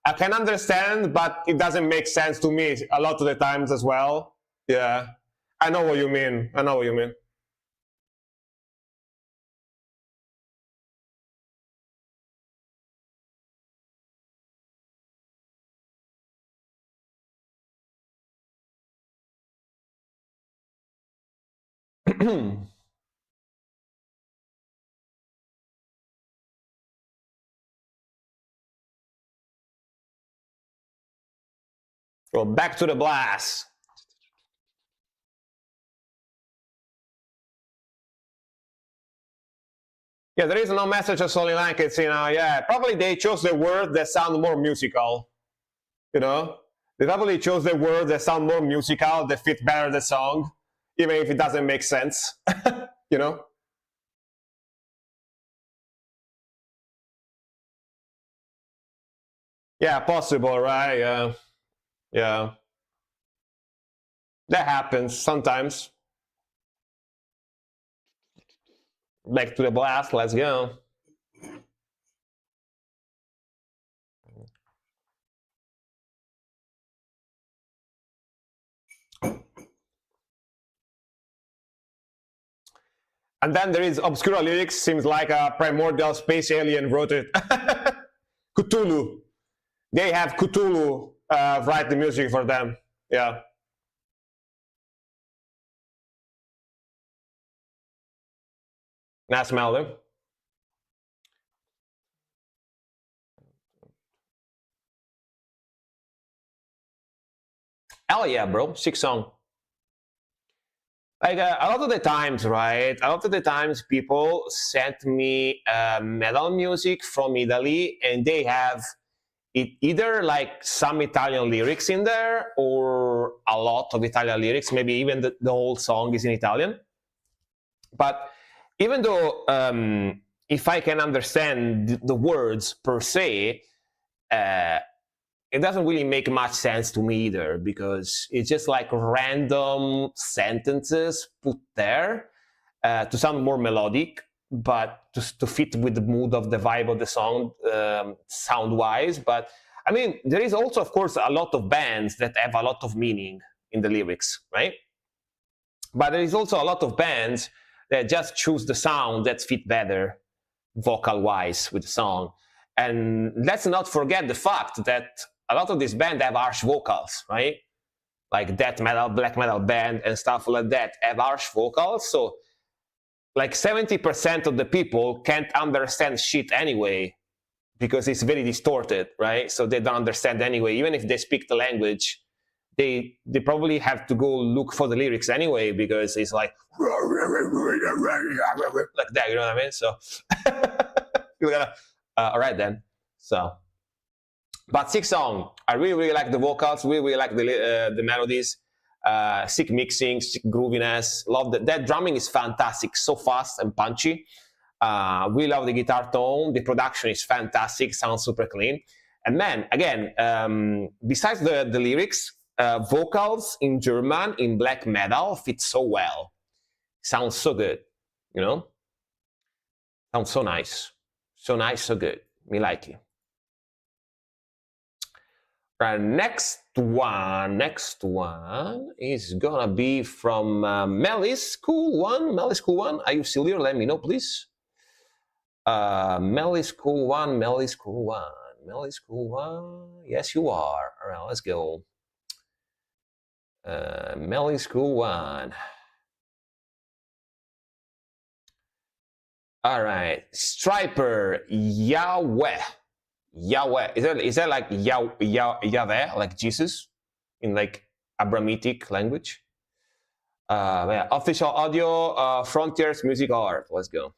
S1: I can understand, but it doesn't make sense to me a lot of the times as well. Yeah. I know what you mean. I know what you mean. Go back to the blast. Yeah, there is no message of Sony Lank. It's, yeah, probably they chose the words that sound more musical, They probably chose the words that sound more musical, that fit better the song, even if it doesn't make sense, Yeah, possible, right? Yeah. That happens sometimes. Back to the blast, let's go. And then there is obscure lyrics, seems like a primordial space alien wrote it. Cthulhu. They have Cthulhu write the music for them. Yeah. Nice melody. Hell yeah, bro. Sick song. Like a lot of the times, right? A lot of the times people send me metal music from Italy and they have it either like some Italian lyrics in there or a lot of Italian lyrics, maybe even the whole song is in Italian. But even though if I can understand the words per se, it doesn't really make much sense to me either, because it's just like random sentences put there to sound more melodic, but to fit with the mood of the vibe of the song sound wise. But I mean, there is also, of course, a lot of bands that have a lot of meaning in the lyrics, right? But there is also a lot of bands that just choose the sound that fit better vocal wise with the song. And let's not forget the fact that a lot of these bands have harsh vocals, right? Like death metal, black metal band and stuff like that have harsh vocals. So like 70% of the people can't understand shit anyway, because it's very distorted, right? So they don't understand anyway. Even if they speak the language, they probably have to go look for the lyrics anyway, because it's like that, you know what I mean? So all right then. So, but sick song. I really like the vocals. Really like the melodies. Sick mixing, sick grooviness. Love that drumming is fantastic. So fast and punchy. We love the guitar tone. The production is fantastic. Sounds super clean. And man, again, besides the lyrics, vocals in German in black metal fit so well. Sounds so good, Sounds so nice. So nice, so good. Me like it. Right, next one is gonna be from Melis Cool One. Melis Cool One, are you still here? Let me know, please. Melis Cool One, Melis Cool One, Melis Cool One. Yes, you are. All right, let's go. Melis Cool One. All right, Striper Yahweh. Yahweh. Is that like Yahweh, like Jesus, in like Abrahamic language? Yeah. Official audio, Frontiers Music Art. Let's go.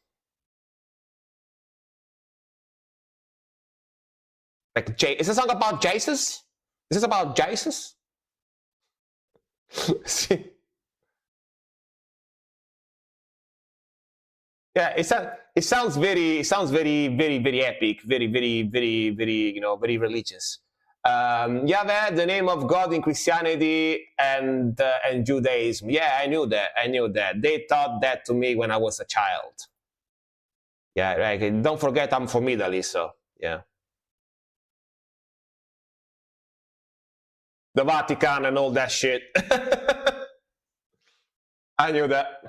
S1: Like, is this song about Jesus? Is this about Jesus? Yeah, it sounds very, very epic, very, very religious. Yahweh, the name of God in Christianity and Judaism. Yeah, I knew that. They taught that to me when I was a child. Yeah, right. Don't forget, I'm from Italy, so yeah. The Vatican and all that shit. I knew that.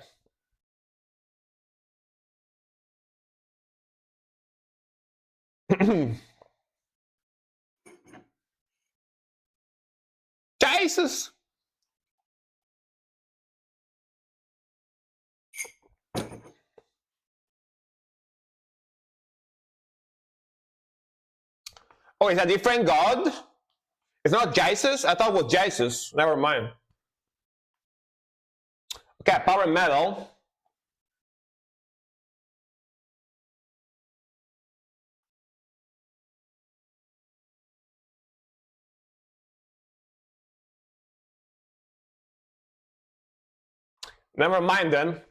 S1: Jesus. Oh, it's a different god? It's not Jesus? I thought it was Jesus. Never mind. Okay, power metal. Never mind then.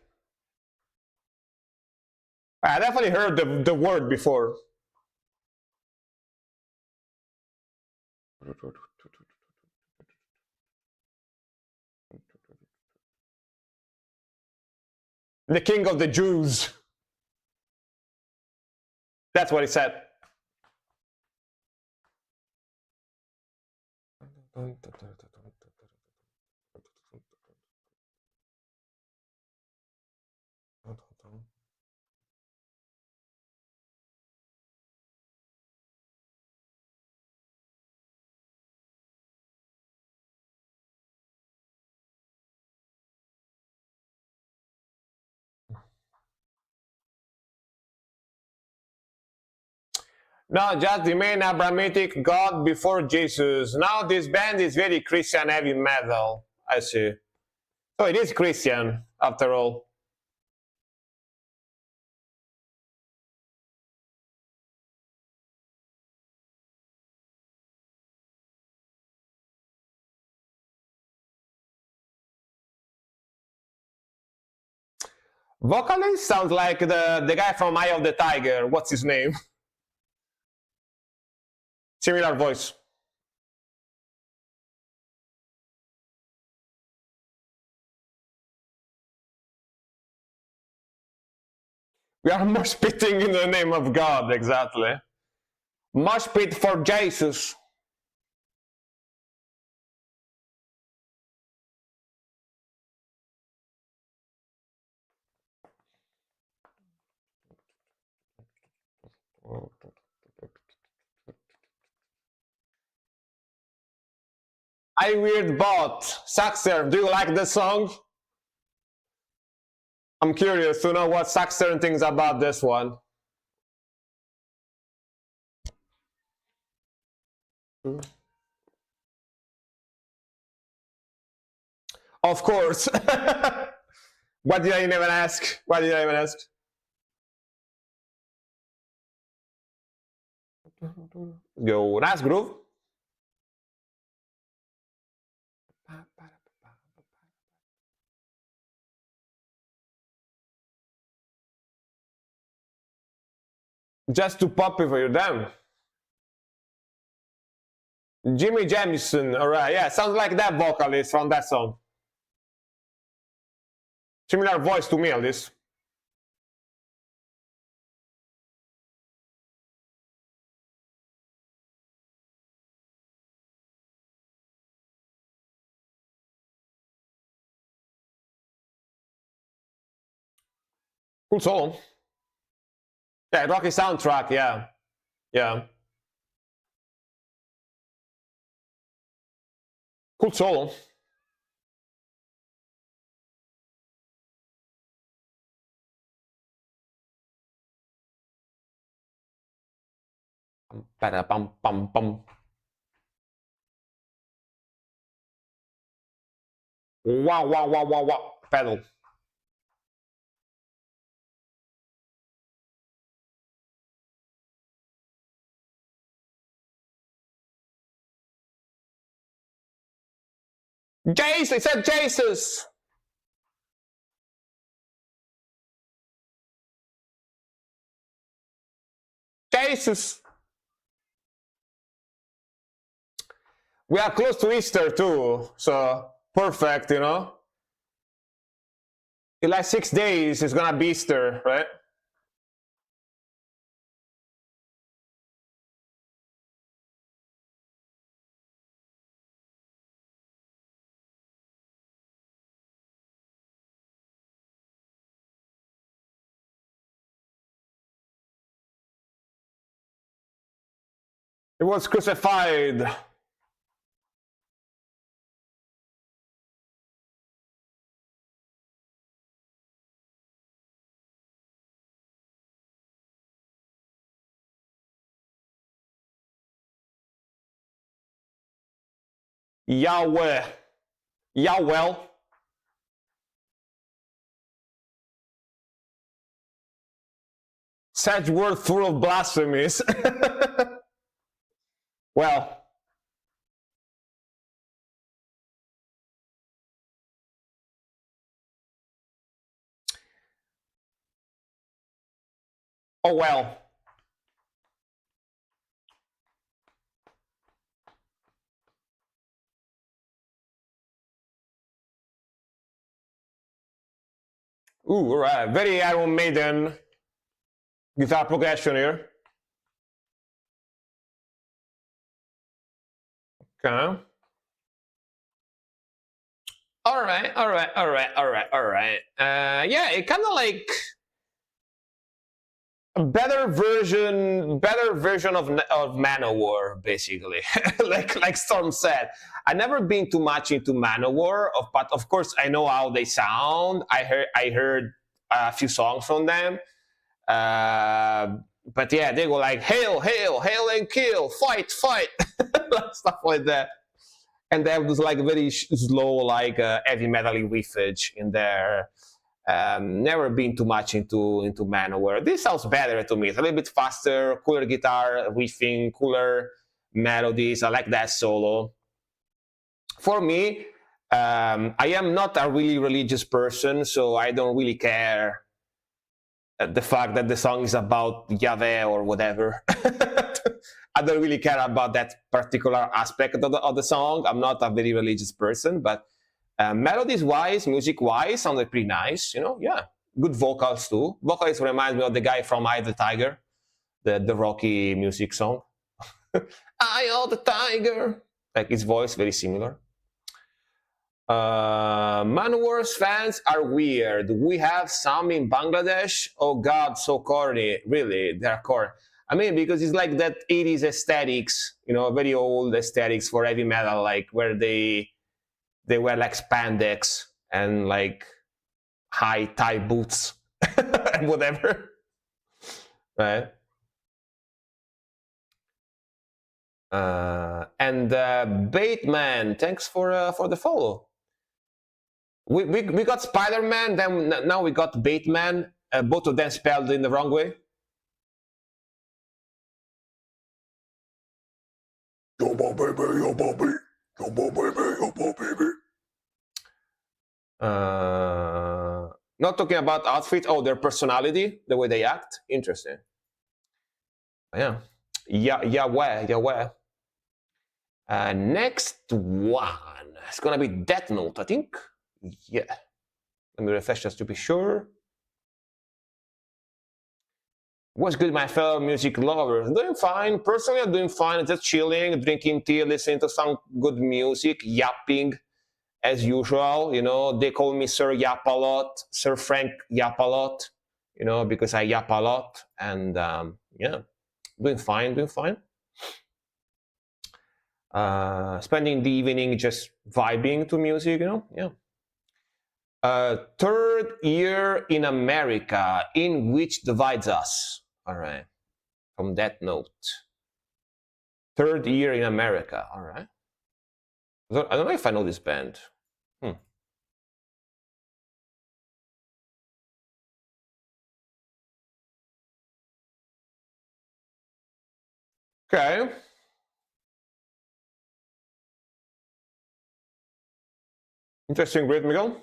S1: I definitely heard the word before. The king of the Jews. That's what he said. No, just the main Abrahamic God before Jesus. Now this band is very Christian heavy metal. I see. So it is Christian after all. Vocalist sounds like the guy from Eye of the Tiger. What's his name? Similar voice. We are mosh pitting in the name of God, exactly. Mosh pit for Jesus. I Weird Bot. Saxer, do you like the song? I'm curious to know what Saxer thinks about this one. Of course. What did I even ask? What did I even ask? Yo, nice groove. Just too poppy for you, damn. Jimmy Jamison, alright, yeah, sounds like that vocalist from that song. Similar voice to me at least. Cool song. Yeah, Rocky soundtrack, yeah. Yeah. Cool solo. Pum, pum, pum. Wow, wow, wow, wow, wow. Pedal. Jace, I said Jesus. Jesus. We are close to Easter too, so perfect, you know. In like 6 days, it's gonna be Easter, right? He was crucified. Yahweh. Yahweh. Such word full of blasphemies. Well. Oh well. Ooh, all right. Very Iron Maiden guitar progression here. Okay. All right. Yeah, it kind of like a better version of Manowar, basically. like Storm said, I never been too much into Manowar, but of course I know how they sound. I heard a few songs from them. But yeah, they go like hail, hail, hail and kill, fight, fight, stuff like that. And they have this like very slow, like heavy metal riffage in there. Never been too much into Manowar. This sounds better to me. It's a little bit faster, cooler guitar riffing, cooler melodies. I like that solo. For me, I am not a really religious person, so I don't really care the fact that the song is about Yahweh or whatever. I don't really care about that particular aspect of the song. I'm not a very religious person, but melodies wise, music wise, sounded pretty nice. Yeah, good vocals too. Vocals remind me of the guy from Eye of the Tiger, the Rocky music song. Eye of the Tiger, like his voice very similar. Manowar's fans are weird. We have some in Bangladesh. Oh God, so corny. Really, they're corny. I mean, because it's like that 80s aesthetics, very old aesthetics for heavy metal, like where they wear like spandex and like high tie boots and whatever, right? And Bateman, thanks for the follow. We got Spider-Man, then now we got Bateman, both of them spelled in the wrong way. Yo, baby, yo, baby, yo, baby, yo, baby. Not talking about outfit. Oh, their personality, the way they act. Interesting. Yeah. Yahweh. Next one. It's gonna be Death Note, I think. Yeah. Let me refresh just to be sure. What's good, my fellow music lovers? Doing fine. Personally, I'm doing fine. Just chilling, drinking tea, listening to some good music, yapping as usual. They call me Sir Yap a lot, Sir Frank Yap a lot, because I yap a lot. And yeah, doing fine. Spending the evening just vibing to music, yeah. Third year in America, in which divides us. All right, from that note. Third year in America, all right. I don't know if I know this band. Okay. Interesting rhythmical.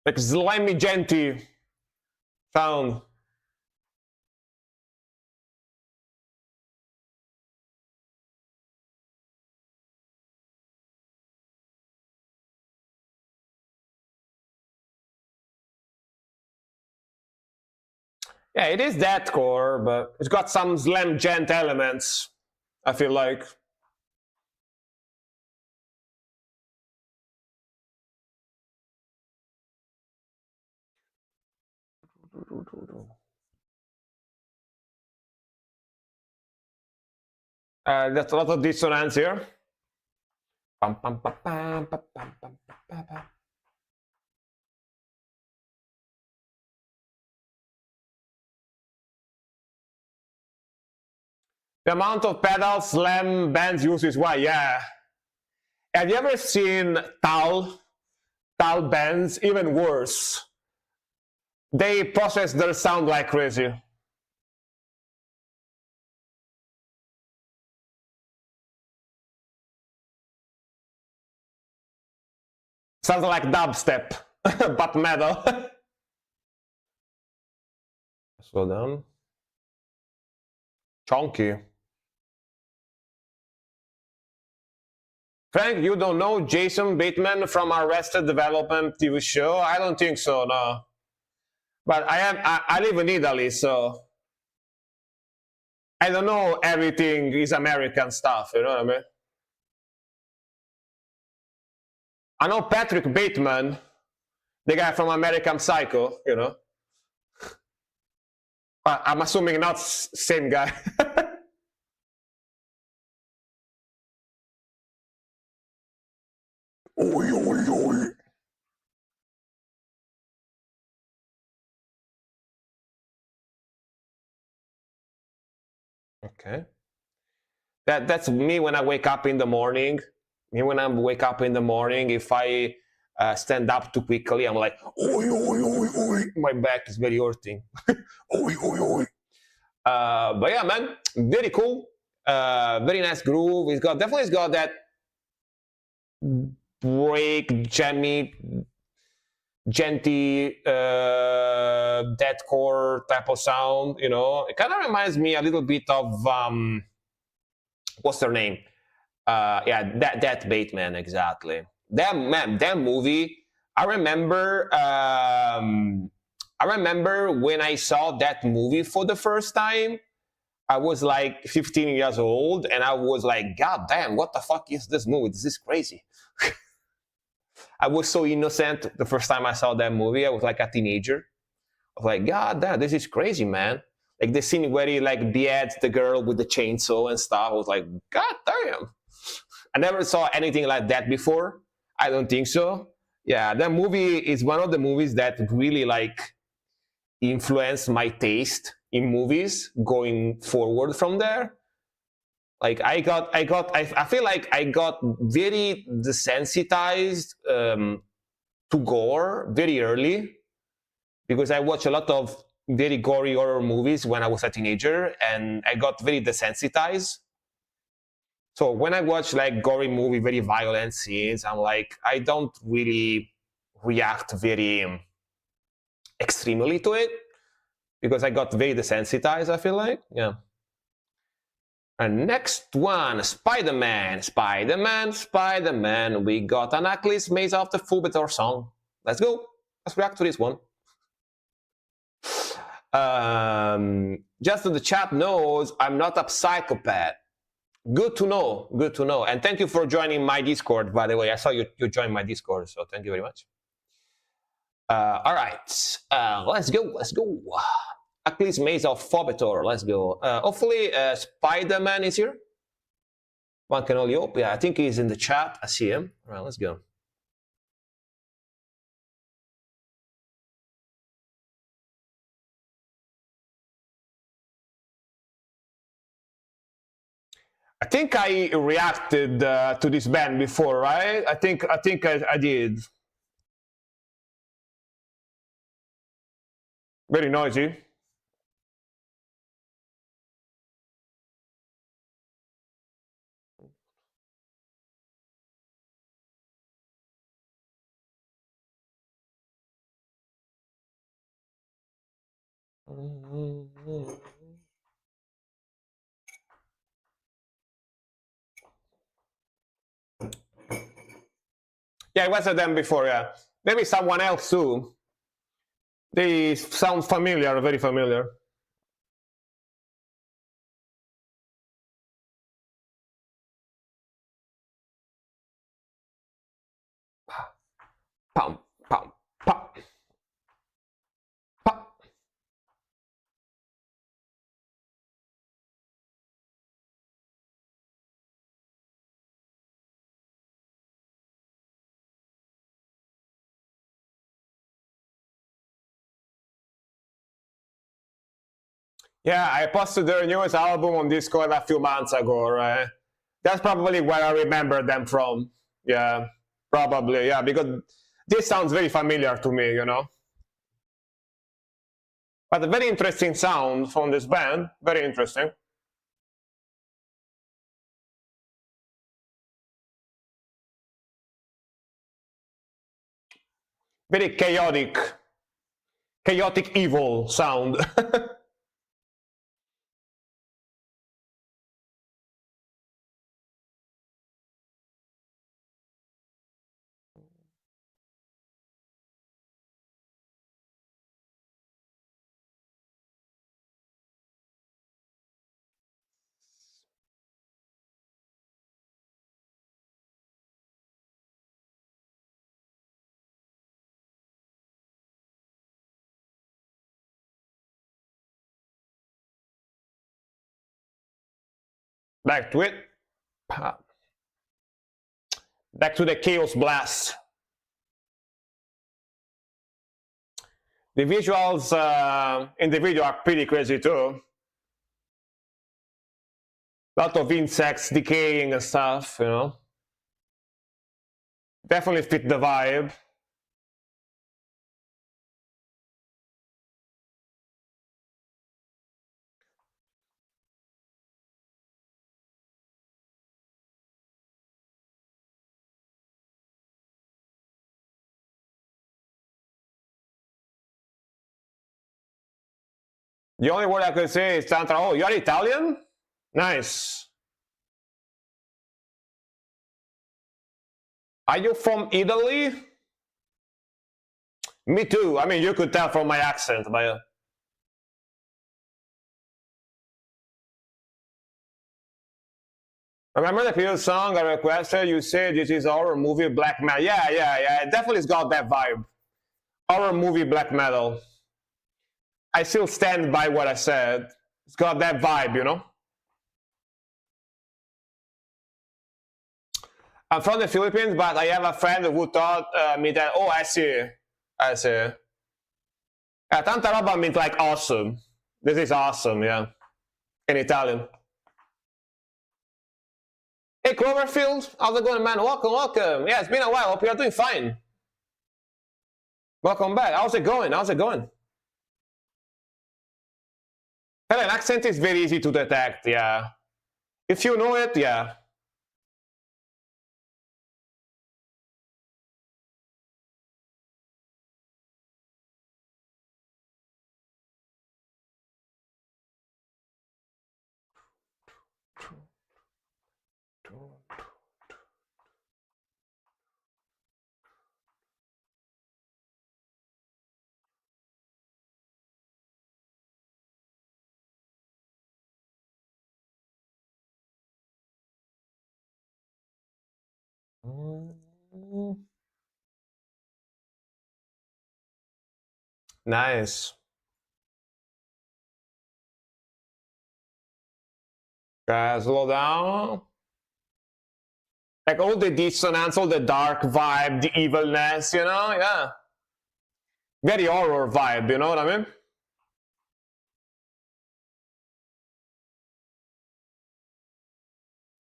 S1: Like slimy genty sound. Yeah, it is deathcore, but it's got some slam gent elements, I feel like. There's a lot of dissonance here. The amount of pedal slam bands use is why, yeah. Have you ever seen Tal bands? Even worse. They process their sound like crazy. Sounds like dubstep, but metal. Slow down. Chunky. Frank, you don't know Jason Bateman from Arrested Development TV show? I don't think so, no. But I live in Italy, so I don't know everything is American stuff, you know what I mean? I know Patrick Bateman, the guy from American Psycho, you know. I'm assuming not same guy. Oi, oi, oi. Okay. That's me when I wake up in the morning. Me when I wake up in the morning, if I stand up too quickly, I'm like, oi, oi, oi, oi. My back is very hurting. Oi, oi, oi. But yeah, man, very cool. Very nice groove. It's got that break, jammy, genty, deathcore type of sound. You know, it kind of reminds me a little bit of what's their name? Yeah, that Bateman, exactly. That movie. I remember when I saw that movie for the first time. I was like 15 years old, and I was like, God damn, what the fuck is this movie? This is crazy. I was so innocent the first time I saw that movie. I was like a teenager. I was like, God damn, this is crazy, man. Like the scene where he like beheads the girl with the chainsaw and stuff. I was like, God damn. I never saw anything like that before. I don't think so. Yeah, that movie is one of the movies that really like influenced my taste in movies going forward from there. Like I feel like I got very desensitized to gore very early because I watched a lot of very gory horror movies when I was a teenager, and I got very desensitized. So when I watch like gory movie, very violent scenes, I'm like, I don't really react very extremely to it because I got very desensitized, I feel like. Yeah. And next one, Spider-Man. We got an Achilles Maze of the Fullbetor song. Let's go. Let's react to this one. Just so the chat knows, I'm not a psychopath. Good to know. Good to know. And thank you for joining my Discord, by the way. I saw you joined my Discord, so thank you very much. All right. Let's go. Achilles Maze of Fullbetor. Let's go. Hopefully, Spider-Man is here. One can only hope. Yeah, I think he's in the chat. I see him. All right, let's go. I think I reacted to this band before, right? I think I did. Very noisy. Yeah, it was a them before, yeah. Maybe someone else too. They sound familiar, very familiar. Pum, pum, pum. Pum. Yeah, I posted their newest album on Discord a few months ago, right? That's probably where I remember them from. Yeah, probably. Yeah, because this sounds very familiar to me, you know? But a very interesting sound from this band. Very interesting. Very chaotic evil sound. Back to it. Back to the Chaos Blast. The visuals in the video are pretty crazy too. A lot of insects decaying and stuff, you know. Definitely fit the vibe. The only word I could say is Tantra. Oh, you're Italian? Nice. Are you from Italy? Me too. I mean, you could tell from my accent, but remember the previous song I requested? You said this is horror movie black metal. Yeah. It definitely's got that vibe. Horror movie black metal. I still stand by what I said. It's got that vibe, you know? I'm from the Philippines, but I have a friend who taught me that, oh, I see. Tanta roba means like awesome. This is awesome, yeah. In Italian. Hey, Cloverfield, how's it going, man? Welcome. Yeah, it's been a while. Hope you're doing fine. Welcome back. How's it going? Italian accent is very easy to detect, yeah. If you know it, yeah. Nice. Slow down. Like all the dissonance, all the dark vibe, the evilness, you know? Yeah. Very horror vibe, you know what I mean?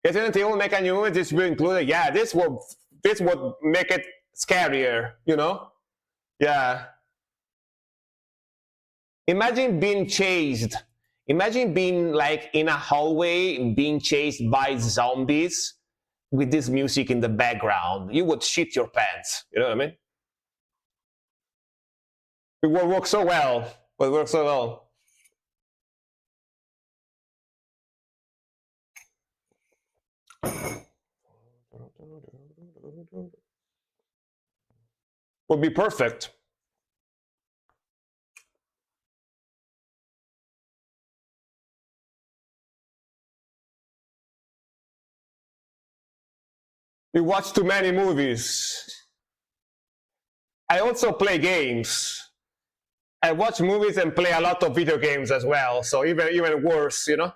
S1: Resident Evil make a new movie, this will include it. Yeah, this would make it scarier, you know? Yeah. Imagine being chased. Imagine being like in a hallway, being chased by zombies with this music in the background. You would shit your pants. You know what I mean? It would work so well. It would work so well. Would be perfect. You watch too many movies. I also play games. I watch movies and play a lot of video games as well. So even worse, you know?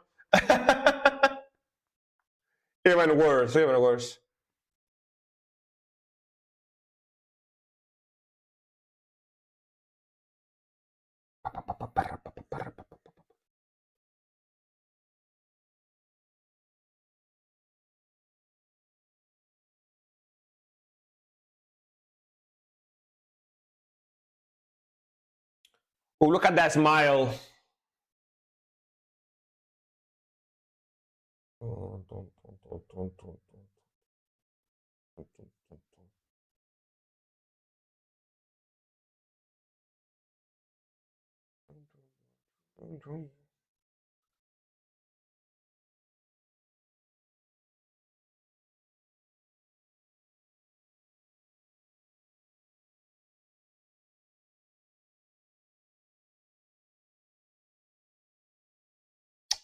S1: Even worse. Oh, look at that smile.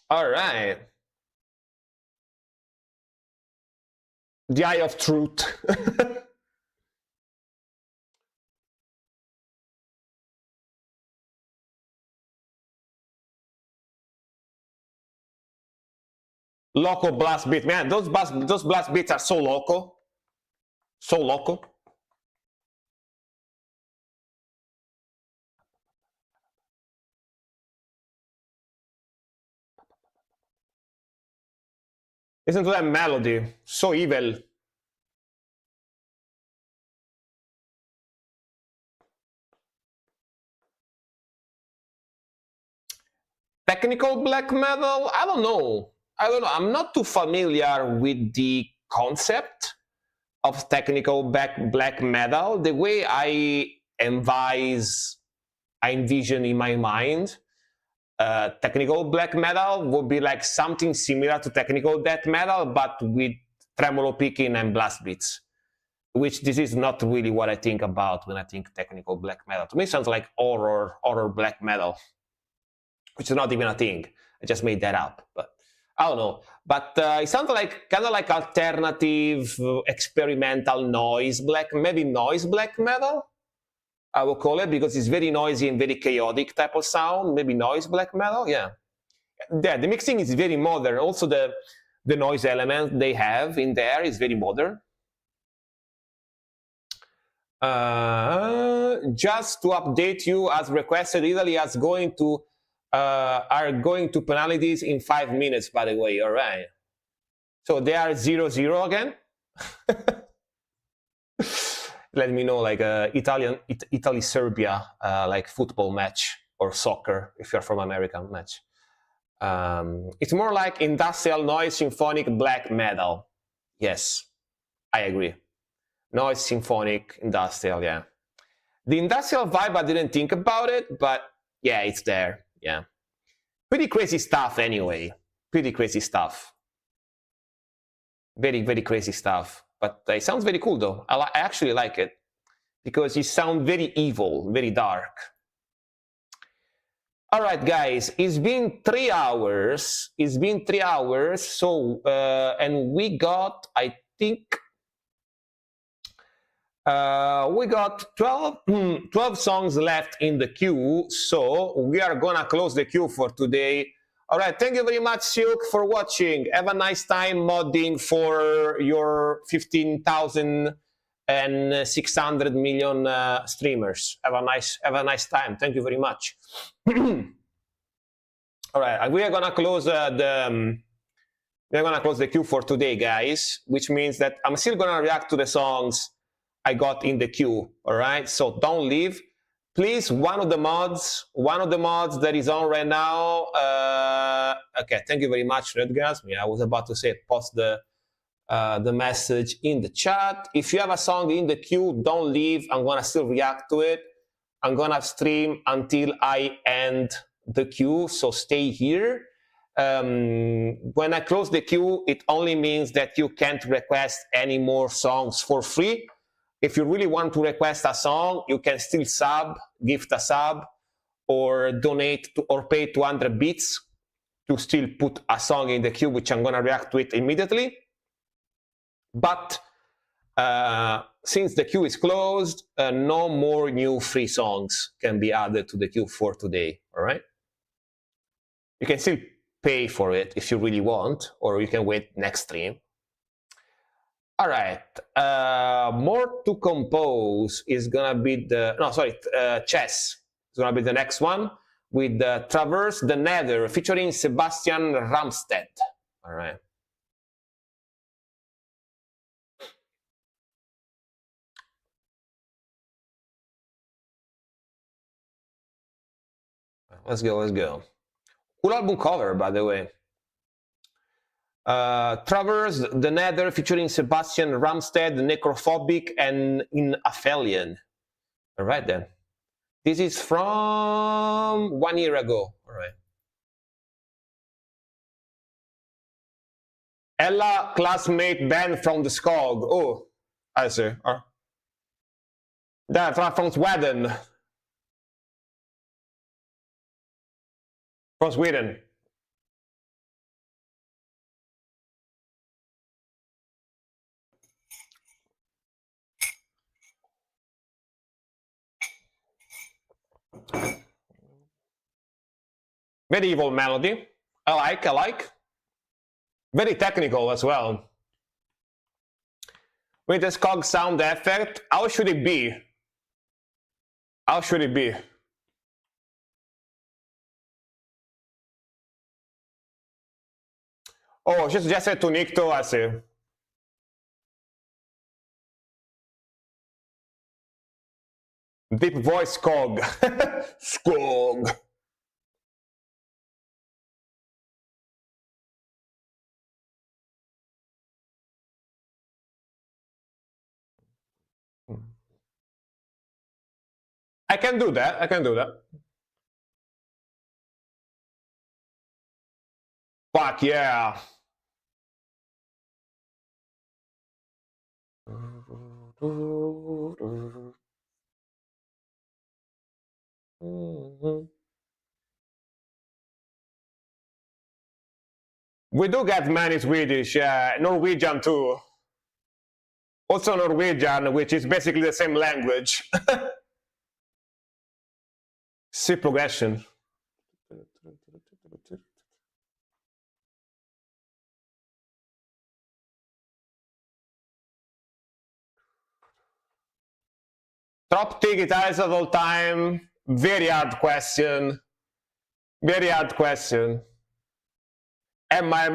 S1: All right. The eye of truth. Loco blast beat, man. Those blast beats are so loco, so loco. Listen to that melody, so evil. Technical black metal? I don't know. I'm not too familiar with the concept of technical black metal. The way I envision in my mind, technical black metal would be like something similar to technical death metal, but with tremolo picking and blast beats. Which this is not really what I think about when I think technical black metal. To me, it sounds like horror black metal, which is not even a thing. I just made that up, but I don't know. But it sounds like kind of like alternative, experimental noise maybe noise black metal. I will call it, because it's very noisy and very chaotic type of sound. Maybe noise black metal, yeah. Yeah, the mixing is very modern. Also, the noise element they have in there is very modern. Just to update you, as requested, Italy are going to penalties in 5 minutes, by the way. All right. So they are 0-0 again. Let me know, like Italy-Serbia, like football match or soccer, if you're from American match. It's more like industrial noise, symphonic black metal. Yes, I agree. Noise, symphonic, industrial, yeah. The industrial vibe, I didn't think about it, but yeah, it's there. Yeah. Pretty crazy stuff anyway. Pretty crazy stuff. Very, very crazy stuff. But it sounds very cool though. I actually like it because it sounds very evil, very dark. All right, guys, it's been 3 hours. It's been 3 hours. So, and we got, I think, we got 12 songs left in the queue, so we are gonna close the queue for today. All right, thank you very much, Silk, for watching. Have a nice time modding for your 15,600 million streamers. Have a nice time. Thank you very much. All right, we are gonna close the queue for today, guys, which means that I'm still gonna react to the songs I got in the queue. All right, so don't leave, please. One of the mods that is on right now. Okay, thank you very much, Redgas. Yeah, I was about to say post the message in the chat. If you have a song in the queue, don't leave. I'm gonna still react to it. I'm gonna stream until I end the queue, so stay here. When I close the queue, it only means that you can't request any more songs for free. If you really want to request a song, you can still gift a sub, or donate or pay 200 bits to still put a song in the queue, which I'm gonna react to it immediately. But since the queue is closed, no more new free songs can be added to the queue for today. All right? You can still pay for it if you really want, or you can wait next stream. All right. More to Compose is gonna be Chess is gonna be the next one, with Traverse the Nether featuring Sebastian Ramstedt. All right. let's go, let's go. Cool album cover, by the way. Travers the Nether featuring Sebastian Ramstead, Necrophobic, and in Aphelion. All right then. This is from 1 year ago. All right. Ella, classmate band from the Skog. Oh, I see. That's from Sweden. From Sweden. Medieval melody. I like. Very technical as well. With the Skog sound effect, how should it be? How should it be? Oh, she suggested to Nikto, I see. Deep voice Skog. Skog. I can do that. I can do that. Fuck yeah. We do get many Swedish, Norwegian too. Also Norwegian, which is basically the same language. C progression. Top 3 guitarists of all time. Very hard question. Very hard question. Emma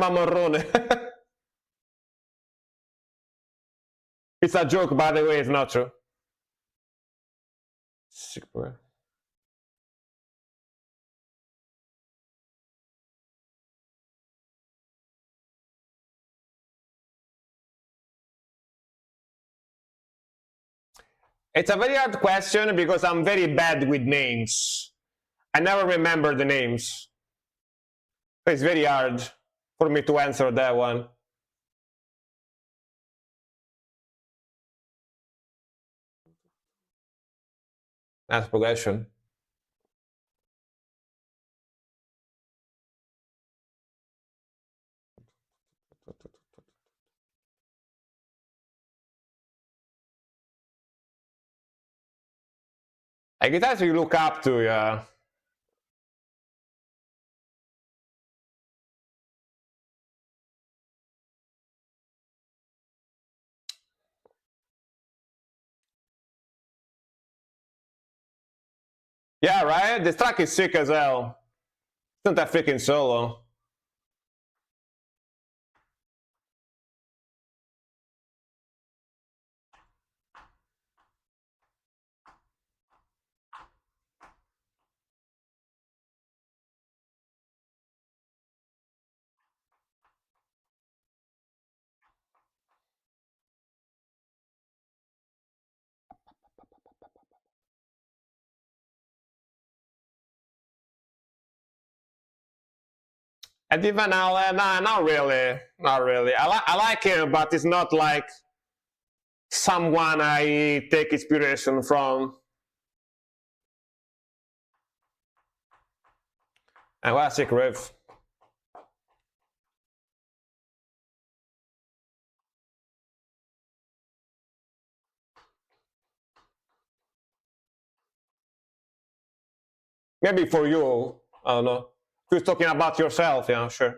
S1: Morrone. It's a joke, by the way, it's not true. It's a very hard question because I'm very bad with names. I never remember the names. It's very hard for me to answer that one. That's progression. A guitarist you look up to, yeah. Yeah, right? This track is sick as hell. Isn't that freaking solo? And even now, nah, not really. Not really. I like him, but it's not like someone I take inspiration from. And what a sick riff. Maybe for you, I don't know. Who's talking about yourself, yeah, sure.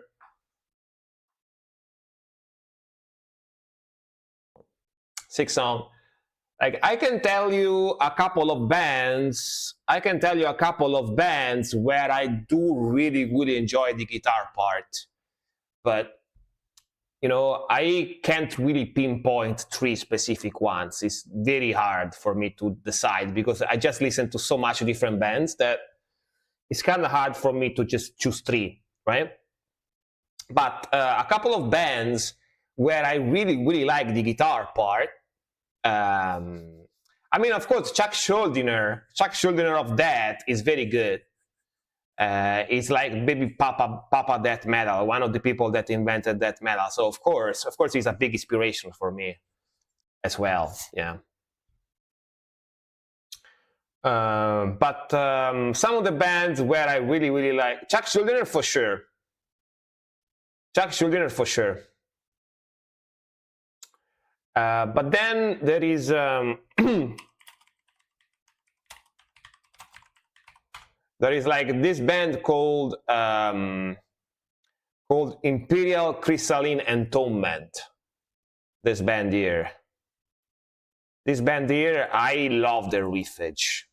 S1: Sick song. Like I can tell you a couple of bands. I can tell you a couple of bands where I do really enjoy the guitar part, but you know, I can't really pinpoint 3 specific ones. It's very hard for me to decide because I just listen to so much different bands that it's kind of hard for me to just choose 3, right? But a couple of bands where I really like the guitar part. I mean, of course, Chuck Schuldiner of Death is very good. It's like baby Papa death metal, one of the people that invented death metal. So of course, he's a big inspiration for me as well. Yeah. But some of the bands where I really like Chuck Schuldiner for sure. But then there is there is like this band called Imperial Crystalline Entombment. This band here, I love their riffage.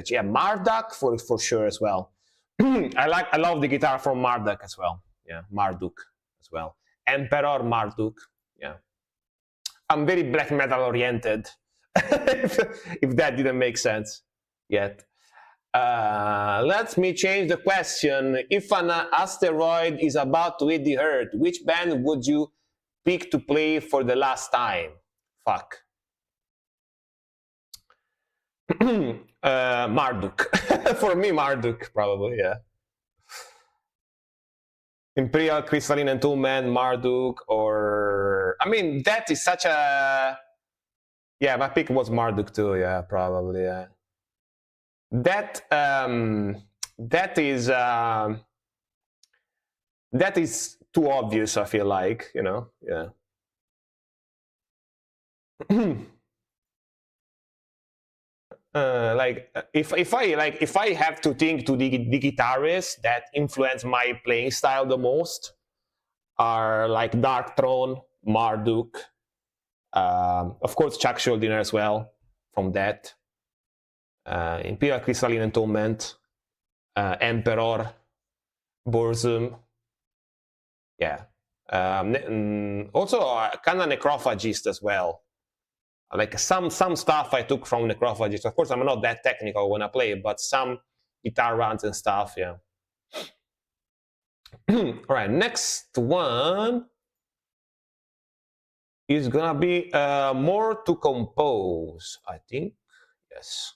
S1: Yeah, Marduk for sure as well. I love the guitar from Marduk as well. Yeah, Marduk as well. Emperor Marduk. Yeah, I'm very black metal oriented. if that didn't make sense yet. Let me change the question. If an asteroid is about to hit the Earth, which band would you pick to play for the last time? Fuck. Marduk. For me, Marduk, probably, yeah. Imperial Crystalline Entombment, Marduk, or... I mean, that is such a... Yeah, my pick was Marduk too, yeah, probably, yeah. That is too obvious, I feel like, you know, yeah. Like if I have to think to the guitarists that influence my playing style the most are like Darkthrone, Marduk, of course Chuck Schuldiner as well from that, Imperial Crystalline Entombment, Emperor, Burzum, yeah. Also kind of Necrophagist as well. Like some stuff I took from Necrophagist. Of course, I'm not that technical when I play, but some guitar runs and stuff, yeah. All right, next one is gonna be more to compose, I think. Yes.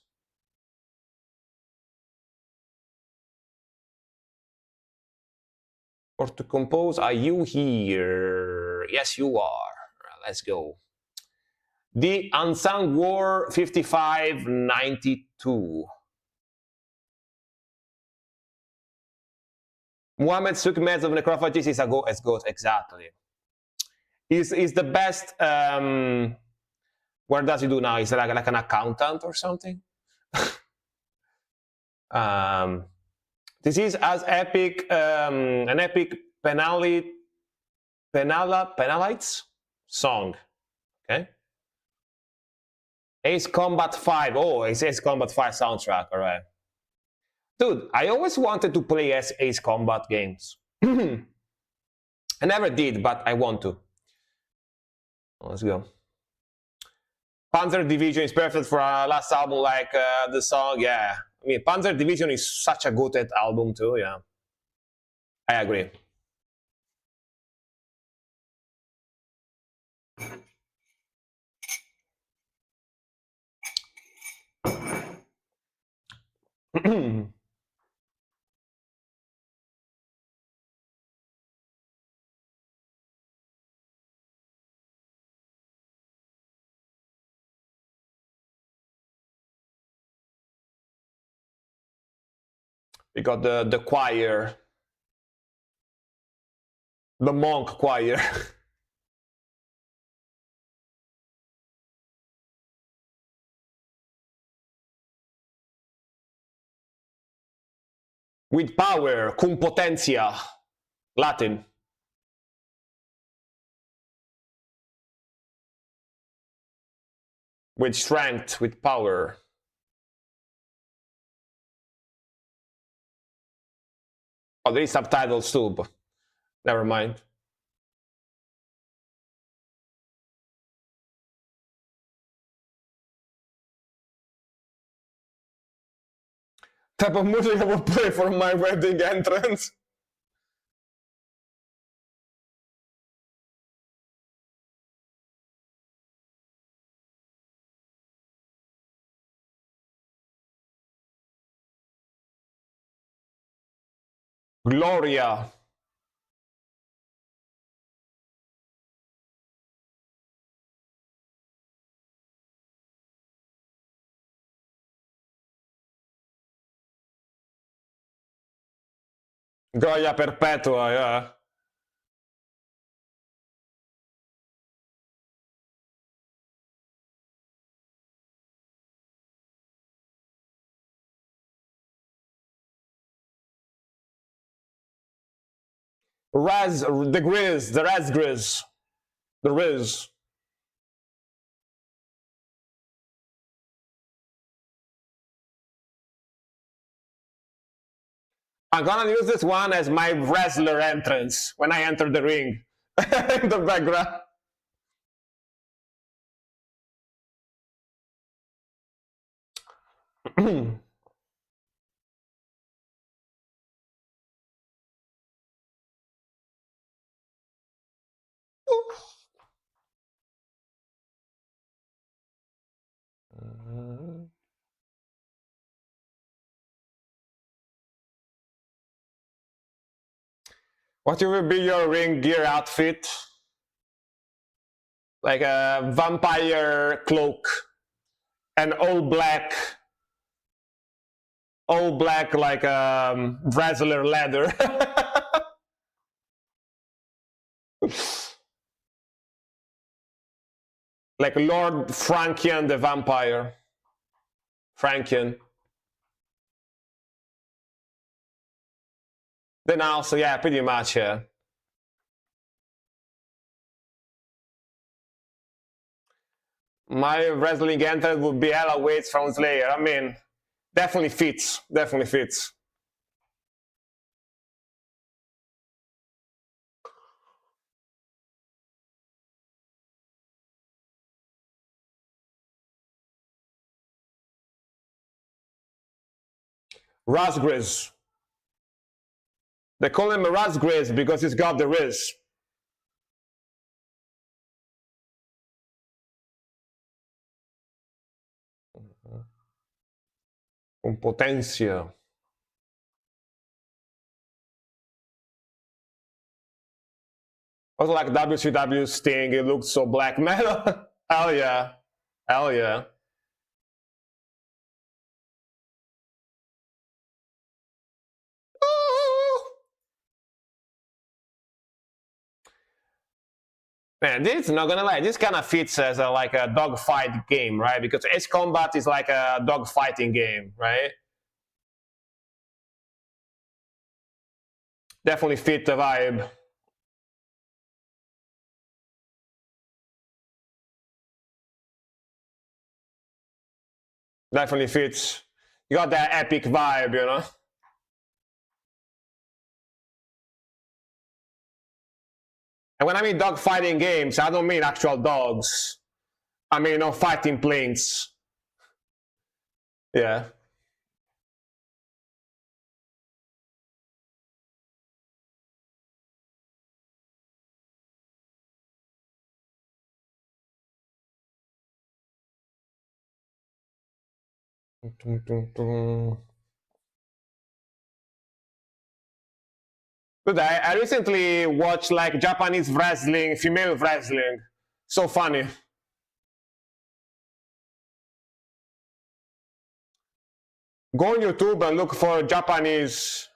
S1: Or to compose, are you here? Yes, you are. Right, let's go. The Unsung War 5592. Muhammad Sukmez of Necrophagist is a goat, exactly. Is the best. What does he do now? Is he like an accountant or something? This is as epic, an epic Penalites song. Okay. Ace Combat 5. Oh, it's Ace Combat 5 soundtrack. All right. Dude, I always wanted to play Ace Combat games. I never did, but I want to. Let's go. Panzer Division is perfect for our last album, like the song. Yeah. I mean, Panzer Division is such a good album too, yeah. I agree. We got the choir, the monk choir. With power, cum potentia, Latin. With strength, with power. Oh, there is subtitles too, but never mind. type of music I would play for my wedding entrance. Gloria. Gloria Perpetua, yeah. The Grizz, the Raz Grizz, the Riz. I'm gonna use this one as my wrestler entrance when I enter the ring in the background. What will be your ring gear outfit? Like a vampire cloak and all black like wrestler leather. Like Lord Frankian the vampire. Frankian. Then also, yeah, pretty much, yeah. My wrestling entrance would be Ella Waits from Slayer. I mean, definitely fits. Definitely fits. Razgriz. They call him Razgriz because he's got the Riz. Con potencia. Also like WCW Sting, it looked so black metal. Hell yeah. Hell yeah. Man, this not gonna lie, this kind of fits as like a dogfight game, right? Because Ace Combat is like a dogfighting game, right? Definitely fit the vibe. Definitely fits. You got that epic vibe, you know? And when I mean dog fighting games, I don't mean actual dogs. I mean, you know, fighting planes. Yeah. But I recently watched like Japanese wrestling, female wrestling. So funny. Go on YouTube and look for Japanese.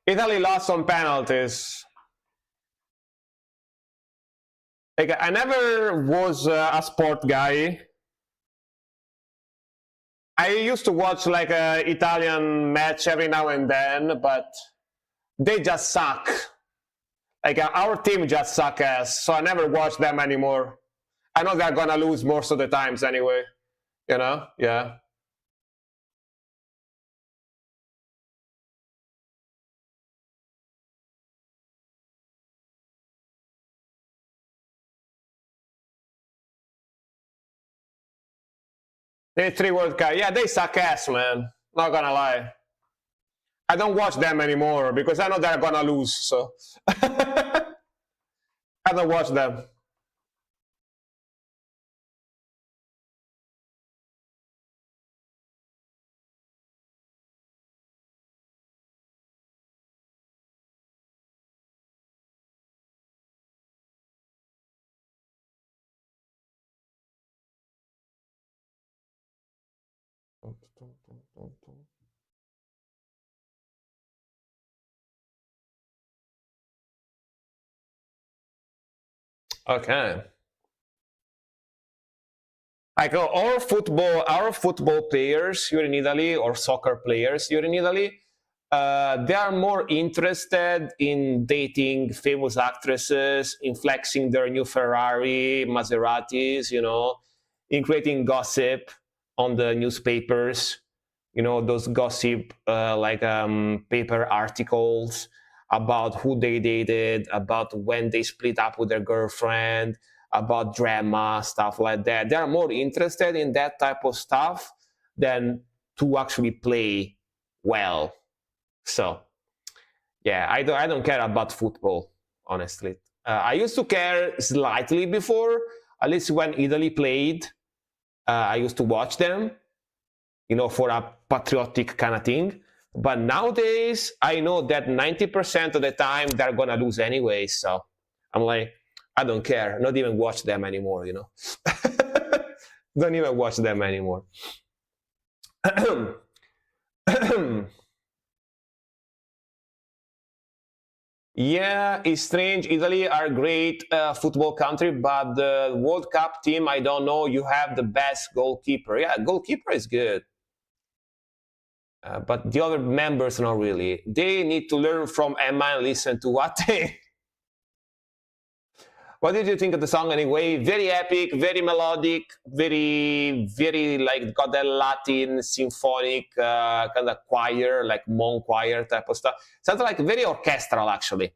S1: Italy lost some penalties. Like, I never was a sport guy. I used to watch like a Italian match every now and then, but they just suck. Like our team just suck ass, so I never watch them anymore. I know they're gonna lose most of the times anyway. You know? Yeah. They 3 World Cup. Yeah, they suck ass, man. Not gonna lie. I don't watch them anymore because I know they're gonna lose. So I don't watch them. Okay. Like our football players here in Italy or soccer players here in Italy, they are more interested in dating famous actresses, in flexing their new Ferrari, Maseratis, in creating gossip on the newspapers, those gossip paper articles about who they dated, about when they split up with their girlfriend, about drama, stuff like that. They are more interested in that type of stuff than to actually play well. So, yeah, I don't care about football, honestly. I used to care slightly before, at least when Italy played. I used to watch them, for a patriotic kind of thing. But nowadays, I know that 90% of the time they're gonna lose anyway. So I'm like, I don't care. Not even watch them anymore. Don't even watch them anymore. Yeah, it's strange. Italy are a great football country, but the World Cup team, I don't know. You have the best goalkeeper. Yeah, goalkeeper is good. But the other members, not really. They need to learn from Emma and listen to what they. What did you think of the song anyway? Very epic, very melodic, very, very like got that Latin symphonic kind of choir, like monk choir type of stuff. Sounds like very orchestral actually.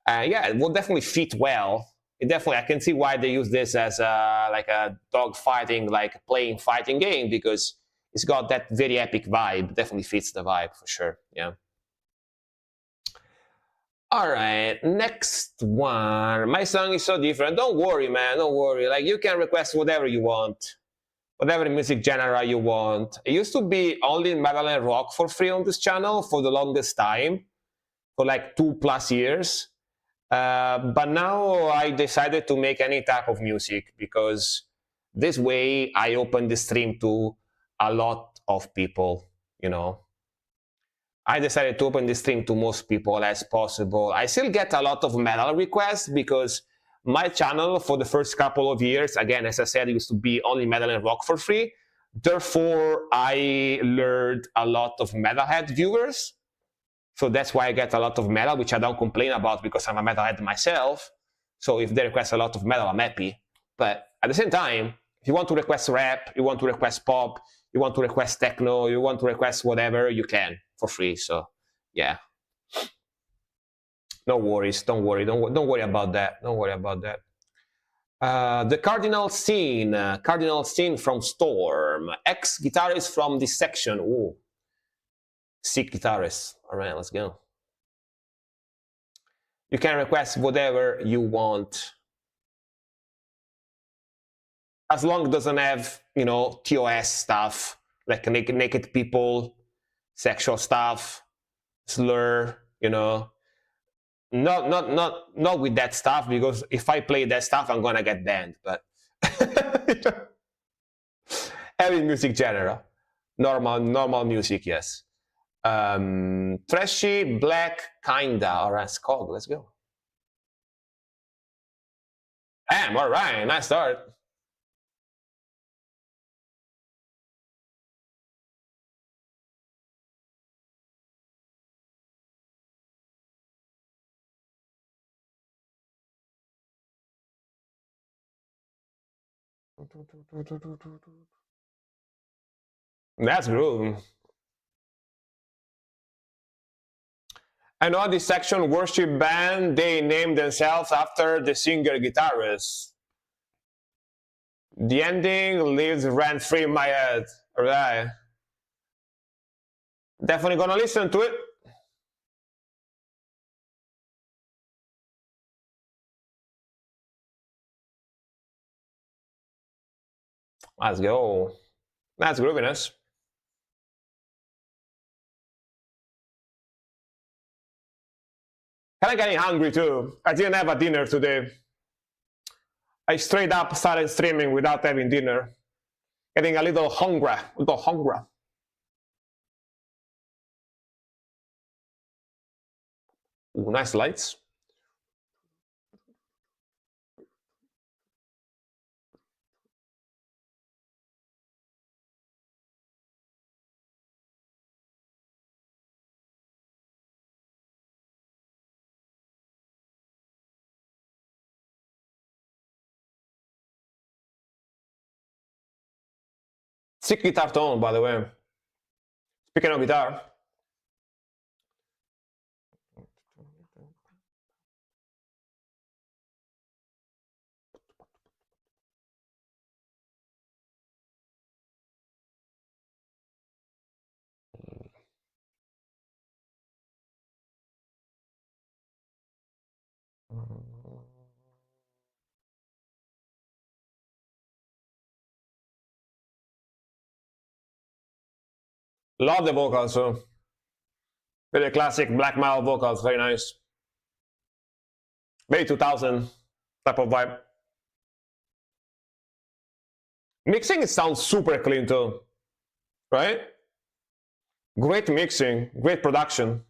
S1: Yeah, it will definitely fit well. It definitely, I can see why they use this as like a dog fighting, like playing fighting game because it's got that very epic vibe. Definitely fits the vibe for sure. Yeah. All right, next one. My song is so different. Don't worry, man. Don't worry. Like you can request whatever you want, whatever music genre you want. It used to be only metal and rock for free on this channel for the longest time, for like 2+ years. But now I decided to make any type of music because this way I open the stream to a lot of people. I decided to open the stream to most people as possible. I still get a lot of metal requests because my channel for the first couple of years, again, as I said, it used to be only metal and rock for free. Therefore, I lured a lot of metalhead viewers. So that's why I get a lot of metal, which I don't complain about because I'm a metalhead myself. So if they request a lot of metal, I'm happy. But at the same time, if you want to request rap, you want to request pop, you want to request techno, you want to request whatever, you can for free. So yeah, no worries. Don't worry. Don't worry about that. Don't worry about that. The Cardinal Scene from Storm, ex-guitarist from Dissection. Ooh, sick guitarist. All right, let's go. You can request whatever you want. As long as it doesn't have, TOS stuff, like naked people, sexual stuff, slur, not with that stuff, because if I play that stuff, I'm gonna get banned. But every music genre, normal music, yes. Trashy, black, kinda. All right, Skog, let's go. Damn, all right, nice start. That's groove. I know this section worship band, they named themselves after the singer guitarist. The ending lives rent-free in my head. All right. Definitely gonna listen to it. Let's go. That's grooviness. Kind of getting hungry too. I didn't have a dinner today. I straight up started streaming without having dinner. Getting a little hungry. Ooh, nice lights. Sick guitar tone, by the way. Speaking of guitar. Love the vocals, so very classic black metal vocals, very nice. Very 2000 type of vibe. Mixing, it sounds super clean too, right? Great mixing, great production.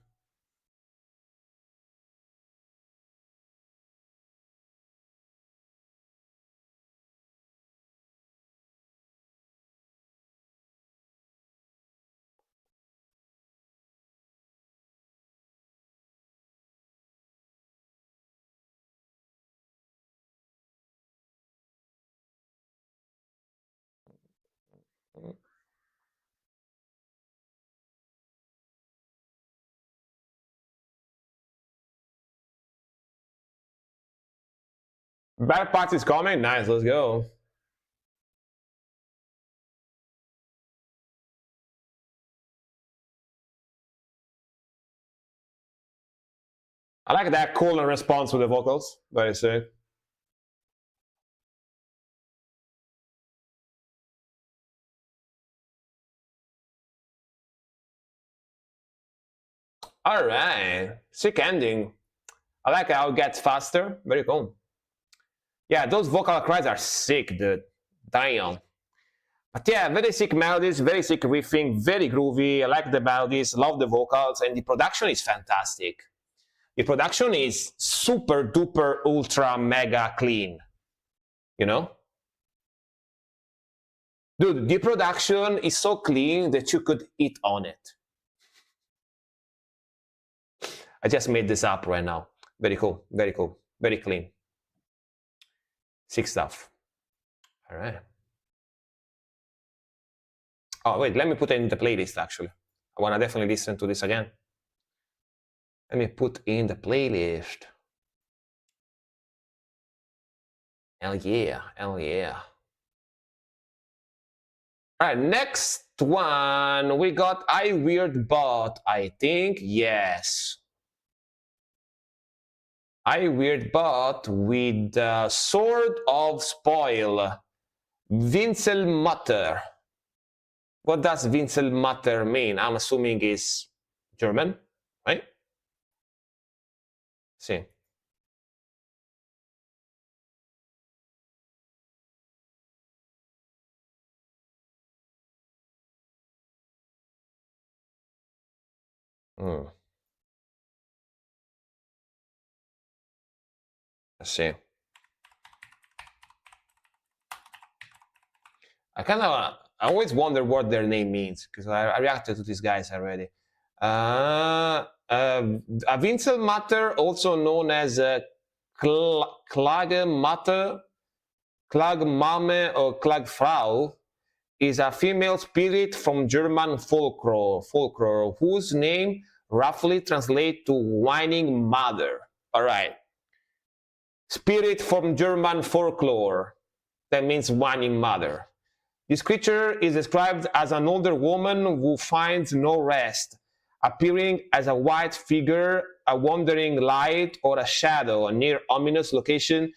S1: Bad Parts is coming, nice, let's go. I like that call and response with the vocals, very sick. All right, sick ending. I like how it gets faster, very cool. Yeah, those vocal cries are sick, dude. Damn. But yeah, very sick melodies, very sick riffing, very groovy. I like the melodies, love the vocals, and the production is fantastic. The production is super duper ultra mega clean. You know? Dude, the production is so clean that you could eat on it. I just made this up right now. Very cool, very cool, very clean. Sick stuff. All right. Oh, wait, let me put it in the playlist, actually. I want to definitely listen to this again. Let me put in the playlist. Hell yeah, hell yeah. All right, next one, we got I Weird Bot, I think, yes. I Weird Bot with Sword of Spoil, Winzelmutter. What does Winzelmutter mean? I'm assuming it's German, right? See. Let's see. I always wonder what their name means because I reacted to these guys already. A Winzelmutter, also known as Klagematte, Klagmame, or Klagfrau, is a female spirit from German folklore, whose name roughly translates to whining mother. All right. Spirit from German folklore. That means whining mother. This creature is described as an older woman who finds no rest, appearing as a white figure, a wandering light, or a shadow near ominous location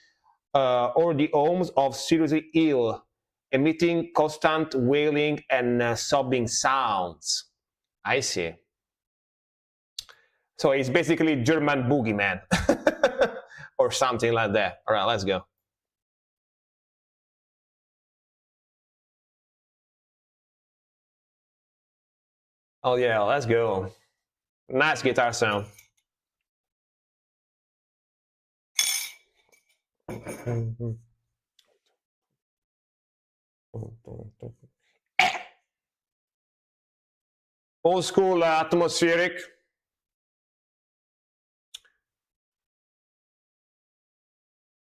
S1: or the homes of seriously ill, emitting constant wailing and sobbing sounds. I see. So it's basically German boogeyman or something like that. All right, let's go. Oh yeah, let's go. Nice guitar sound. Old school atmospheric.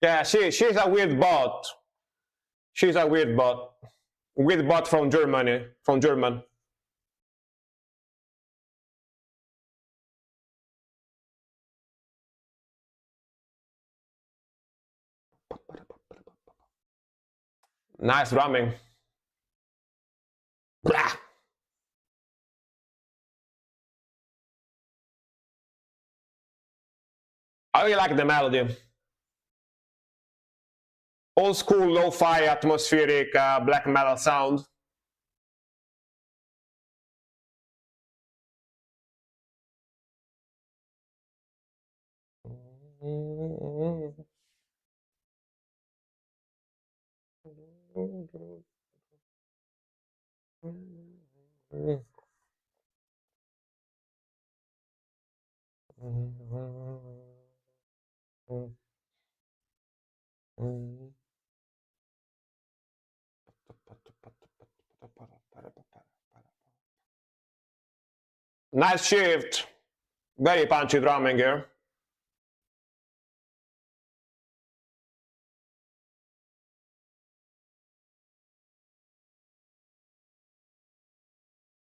S1: Yeah, she's a weird bot. She's a weird bot. Weird bot from Germany, from German. Nice drumming. Blah. I really like the melody. Old school lo-fi atmospheric black metal sound. Nice shift. Very punchy drumming here.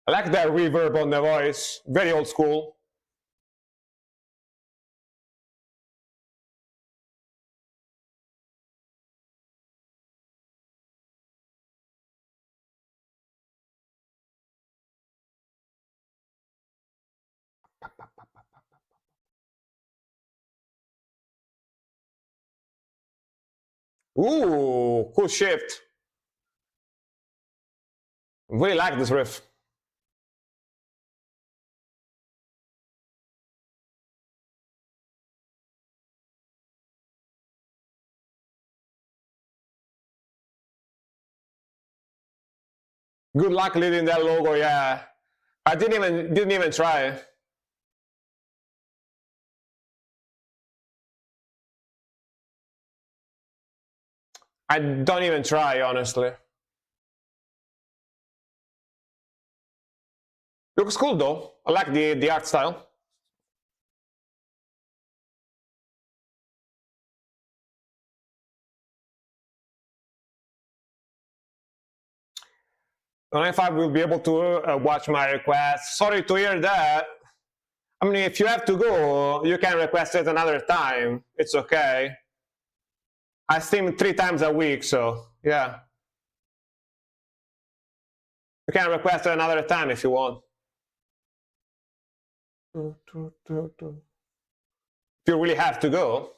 S1: I like that reverb on the voice. Very old school. Ooh, cool shift. Really like this riff. Good luck leading that logo, yeah. I didn't even try. I don't even try, honestly. Looks cool though. I like the art style. I don't know if I will be able to watch my request. Sorry to hear that. I mean, if you have to go, you can request it another time. It's okay. I stream 3 times a week, so yeah. You can request it another time if you want. If you really have to go.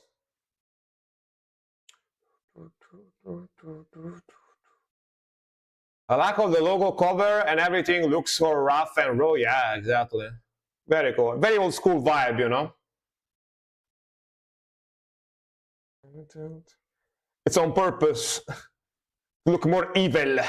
S1: I like how the logo cover and everything looks so rough and raw. Yeah, exactly. Very cool. Very old school vibe, you know? It's on purpose. Look more evil.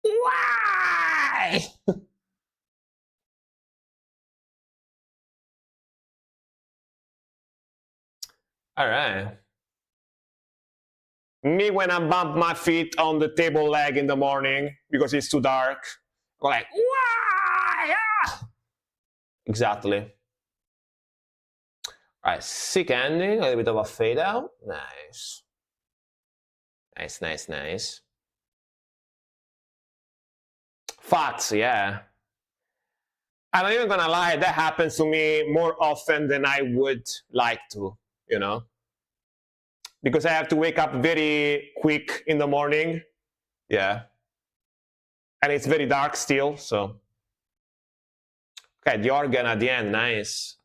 S1: Why? All right. Me when I bump my feet on the table leg in the morning because it's too dark. I'm like, wah, yeah. Exactly. All right, sick ending, a little bit of a fade out. Nice. Nice, nice, nice. Facts, yeah. I'm not even gonna lie, that happens to me more often than I would like to, you know? Because I have to wake up very quick in the morning. Yeah. And it's very dark still, so. Okay, the organ at the end, nice.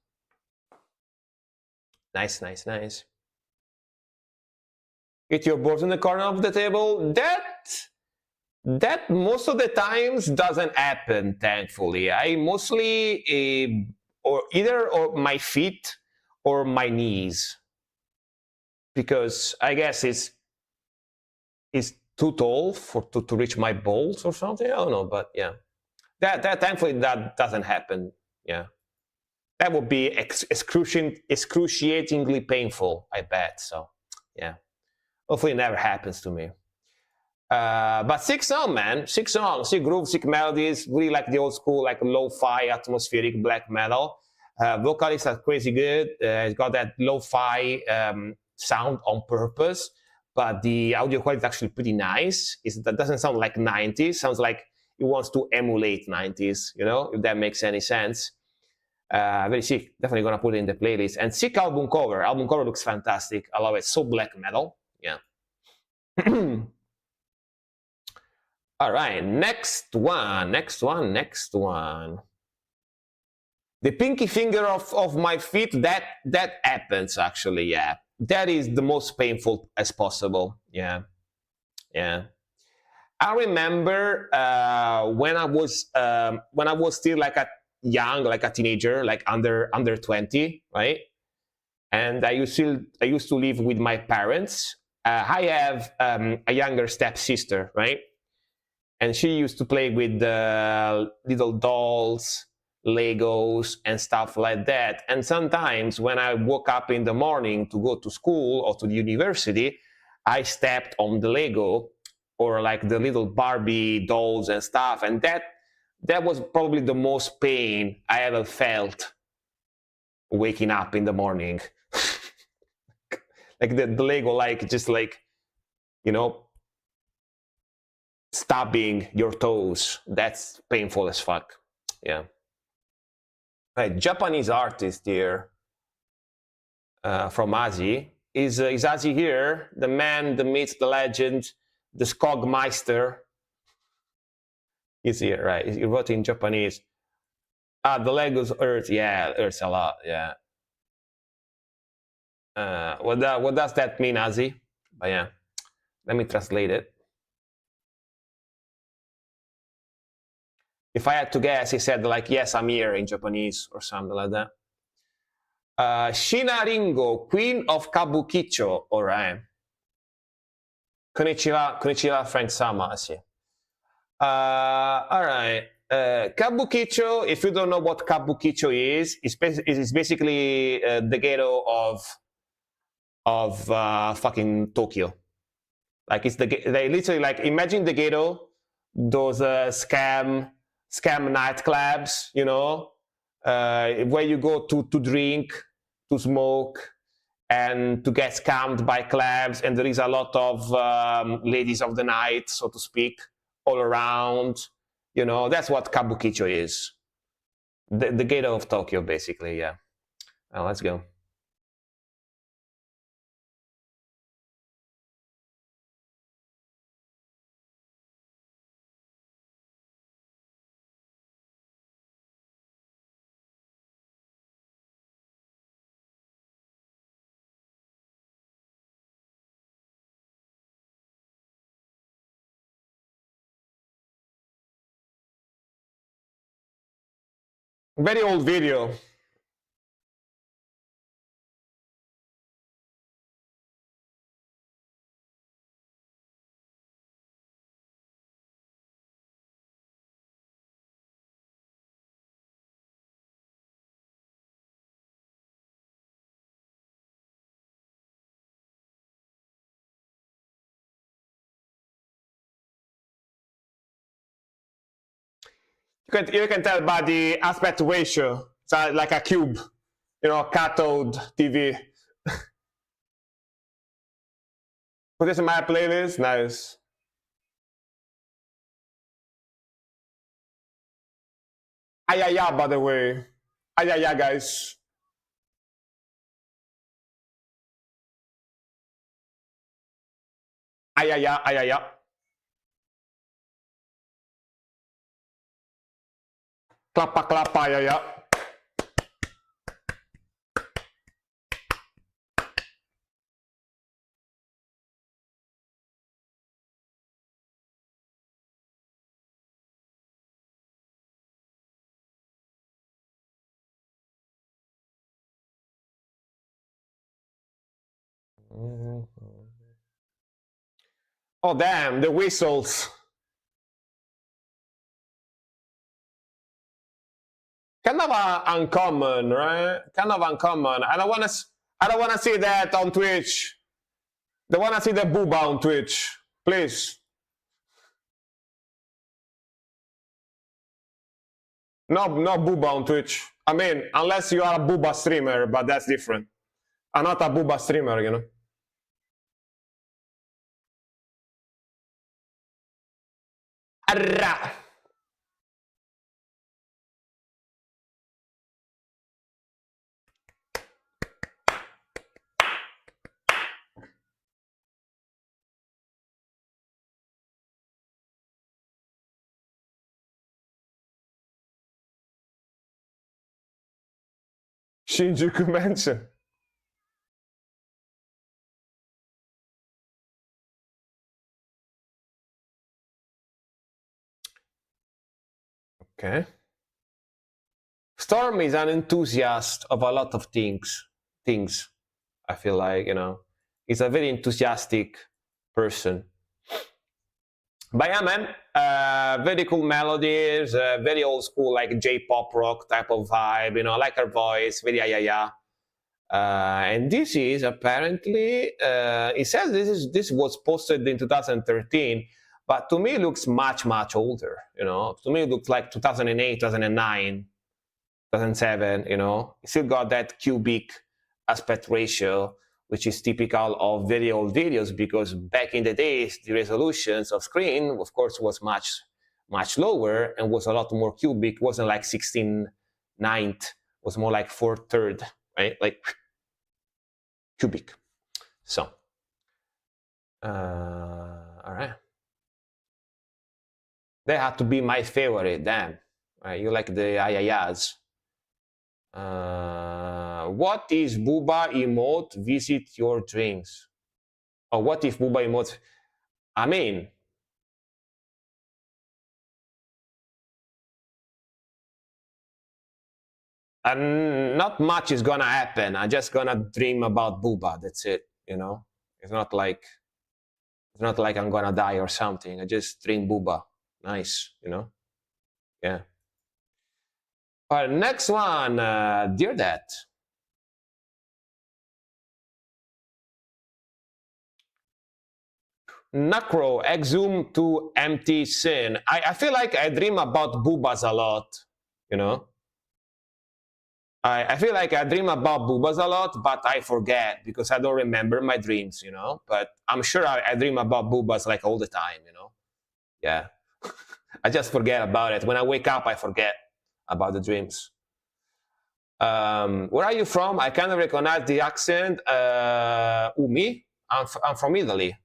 S1: Nice, nice, nice. Hit your board in the corner of the table. That most of the times doesn't happen, thankfully. I mostly or either or my feet or my knees, because I guess it's too tall to reach my balls or something. I don't know, but yeah, that thankfully that doesn't happen. Yeah, that would be excruciatingly painful, I bet. So yeah, hopefully it never happens to me. But sick song, man. Sick song, sick groove, sick melodies. Really like the old school, like lo-fi, atmospheric black metal. Vocalists are crazy good. It's got that lo-fi sound on purpose, but the audio quality is actually pretty nice. That doesn't sound like 90s. Sounds like it wants to emulate 90s, you know, if that makes any sense. Very sick. Definitely gonna put it in the playlist. And sick album cover. Album cover looks fantastic. I love it. So black metal. Yeah. All right, next one. The pinky finger of my feet, that happens actually, yeah. That is the most painful as possible, yeah. I remember when I was still like a young, like a teenager, like under 20, right? And I used to live with my parents. I have a younger stepsister, right? And she used to play with the little dolls, Legos, and stuff like that. And sometimes when I woke up in the morning to go to school or to the university, I stepped on the Lego or like the little Barbie dolls and stuff. And that was probably the most pain I ever felt waking up in the morning. Like the Lego, like just like, you know, stabbing your toes. That's painful as fuck. Yeah. Right, Japanese artist here from Azi. Is Azi here? The man, the myth, the legend, the Skogmeister. He's here, right? He wrote in Japanese. Ah, the Legos Earth. Yeah, Earth a lot. Yeah. What does that mean, Azi? But yeah, let me translate it. If I had to guess, he said like, yes, I'm here in Japanese or something like that. Shina Ringo, Queen of Kabukicho. All right. Konnichiwa, Frank Sama. All right. Kabukicho, if you don't know what Kabukicho is, it's basically the ghetto of fucking Tokyo. Like they literally like imagine the ghetto, those scam nightclubs, you know, where you go to drink, to smoke, and to get scammed by clubs, and there is a lot of ladies of the night, so to speak, all around. You know, that's what Kabukicho is. The ghetto of Tokyo, basically, yeah. Let's go. Very old video. You can tell by the aspect ratio. It's like a cube, cathode TV. Put this in my playlist. Nice. Ayaya, by the way. Ayaya, guys. Ayaya, ayaya. Klapa, klapa, ayaya. Oh, damn, the whistles. Kind of uncommon, right? Kind of uncommon. I don't want to see that on Twitch. Don't want to see the booba on Twitch, please. No booba on Twitch. I mean, unless you are a booba streamer, but that's different. I'm not a booba streamer, you know. Arra. Shinjuku Mansion. Okay. Storm is an enthusiast of a lot of things. I feel like, he's a very enthusiastic person. But yeah, man, very cool melodies, very old school, like J-pop rock type of vibe, I like her voice, very yeah. And this is apparently, it says this was posted in 2013, but to me it looks much, much older, To me it looks like 2008, 2009, 2007, It still got that cubic aspect ratio, which is typical of very old videos, because back in the days, the resolutions of screen, of course, was much, much lower and was a lot more cubic. It wasn't like 16/9, was more like 4/3, right? Like cubic. So, all right. They had to be my favorite, damn. Right? You like the ayayas. What is Booba emote visit your dreams? Or what if Booba emote? I mean, and not much is gonna happen. I'm just gonna dream about Booba. That's it. It's not like I'm gonna die or something. I just dream Booba. Nice. Yeah. All right, next one, Dear Dad. Nacro, exhume to empty sin. I feel like I dream about boobas a lot, I feel like I dream about boobas a lot, but I forget because I don't remember my dreams, But I'm sure I dream about boobas like all the time, Yeah. I just forget about it. When I wake up, I forget about the dreams. Where are you from? I kind of recognize the accent. Me? I'm from Italy.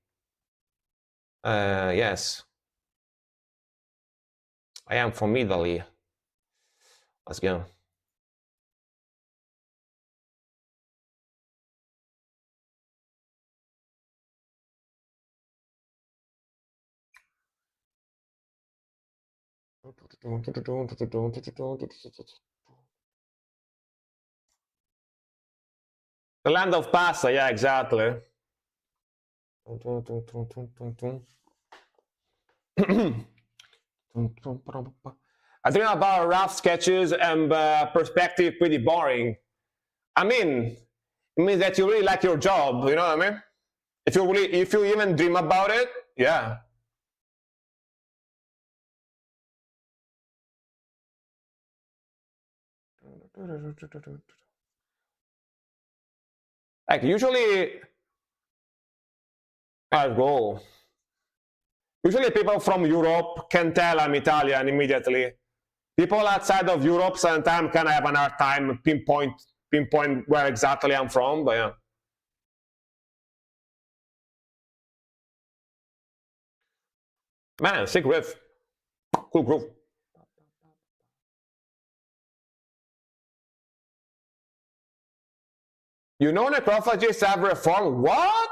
S1: Yes. I am from Italy. Let's go. The land of pasta, yeah, exactly. I dream about rough sketches and perspective pretty boring. I mean, it means that you really like your job, you know what I mean? If you even dream about it, yeah. Like usually, I'll go. Usually people from Europe can tell I'm Italian immediately. People outside of Europe sometimes can have an hard time pinpoint where exactly I'm from, but yeah. Man, sick riff. Cool groove. You know necrophagists have reformed? What?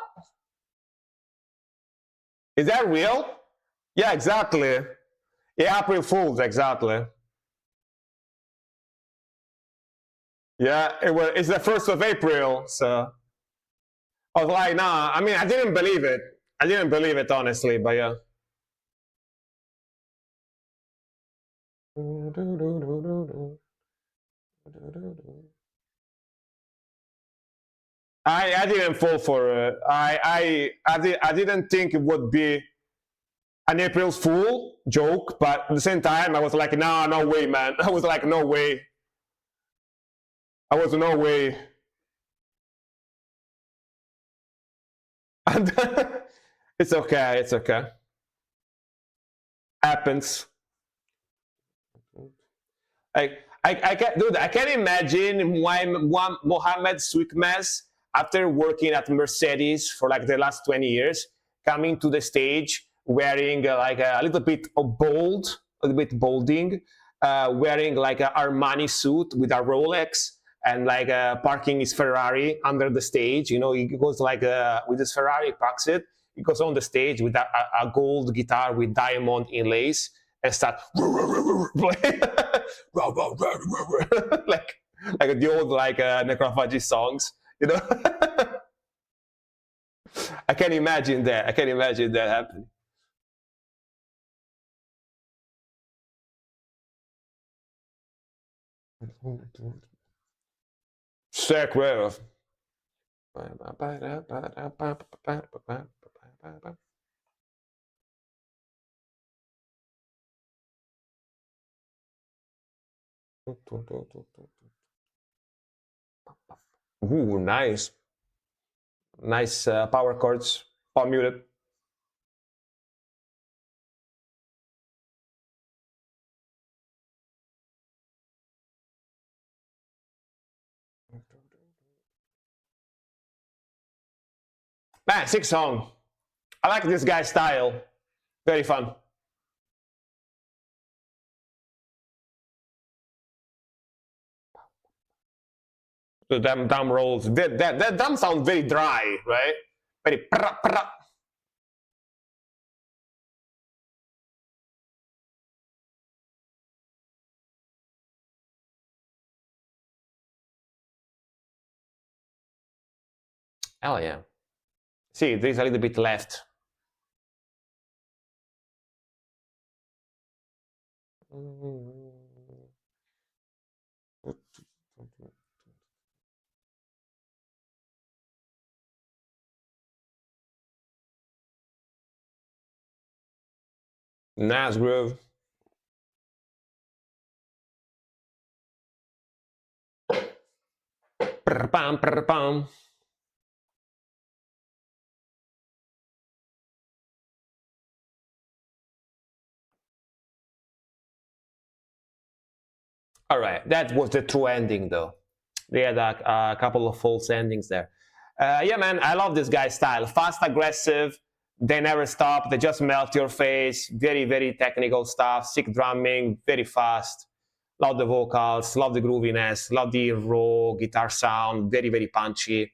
S1: Is that real? Yeah, exactly. Yeah, April Fools, exactly. Yeah, it's the 1st of April, so I was like, nah, I mean, I didn't believe it. I didn't believe it, honestly, but yeah. I didn't fall for it. I didn't think it would be an April Fool joke, but at the same time, I was like, nah, no way, man. I was like, no way. I was no way. And it's okay. It's okay. Happens. I can't, dude. I can't imagine why Mohammed Swickmez, after working at Mercedes for like the last 20 years, coming to the stage wearing like a little bit of bold, a little bit bolding, wearing like an Armani suit with a Rolex, and like parking his Ferrari under the stage. You know, he goes like with his Ferrari, parks it. He goes on the stage with a gold guitar with diamond inlays and start like the old like necrophagy songs, you know. I can imagine that. I can imagine that happening. Sacred. Ooh, nice. Nice power chords. All muted. Man, sick song. I like this guy's style. Very fun. The drum rolls. That drum sounds very dry, right? Very pra, pra. Hell yeah. See, there's a little bit left. Nice groove. Pam, pam. All right, that was the true ending, though. They had a couple of false endings there. Yeah, man, I love this guy's style. Fast, aggressive. They never stop. They just melt your face. Very, very technical stuff. Sick drumming. Very fast. Love the vocals. Love the grooviness. Love the raw guitar sound. Very, very punchy.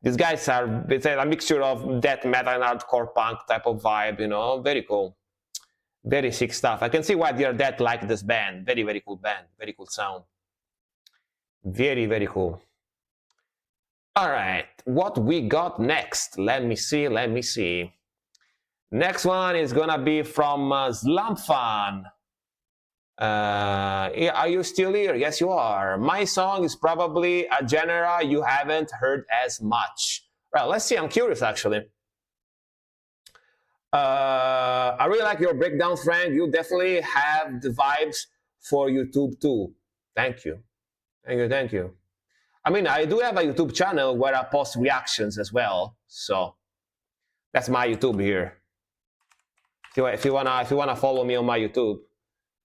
S1: These guys are it's a mixture of death metal and hardcore punk type of vibe. You know, very cool. Very sick stuff. I can see why Dear Death like this band. Very, very cool band. Very cool sound. Very, very cool. All right, what we got next? Let me see, let me see. Next one is gonna be from Slumfan. Are you still here? Yes, you are. My song is probably a genre you haven't heard as much. Well, let's see. I'm curious, actually. I really like your breakdown, Frank. You definitely have the vibes for YouTube too. Thank you. Thank you. Thank you. I mean, I do have a YouTube channel where I post reactions as well. So that's my YouTube here. If you wanna follow me on my YouTube,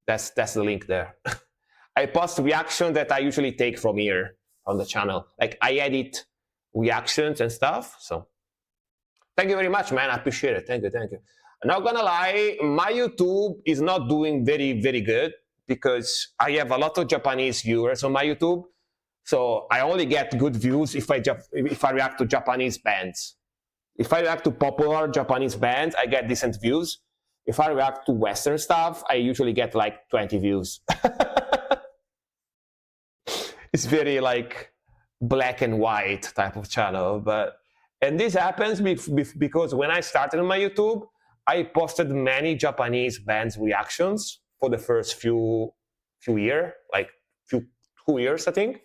S1: that's the link there. I post reactions that I usually take from here on the channel. Like I edit reactions and stuff. So thank you very much, man. I appreciate it. Thank you. Thank you. I'm not gonna lie, my YouTube is not doing very, very good because I have a lot of Japanese viewers on my YouTube. So I only get good views if I react to Japanese bands. If I react to popular Japanese bands, I get decent views. If I react to Western stuff, I usually get like 20 views. It's very like black and white type of channel. And this happens because when I started on my YouTube, I posted many Japanese bands reactions for the first few years, like 2 years, I think.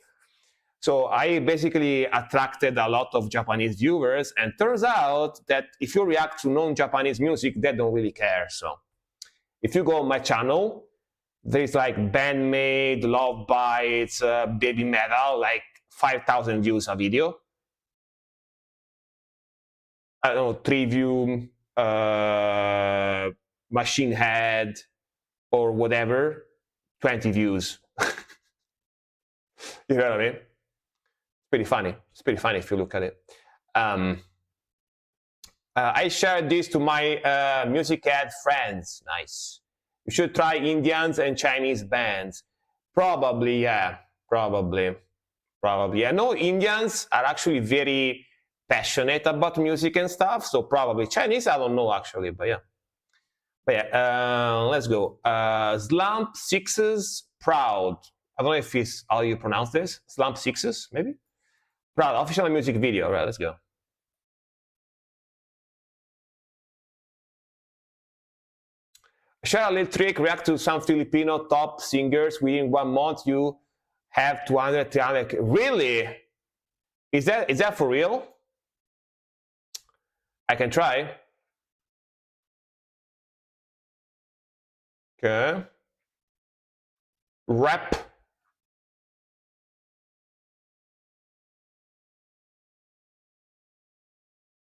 S1: So I basically attracted a lot of Japanese viewers, and turns out that if you react to non-Japanese music, they don't really care. So if you go on my channel, there's like Bandmade, Love Bites, Baby Metal, like 5,000 views a video. I don't know, Trivium, Machine Head, or whatever, 20 views. You know what I mean? Pretty funny. It's pretty funny if you look at it. I shared this to my music head friends. Nice. You should try Indians and Chinese bands. Probably, yeah. Probably. I know Indians are actually very passionate about music and stuff, so probably. Chinese, I don't know actually, but yeah. Let's go. Slump Sixes Proud. I don't know if it's how you pronounce this. Slump Sixes, maybe? Proud, official music video, right? Let's go. Share a little trick, react to some Filipino top singers. Within 1 month, you have 200, 300. Really? Is that for real? I can try. Okay. Rap.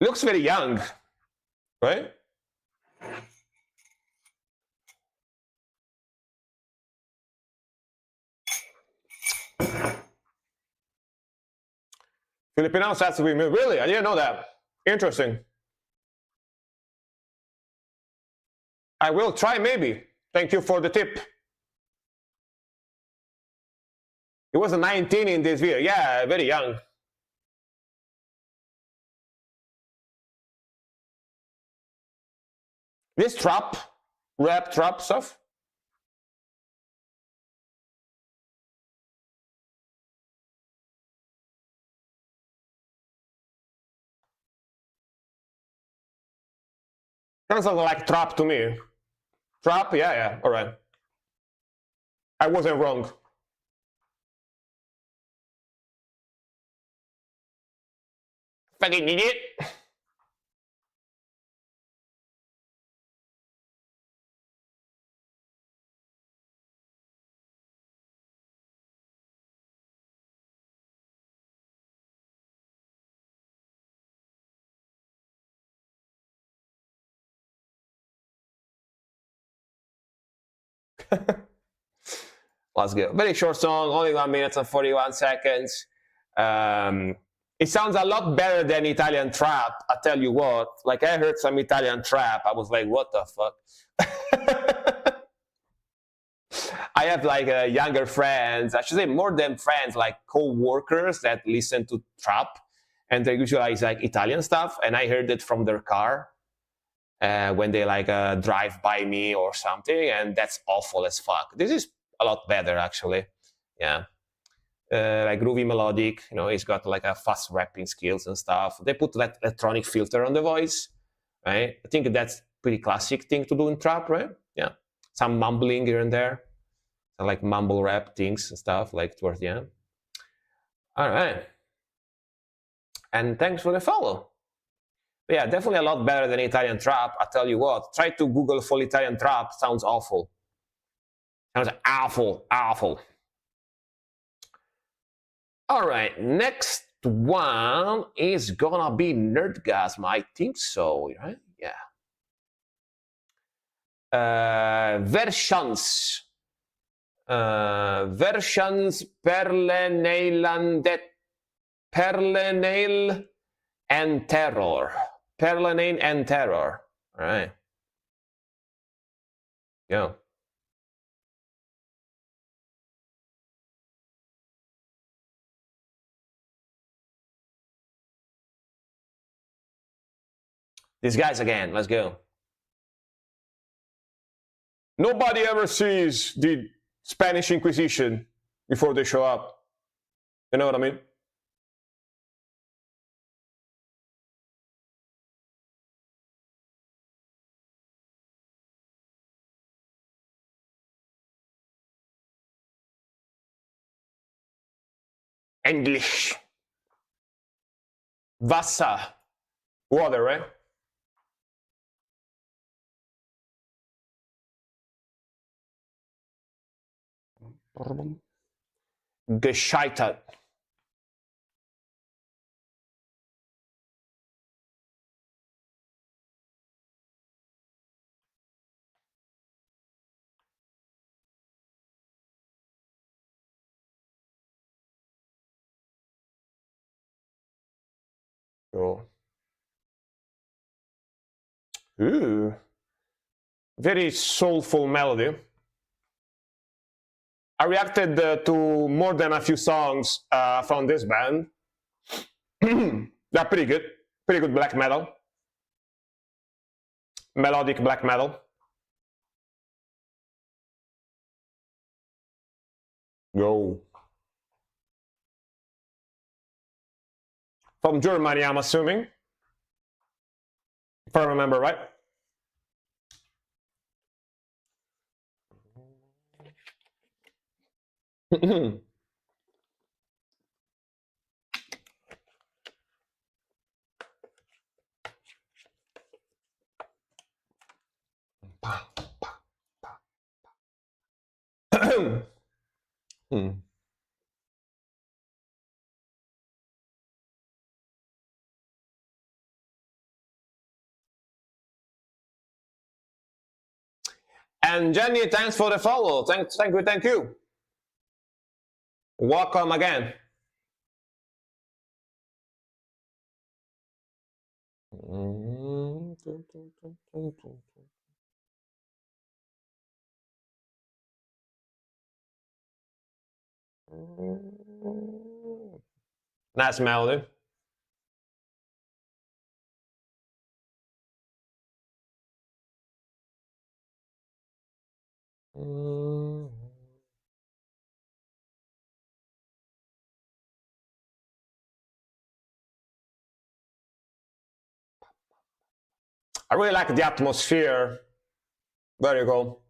S1: Looks very young, right? Filipinos has to be really? I didn't know that. Interesting. I will try maybe. Thank you for the tip. He was 19 in this video. Yeah, very young. This rap trap stuff. Sounds like trap to me. Trap, yeah, all right. I wasn't wrong. Fucking idiot. Let's go. Very short song, only 1 minute and 41 seconds. It sounds a lot better than Italian trap. I tell you what, like I heard some Italian trap. I was like, what the fuck? I have like younger friends, I should say more than friends, like co-workers that listen to trap, and they usually like Italian stuff. And I heard it from their car when they like drive by me or something, and that's awful as fuck. This is a lot better actually. Yeah. Like groovy melodic, you know, he's got like a fast rapping skills and stuff. They put that electronic filter on the voice, right? I think that's pretty classic thing to do in trap, right? Yeah, some mumbling here and there, like mumble rap things and stuff like towards the end. All right, and thanks for the follow. But yeah, definitely a lot better than Italian trap. I tell you what, try to Google for Italian trap. Sounds awful. Sounds awful. All right, next one is gonna be Nerdgasm. I think so, right? Yeah. Versions. Versions Perlenail and Terror. Perlenail and Terror. All right. Yeah. These guys again. Let's go. Nobody ever sees the Spanish Inquisition before they show up. You know what I mean? English. Wasser. Water, right? Gescheitert. Oh. Ooh. Very soulful melody. I reacted to more than a few songs from this band. They're pretty good. Pretty good black metal. Melodic black metal. Go. From Germany, I'm assuming. If I remember right. And Jenny, thanks for the follow. Thank you. Welcome again. Nice melody. I really like the atmosphere. Very cool.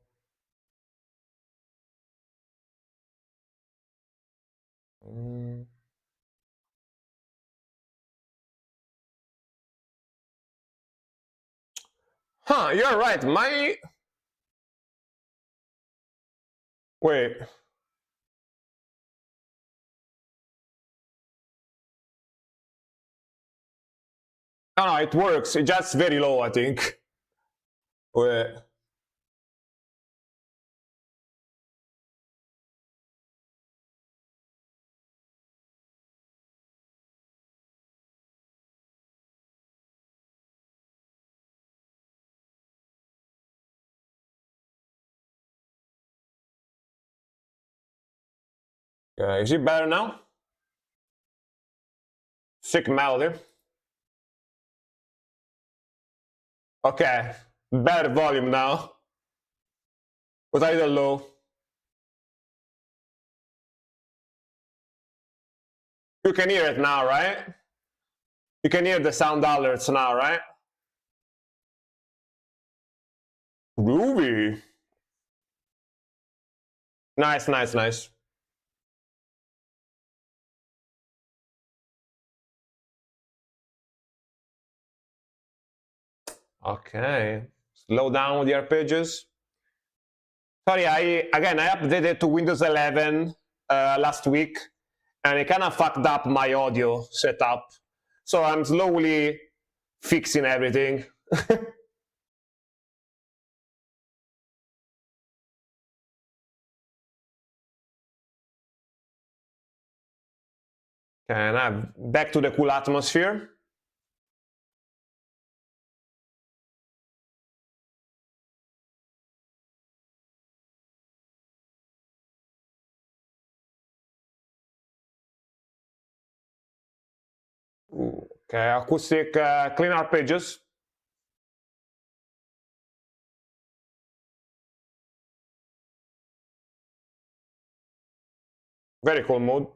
S1: Huh, you're right. Wait. No, it works. It's just very low, I think. Wait. Is it better now? Sick melody. Okay, better volume now. Was a little low. You can hear it now, right? You can hear the sound alerts now, right? Groovy. Nice, nice, nice. Okay. Slow down with the arpeggios. Sorry, I updated to Windows 11 last week, and it kind of fucked up my audio setup. So I'm slowly fixing everything. And I'm back to the cool atmosphere. Okay, acoustic clean arpeggios. Very cool mode.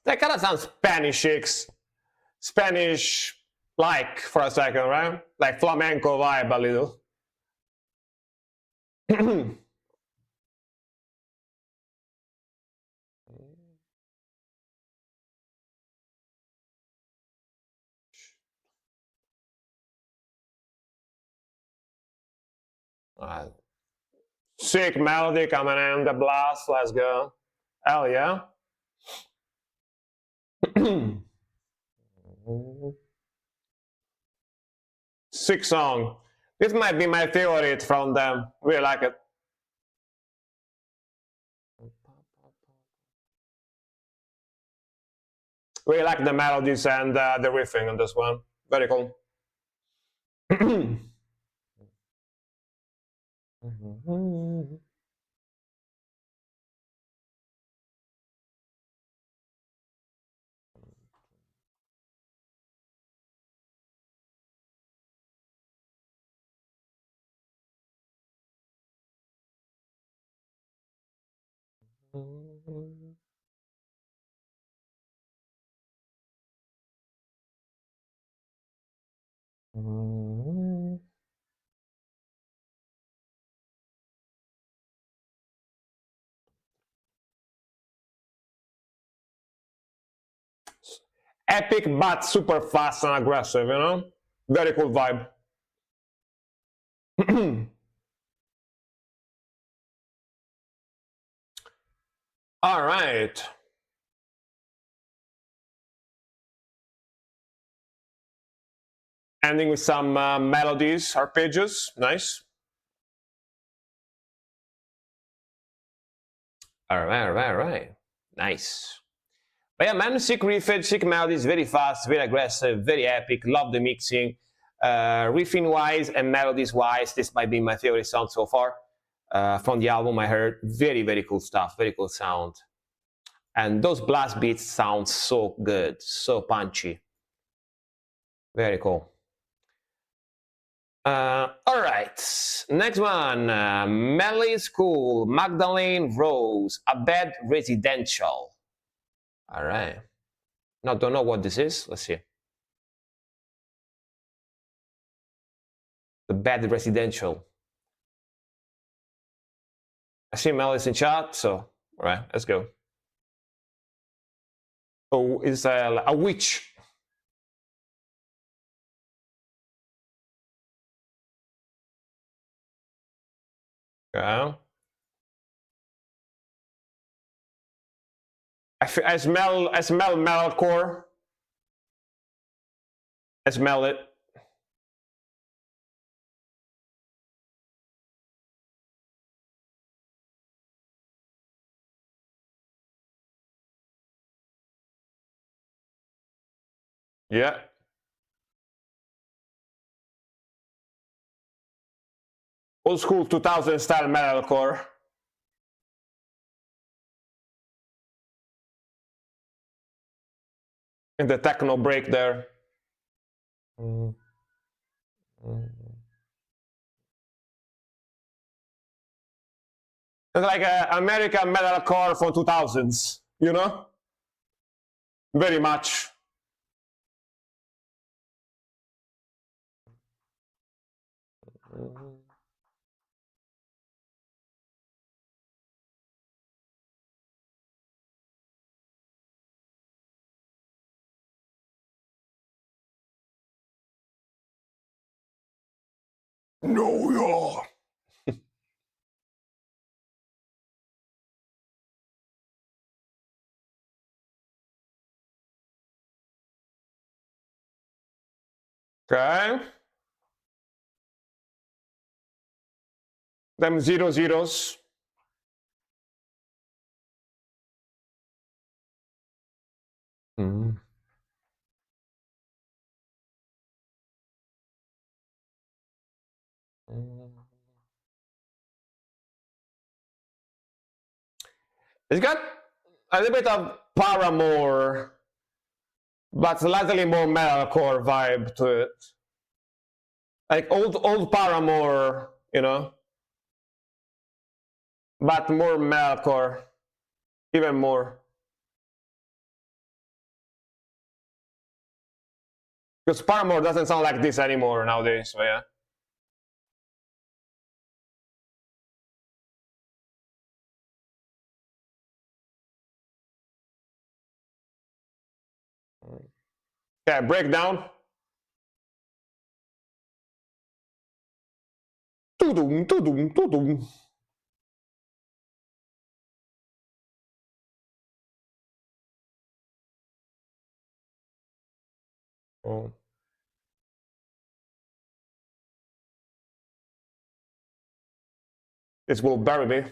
S1: That kind of sounds Spanish-like for a second, right? Like flamenco vibe a little. Sick melody coming in, the blast, let's go. Hell yeah. Sick song. This might be my favorite from them. Really like it. Really like the melodies and the riffing on this one. Very cool. Epic but super fast and aggressive, you know? Very cool vibe. All right. Ending with some melodies, arpeggios. Nice. All right. Nice. But yeah, man, sick riffage, sick melodies, very fast, very aggressive, very epic. Love the mixing. Riffing wise and melodies wise, this might be my favorite song so far from the album. I heard very cool stuff, very cool sound. And those blast beats sound so good, so punchy. Very cool. All right, next one, Melly School, Magdalene Rose, A Bad Residential. All right. Now, don't know what this is. Let's see. The Bad Residential. I see Melly's in chat, so all right, let's go. Oh, it's a witch. Yeah. I smell metalcore. I smell it. Yeah. Old school 2000 style metalcore. In the techno break there. It's like American metalcore from 2000s, you know? Very much. No, yeah. Okay. Them 0 zeros. Mm. It's got a little bit of Paramore, but slightly more metalcore vibe to it. Like old Paramore, you know, but more metalcore, even more. Because Paramore doesn't sound like this anymore nowadays, so yeah. Yeah, breakdown. Tudum, tudum, tudum. Oh. It will bury me.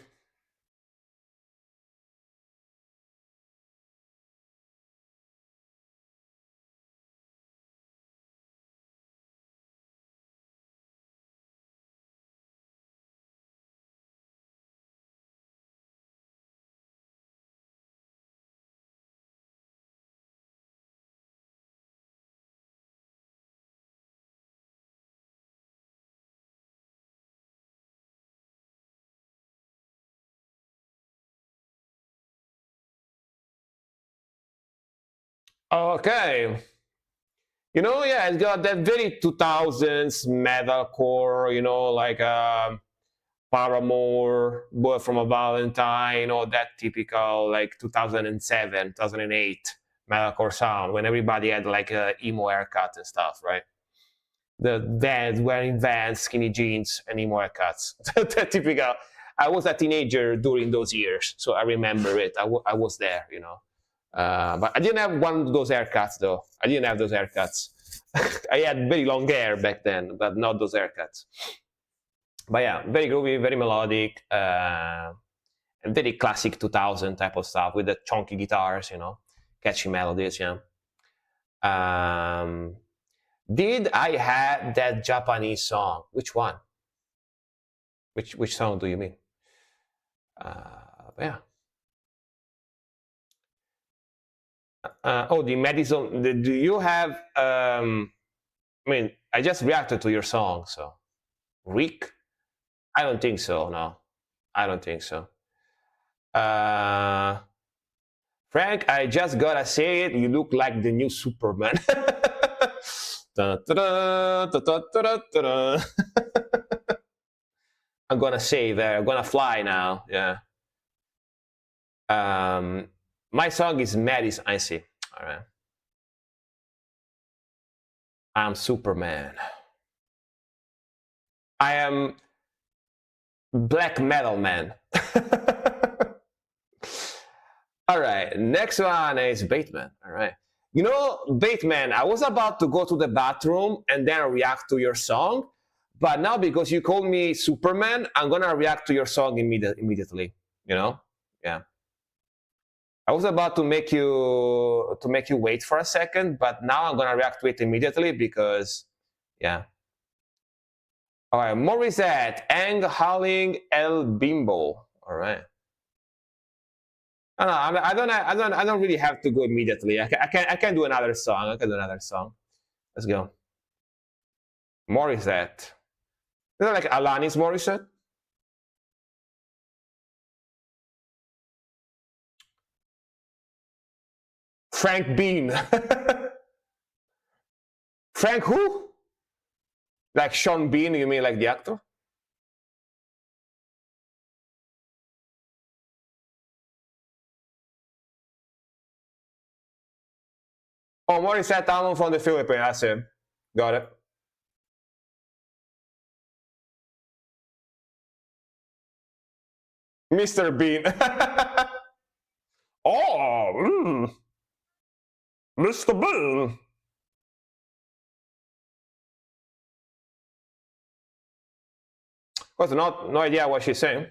S1: Okay. You know, yeah, it's got that very 2000s metalcore, you know, like Paramore, Boy from a Valentine, you know, that typical like 2007, 2008 metalcore sound when everybody had like emo haircut and stuff, right? The Vans, wearing Vans, skinny jeans, and emo haircuts. That typical. I was a teenager during those years, so I remember it. I was there, you know. But I didn't have one of those haircuts, though. I didn't have those haircuts. I had very long hair back then, but not those haircuts. But yeah, very groovy, very melodic, and very classic 2000 type of stuff with the chunky guitars, you know, catchy melodies, yeah. Um, did I have that Japanese song? Which one? Which song do you mean? Yeah. Oh, the Madison. Do you have? I mean, I just reacted to your song, so Rick. I don't think so. No, I don't think so. Uh, Frank, I just gotta say it. You look like the new Superman. I'm gonna say that. I'm gonna fly now. Yeah. My song is Madison. I see. All right. I'm Superman. I am black metal man. All right. Next one is Bateman. All right. You know, Bateman, I was about to go to the bathroom and then react to your song. But now because you called me Superman, I'm gonna react to your song immediately. You know? Yeah. I was about to make you wait for a second, but now I'm gonna react to it immediately because, yeah. All right, Morissette, Ang Haling El Bimbo. All right. I don't really have to go immediately. I can do another song. I can do another song. Let's go. Morissette. Is that like Alanis Morissette? Frank Bean. Frank who? Like Sean Bean, you mean like the actor? Oh, Morissette album from the Philippines. That's it. Got it. Mr. Bean. Oh, Mr. Bean. What's no idea what she's saying.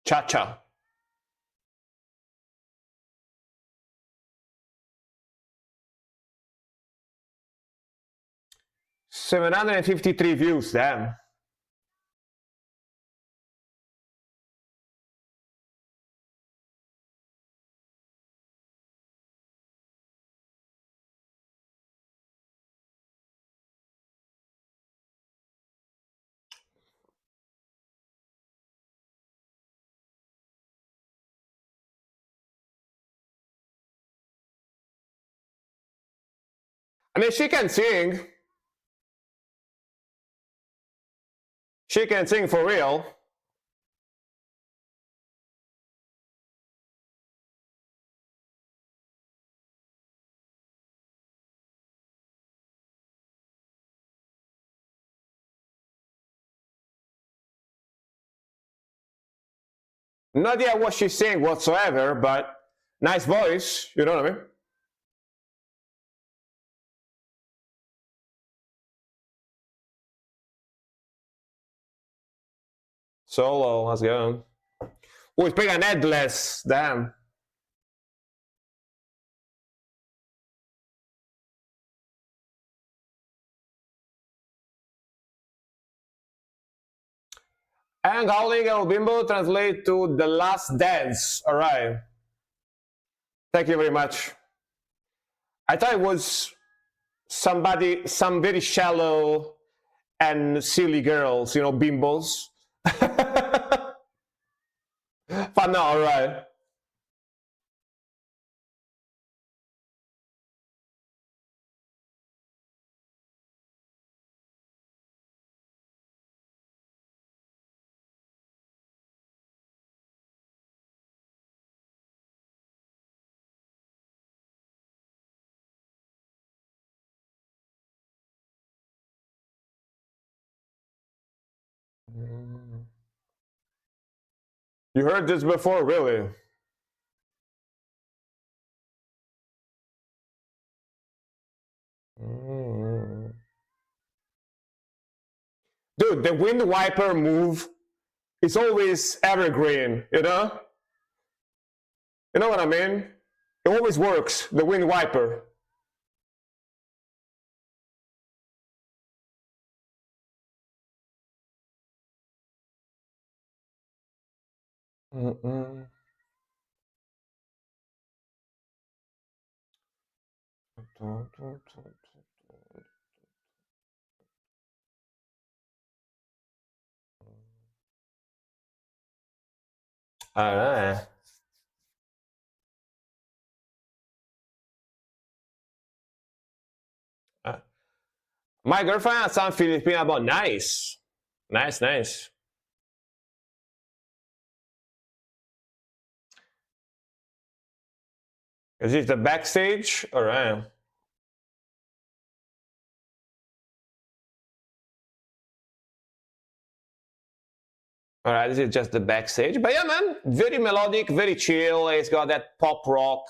S1: Cha-cha. $753 views, damn. I mean, she can sing. She can sing for real. No idea what she's saying whatsoever, but nice voice, you know what I mean? Solo, let's go. Oh, it's playing an headless, damn. And Howling El Bimbo translate to The Last Dance. All right. Thank you very much. I thought it was some very shallow and silly girls, you know, bimbos. But no, all right. You heard this before, really? Dude, the wind wiper move is always evergreen, you know? You know what I mean? It always works, the wind wiper. All right. My girlfriend has some Filipino about nice. Nice, nice. Is this the backstage? All right. All right, this is just the backstage. But yeah, man, very melodic, very chill. It's got that pop rock,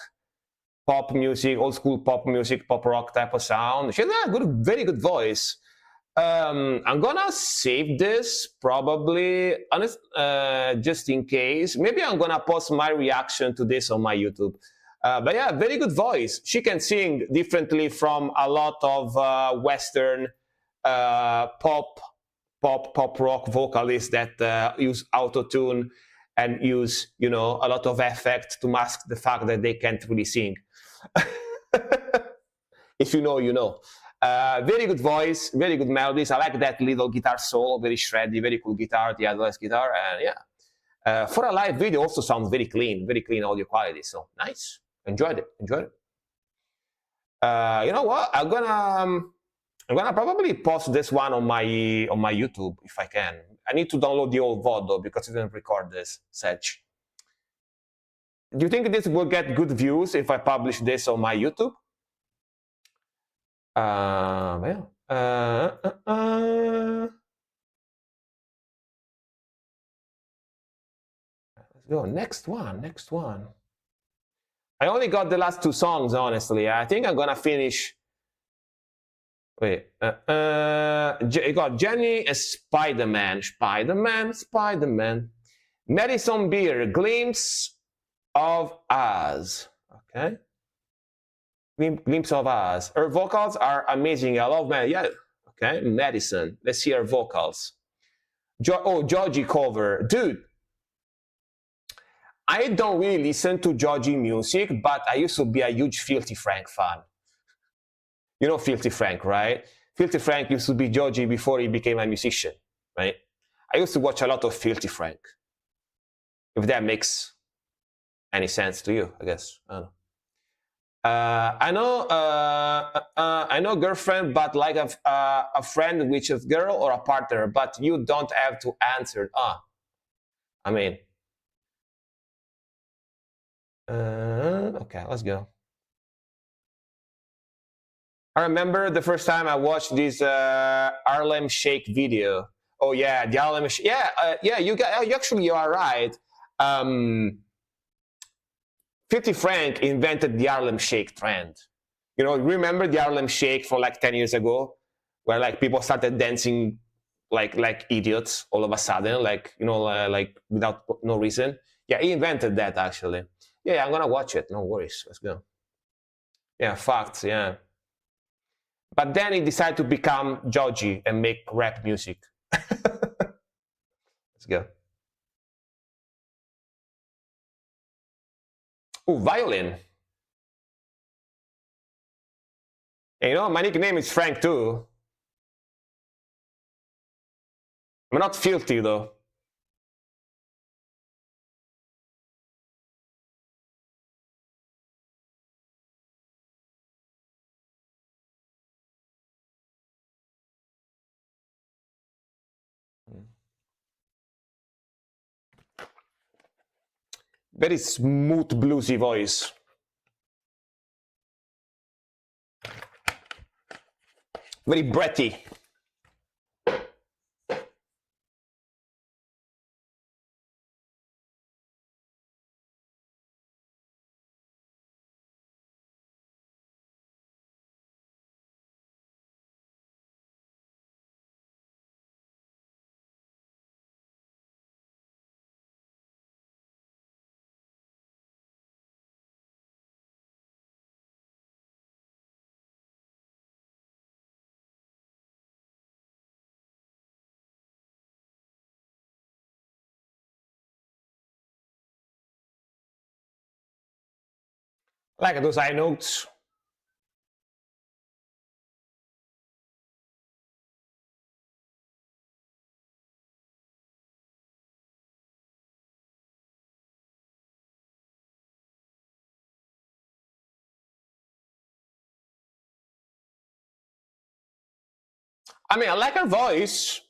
S1: pop music, old school pop music, pop rock type of sound. She has a good, very good voice. I'm gonna save this probably, just in case. Maybe I'm gonna post my reaction to this on my YouTube. But yeah, very good voice. She can sing differently from a lot of Western pop rock vocalists that use autotune and use, a lot of effect to mask the fact that they can't really sing. If you know, you know. Very good voice, very good melodies. I like that little guitar solo, very shreddy, very cool guitar, the Atlas guitar, and yeah. For a live video, also sounds very clean audio quality. So nice, enjoyed it. You know what? I'm gonna probably post this one on my YouTube if I can. I need to download the old VOD though because I didn't record this Sedge. Do you think this will get good views if I publish this on my YouTube? Yeah. Let's go. Next one. I only got the last two songs, honestly. I think I'm gonna finish. Wait. You got Jenny and Spider-Man. Madison Beer, Glimpse of Us. Okay. Glimpse of Us. Her vocals are amazing. I love Madison. Yeah. Okay. Madison. Let's hear her vocals. Georgie cover. Dude. I don't really listen to Georgie music, but I used to be a huge Filthy Frank fan. You know Filthy Frank, right? Filthy Frank used to be Georgie before he became a musician, right? I used to watch a lot of Filthy Frank. If that makes any sense to you, I guess. I don't know. I know girlfriend, but like a friend which is girl or a partner, but you don't have to answer. I mean, okay, let's go. I remember the first time I watched this Harlem Shake video. Oh yeah, the Harlem Shake. Yeah. You are right. 50 Frank invented the Harlem Shake trend. Remember the Harlem Shake from like 10 years ago, where like people started dancing like idiots all of a sudden, like without no reason. Yeah, he invented that actually. Yeah, I'm gonna watch it. No worries. Let's go. Yeah, facts. Yeah. But then he decided to become Georgie and make rap music. Let's go. Oh, violin. And my nickname is Frank too. I'm not filthy though. Very smooth bluesy voice. Very breathy. I like those high notes. I mean, I like her voice.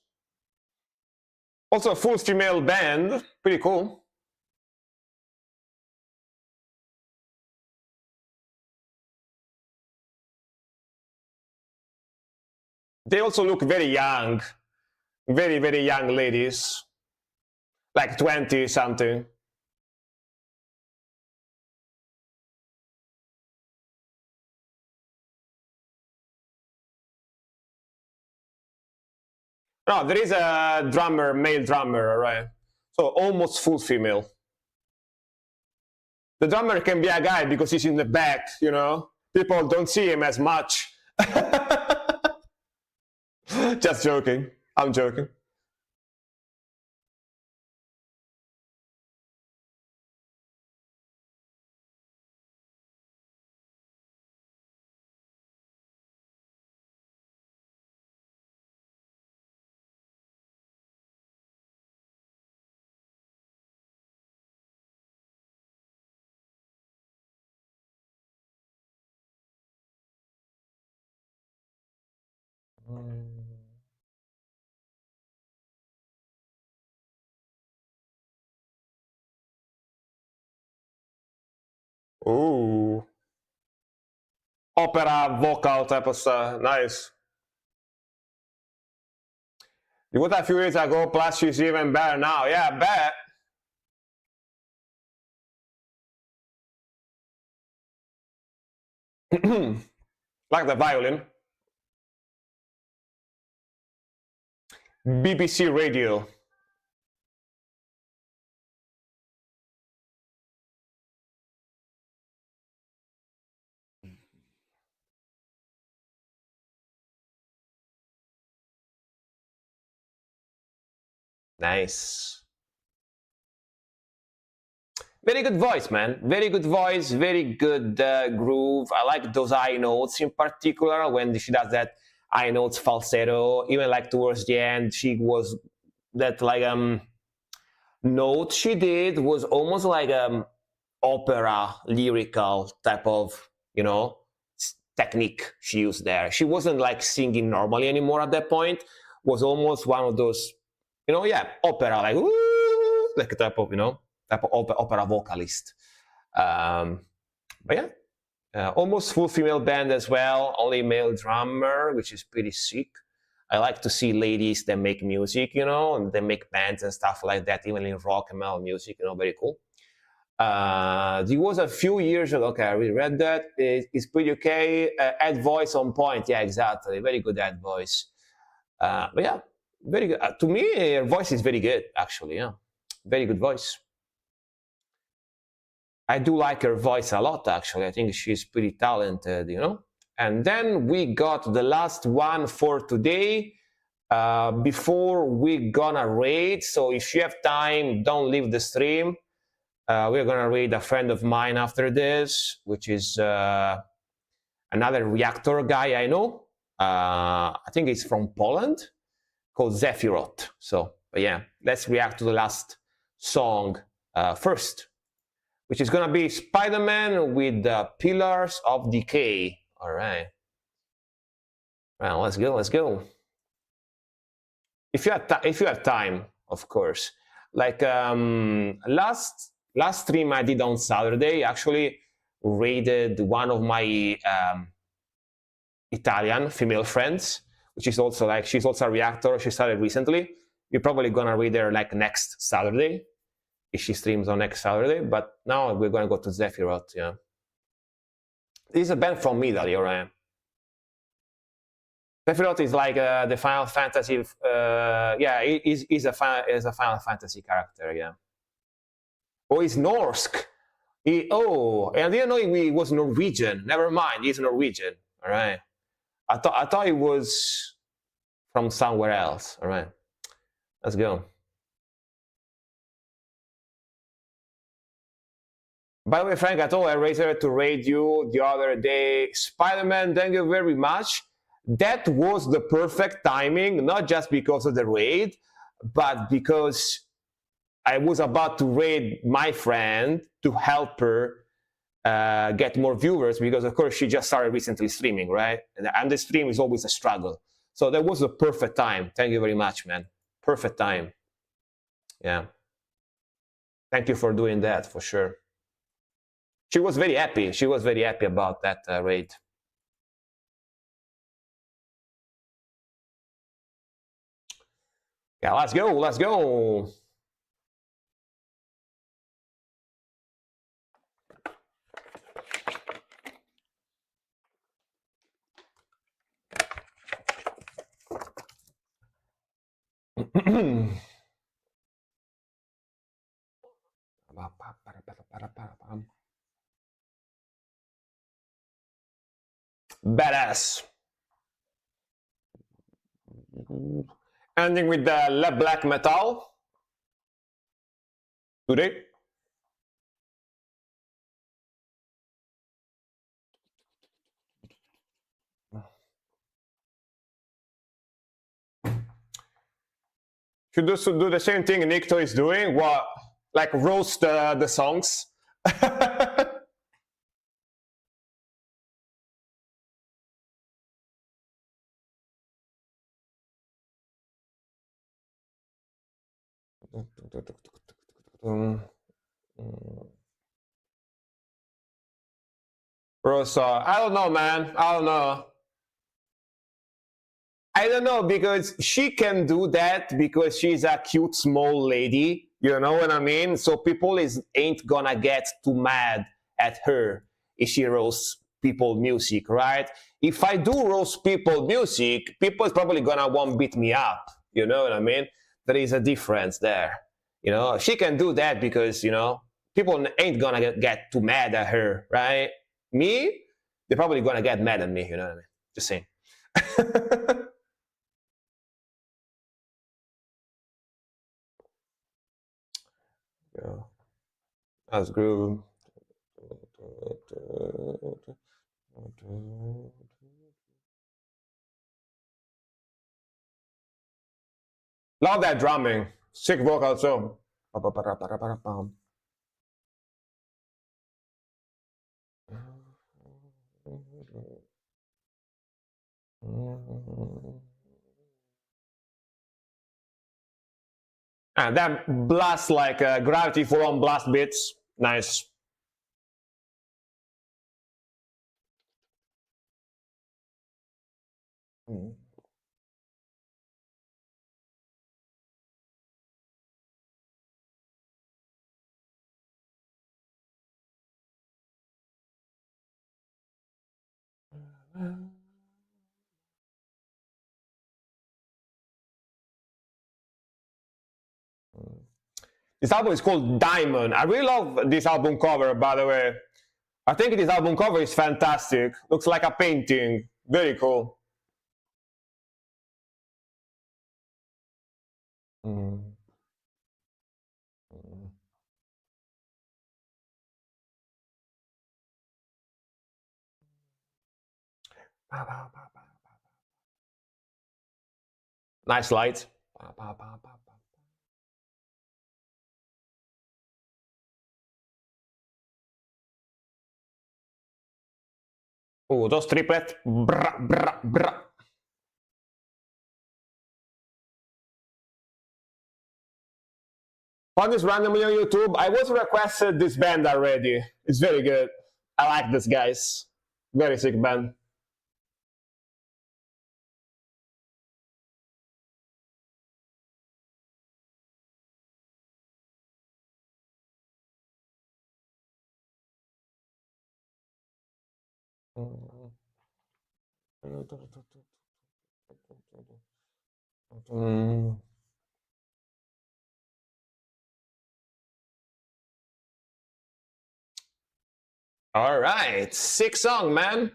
S1: Also a full female band. Pretty cool. They also look very young. Very, very young ladies. Like 20 something. No, there is a drummer, male drummer, right? So almost full female. The drummer can be a guy because he's in the back, People don't see him as much. Just joking. I'm joking. Ooh. Opera vocal type of stuff. Nice. You was a few years ago, plus she's even better now. Yeah, I bet. Like the violin. BBC Radio. Nice. Very good voice, man. Very good voice, very good groove. I like those high notes in particular when she does that high notes falsetto. Even like towards the end, she was that like note she did was almost like opera lyrical type of technique she used there. She wasn't like singing normally anymore at that point. Was almost one of those opera like woo, like type of opera vocalist. But yeah, almost full female band as well. Only male drummer, which is pretty sick. I like to see ladies that make music, and they make bands and stuff like that, even in rock and metal music, very cool. There was a few years ago. Okay, I read that. It's pretty okay. Ad voice on point. Yeah, exactly. Very good ad voice. But yeah, very good. To me, her voice is very good, actually. Yeah, very good voice. I do like her voice a lot, actually. I think she's pretty talented, And then we got the last one for today before we gonna raid. So if you have time, don't leave the stream. We're gonna raid a friend of mine after this, which is another reactor guy I know. I think he's from Poland, called Zephyroth. So, but yeah, let's react to the last song first, which is gonna be Spider-Man with the Pillars of Decay. All right. Well, let's go. If you have time, of course. Like last stream I did on Saturday, actually raided one of my Italian female friends, which is also like she's also a reactor. She started recently. We're probably gonna raid her like next Saturday if she streams on next Saturday. But now we're gonna go to Zephyroth. Yeah. This is a band from Italy, alright. Zephyroth is like the Final Fantasy. Yeah, he's a Final Fantasy character. Yeah. Oh, he's Norse. And I didn't know he was Norwegian. Never mind, he's Norwegian. All right. I thought he was from somewhere else. All right. Let's go. By the way, Frank, I told Eraser to raid you the other day. Spider-Man, thank you very much. That was the perfect timing, not just because of the raid, but because I was about to raid my friend to help her get more viewers, because of course she just started recently streaming, right? And the stream is always a struggle. So that was the perfect time. Thank you very much, man. Perfect time. Yeah. Thank you for doing that, for sure. She was very happy. She was very happy about that raid. Yeah, let's go. Let's go. Badass. Ending with the black metal. Today. Should do the same thing Nikto is doing. What? Like roast the songs. Rosa, I don't know, man. I don't know. I don't know because she can do that because she's a cute small lady. You know what I mean? So people ain't gonna get too mad at her if she roasts people music, right? If I do roast people music, people is probably gonna want beat me up. You know what I mean? There is a difference there. You know, she can do that because people ain't gonna get too mad at her, right? Me, they're probably gonna get mad at me. You know what I mean? Just saying. Yeah. That's groove. Love that drumming. Sick vocal too. And that blast like Gravity full on blast beats. Nice. This album is called Diamond. I really love this album cover, by the way. I think this album cover is fantastic. Looks like a painting. Very cool. Nice light. Oh, those triplets. Brr, brr, brr. Found this randomly on YouTube. I was requested this band already. It's very good. I like this, guys. Very sick band. All right, sick song, man.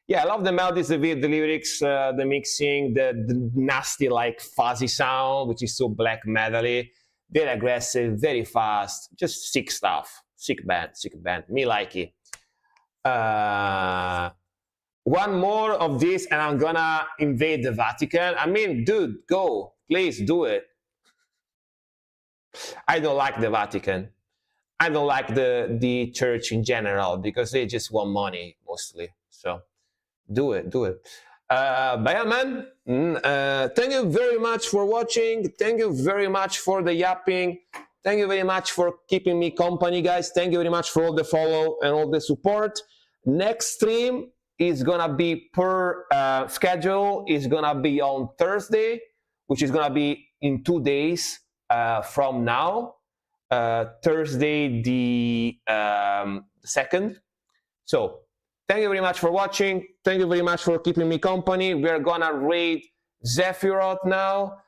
S1: Yeah, I love the melodies, the lyrics, the mixing, the nasty, like fuzzy sound, which is so black metally. Very aggressive, very fast, just sick stuff. Sick band, sick band. Me like it. One more of this, and I'm gonna invade the Vatican. I mean, dude, go, please do it. I don't like the Vatican. I don't like the church in general because they just want money mostly. So do it. But yeah, man, thank you very much for watching. Thank you very much for the yapping. Thank you very much for keeping me company, guys. Thank you very much for all the follow and all the support. Next stream is gonna be per schedule. Is gonna be on Thursday, which is gonna be in 2 days from now. Thursday the 2nd. So thank you very much for watching. Thank you very much for keeping me company. We're gonna raid Sephiroth now.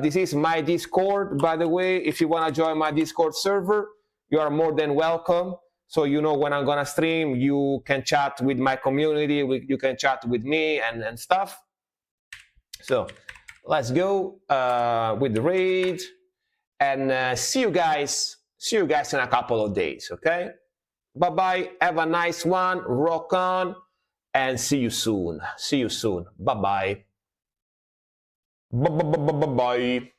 S1: This is my Discord, by the way. If you wanna join my Discord server, you are more than welcome. So you know when I'm gonna stream, you can chat with my community, you can chat with me and stuff. So let's go with the raid. And see you guys in a couple of days, okay? Bye-bye. Have a nice one. Rock on. And see you soon. Bye-bye. Bye-bye.